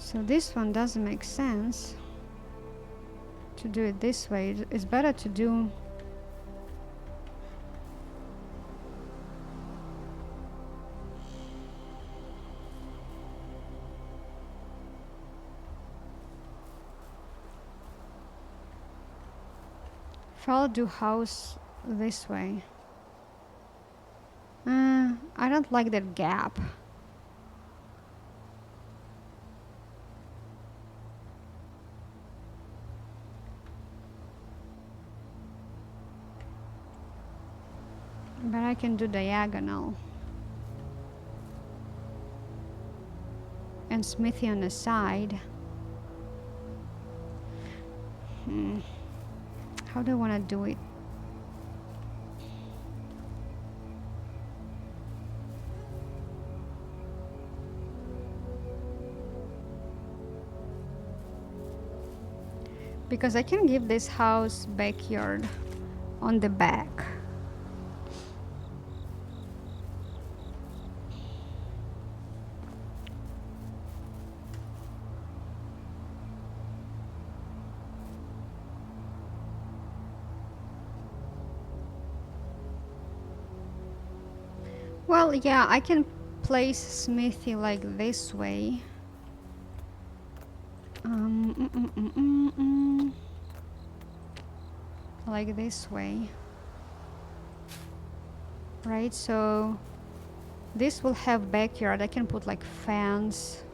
So this one doesn't make sense to do it this way. It's better to do if I'll do house this way. I don't like that gap. But I can do diagonal. And smithy on the side. How do I want to do it? Because I can give this house backyard on the back. Well, yeah, I can place smithy like this way. Like this way. Right, so this will have backyard. I can put like fence.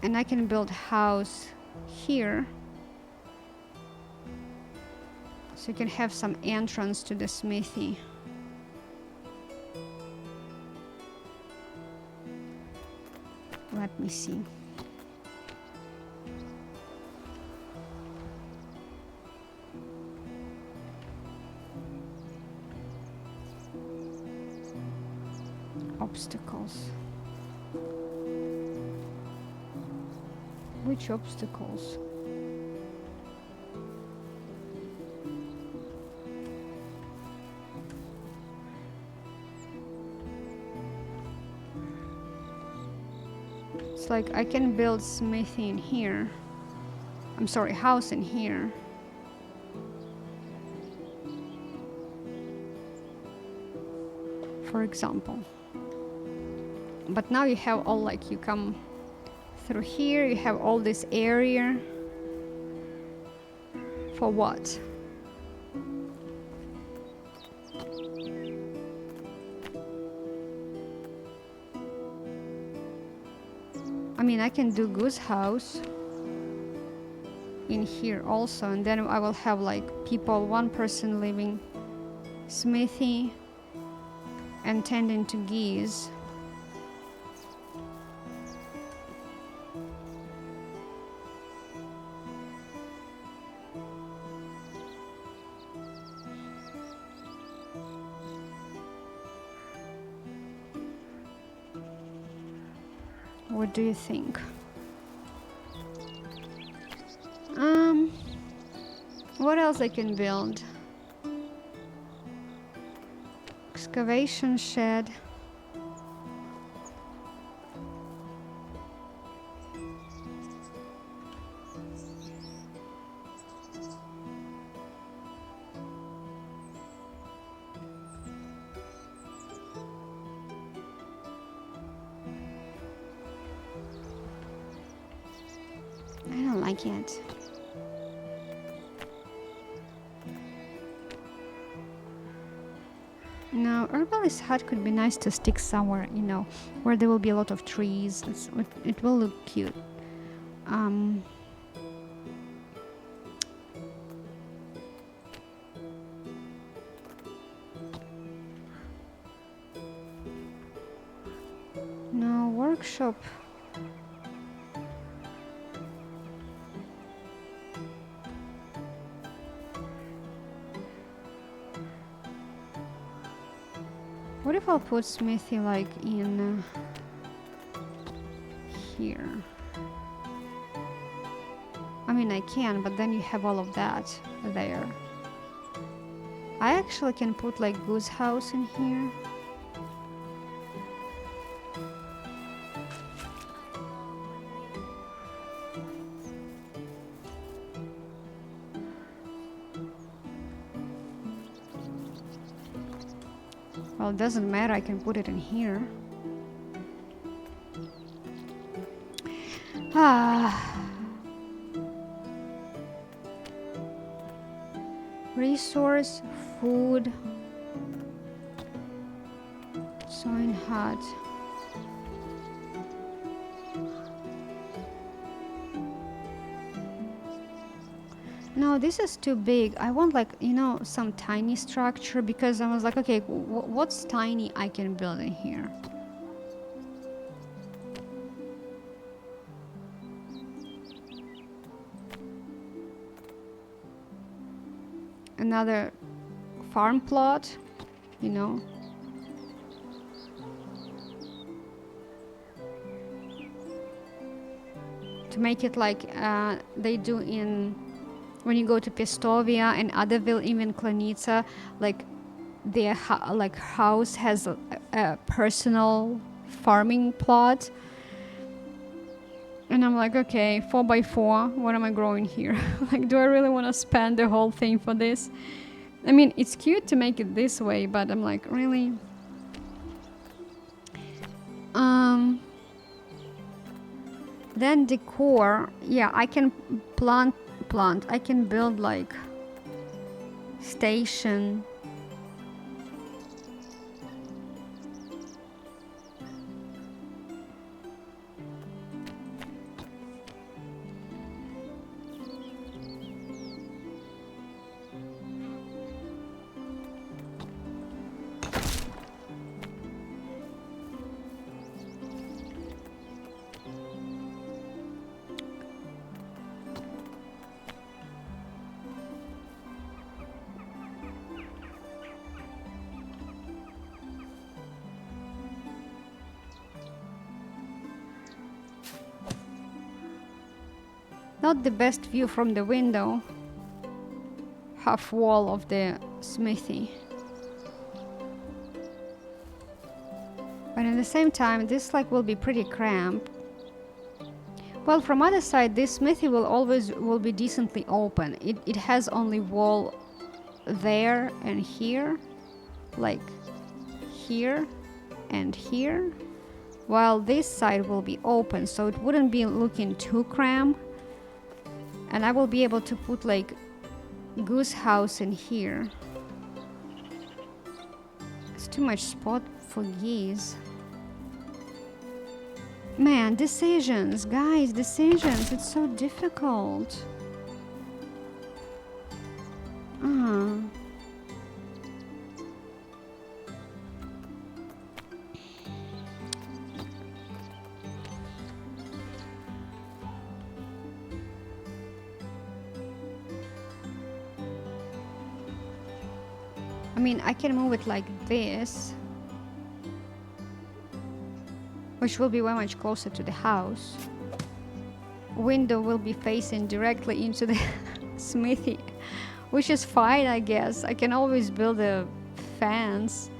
And I can build house here. So you can have some entrance to the smithy. Let me see. Obstacles. Which obstacles? It's like I can build smithy in here. I'm sorry, house in here. For example. But now you have all, like, you come through here, you have all this area. For what? I mean, I can do goose house in here also, and then I will have like people, one person living smithy and tending to geese. What do you think? What else I can build? Excavation shed. I don't like it. No, herbalist hut could be nice to stick somewhere, you know, where there will be a lot of trees. It will look cute. No, workshop. What if I'll put smithy like in here? I mean, I can, but then you have all of that there. I actually can put like goose house in here. Well, it doesn't matter, I can put it in here. Resource, food, sewing hut. No, this is too big. I want like, you know, some tiny structure, because I was like, okay, what's tiny I can build in here? Another farm plot, you know. To make it like they do in when you go to Pestovia and Otherville, even Klanica, like their house has a personal farming plot. And I'm like, okay, 4x4, what am I growing here? Like, do I really want to spend the whole thing for this? I mean, it's cute to make it this way, but I'm like, really? Then decor, yeah, I can plant. I can build like station. Not the best view from the window. Half wall of the smithy. But at the same time, this like will be pretty cramped. Well, from other side, this smithy will be decently open. It has only wall there and here, like here and here, while this side will be open, so it wouldn't be looking too cramped. And I will be able to put like goose house in here. It's too much spot for geese. Man, decisions, guys, decisions. It's so difficult. I mean, I can move it like this, which will be way much closer to the house. Window will be facing directly into the smithy, which is fine, I guess. I can always build a fence,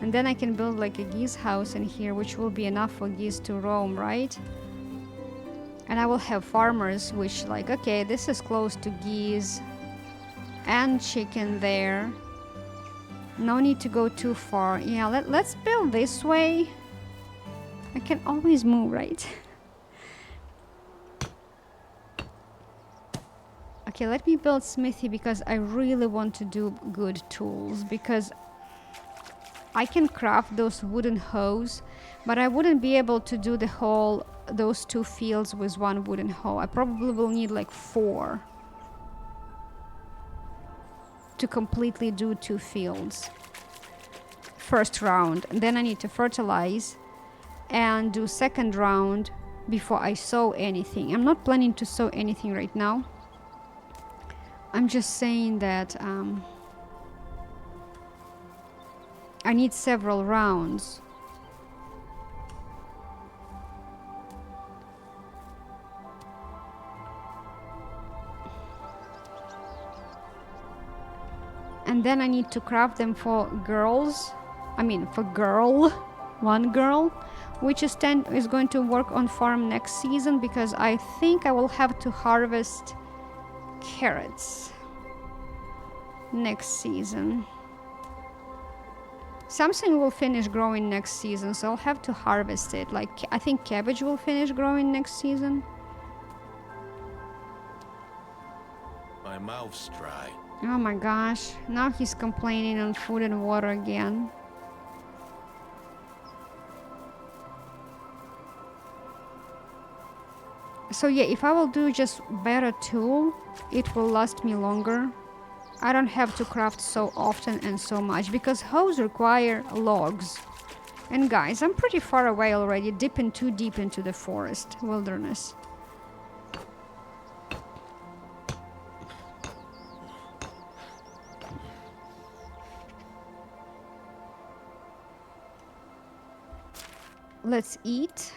and then I can build like a geese house in here, which will be enough for geese to roam, right? And I will have farmers, which like, okay, this is close to geese and chicken there. No need to go too far. Yeah, let's build this way. I can always move, right? Okay, let me build smithy because I really want to do good tools, because I can craft those wooden hoes, but I wouldn't be able to do those 2 fields with 1 wooden hoe. I probably will need like 4 to completely do 2 fields. First round, and then I need to fertilize and do second round before I sow anything. I'm not planning to sow anything right now. I'm just saying that I need several rounds. And then I need to craft them for girls. I mean, for girl, 1 girl, which is going to work on farm next season, because I think I will have to harvest carrots next season. Something will finish growing next season, so I'll have to harvest it. Like, I think cabbage will finish growing next season. My mouth's dry. Oh my gosh, now he's complaining on food and water again. So yeah, if I will do just better tool, it will last me longer. I don't have to craft so often and so much, because hoes require logs. And guys, I'm pretty far away already, dipping too deep into the forest, wilderness. Let's eat.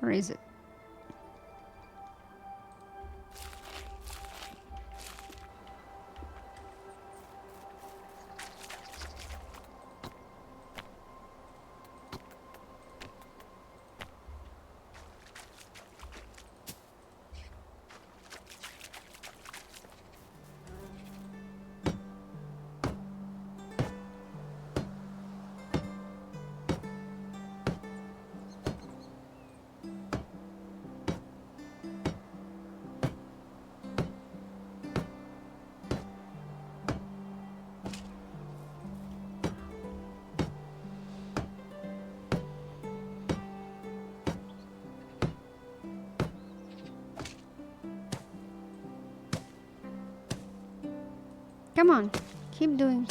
Where is it? Come on, keep doing.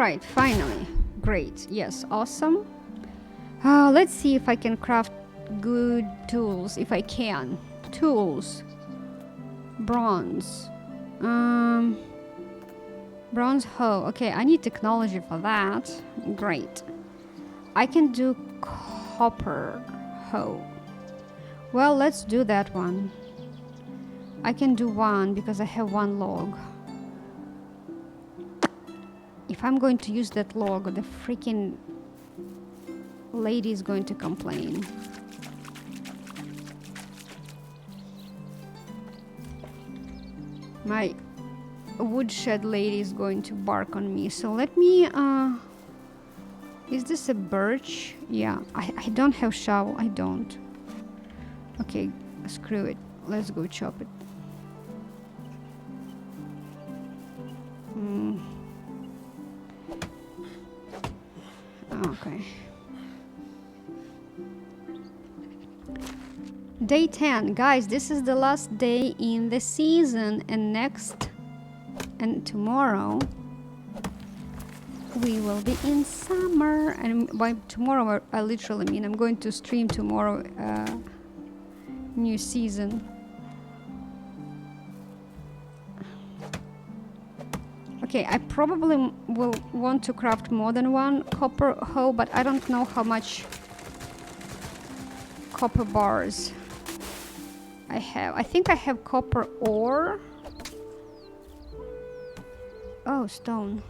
Alright, finally. Great. Yes, awesome. Let's see if I can craft good tools. If I can. Tools. Bronze. Bronze hoe. Okay, I need technology for that. Great. I can do copper hoe. Well, let's do that one. I can do one because I have one log. If I'm going to use that log, the freaking lady is going to complain. My woodshed lady is going to bark on me. So let me, is this a birch? Yeah, I don't have shovel. I don't. Okay, screw it. Let's go chop it. Okay. Day 10. Guys, this is the last day in the season, and tomorrow we will be in summer. And by tomorrow I literally mean I'm going to stream tomorrow new season. Okay, I probably will want to craft more than one copper hoe, but I don't know how much copper bars I have. I think I have copper ore. Oh, stone.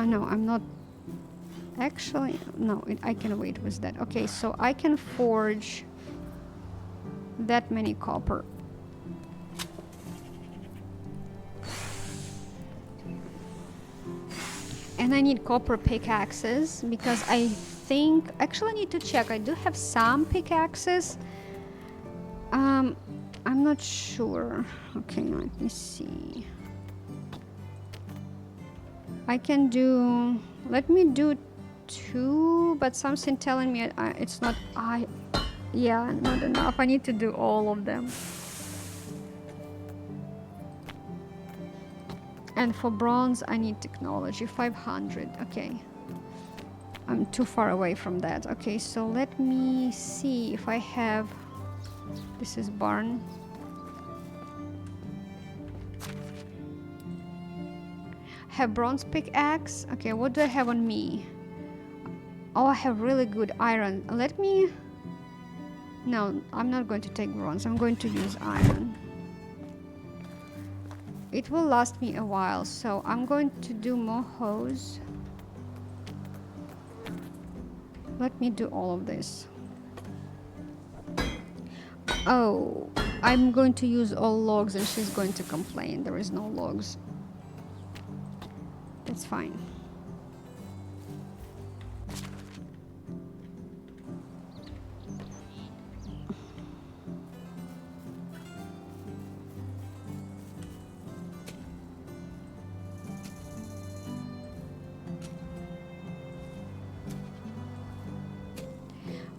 No, I'm not. Actually, no, I can wait with that. Okay, so I can forge that many copper. And I need copper pickaxes because I think... Actually, I need to check. I do have some pickaxes. I'm not sure. Okay, let me see. I can do... Let me do 2, but something telling me it's not... Yeah, not enough. I need to do all of them. And for bronze, I need technology. 500. Okay. I'm too far away from that. Okay, so let me see if I have... This is barn. Have bronze pickaxe. Okay, what do I have on me? Oh, I have really good iron. Let me... No, I'm not going to take bronze. I'm going to use iron. It will last me a while, so I'm going to do more hoes. Let me do all of this. Oh, I'm going to use all logs and she's going to complain. There is no logs. That's fine.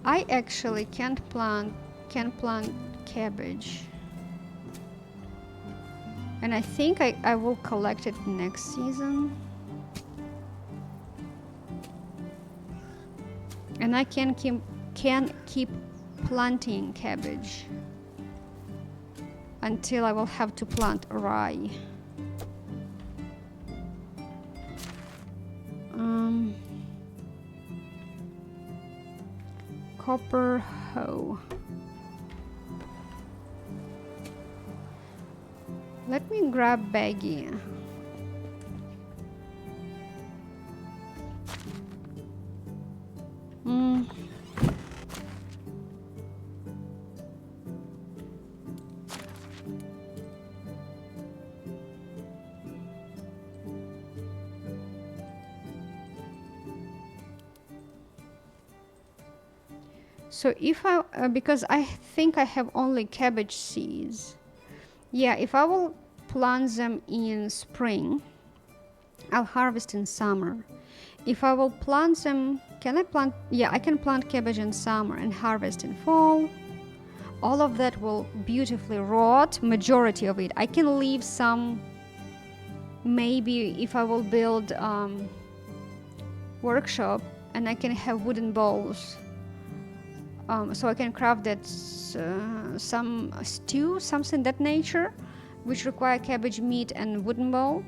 I actually can plant cabbage. And I think I will collect it next season. And I can keep planting cabbage until I will have to plant rye. Copper hoe. Let me grab baggy. So if I, because I think I have only cabbage seeds. Yeah, if I will plant them in spring, I'll harvest in summer. If I will plant them, can I plant? Yeah, I can plant cabbage in summer and harvest in fall. All of that will beautifully rot, majority of it. I can leave some, maybe if I will build workshop, and I can have wooden bowls. So I can craft that some stew, something that nature, which require cabbage meat and wooden bowl.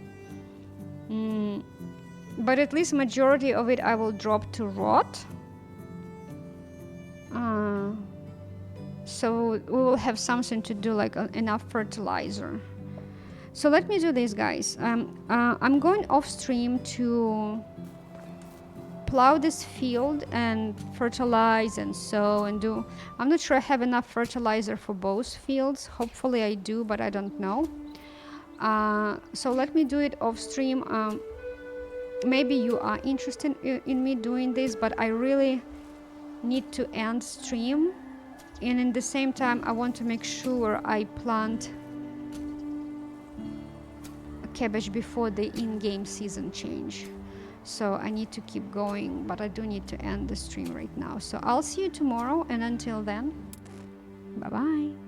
But at least majority of it I will drop to rot. So we will have something to do, like enough fertilizer. So let me do this, guys. I'm going off stream to plow this field and fertilize and sow and do. I'm not sure I have enough fertilizer for both fields. Hopefully I do, but I don't know. So let me do it off stream. Maybe you are interested in me doing this, but I really need to end stream, and in the same time I want to make sure I plant cabbage before the in-game season change. So I need to keep going, but I do need to end the stream right now. So I'll see you tomorrow, and until then, bye bye.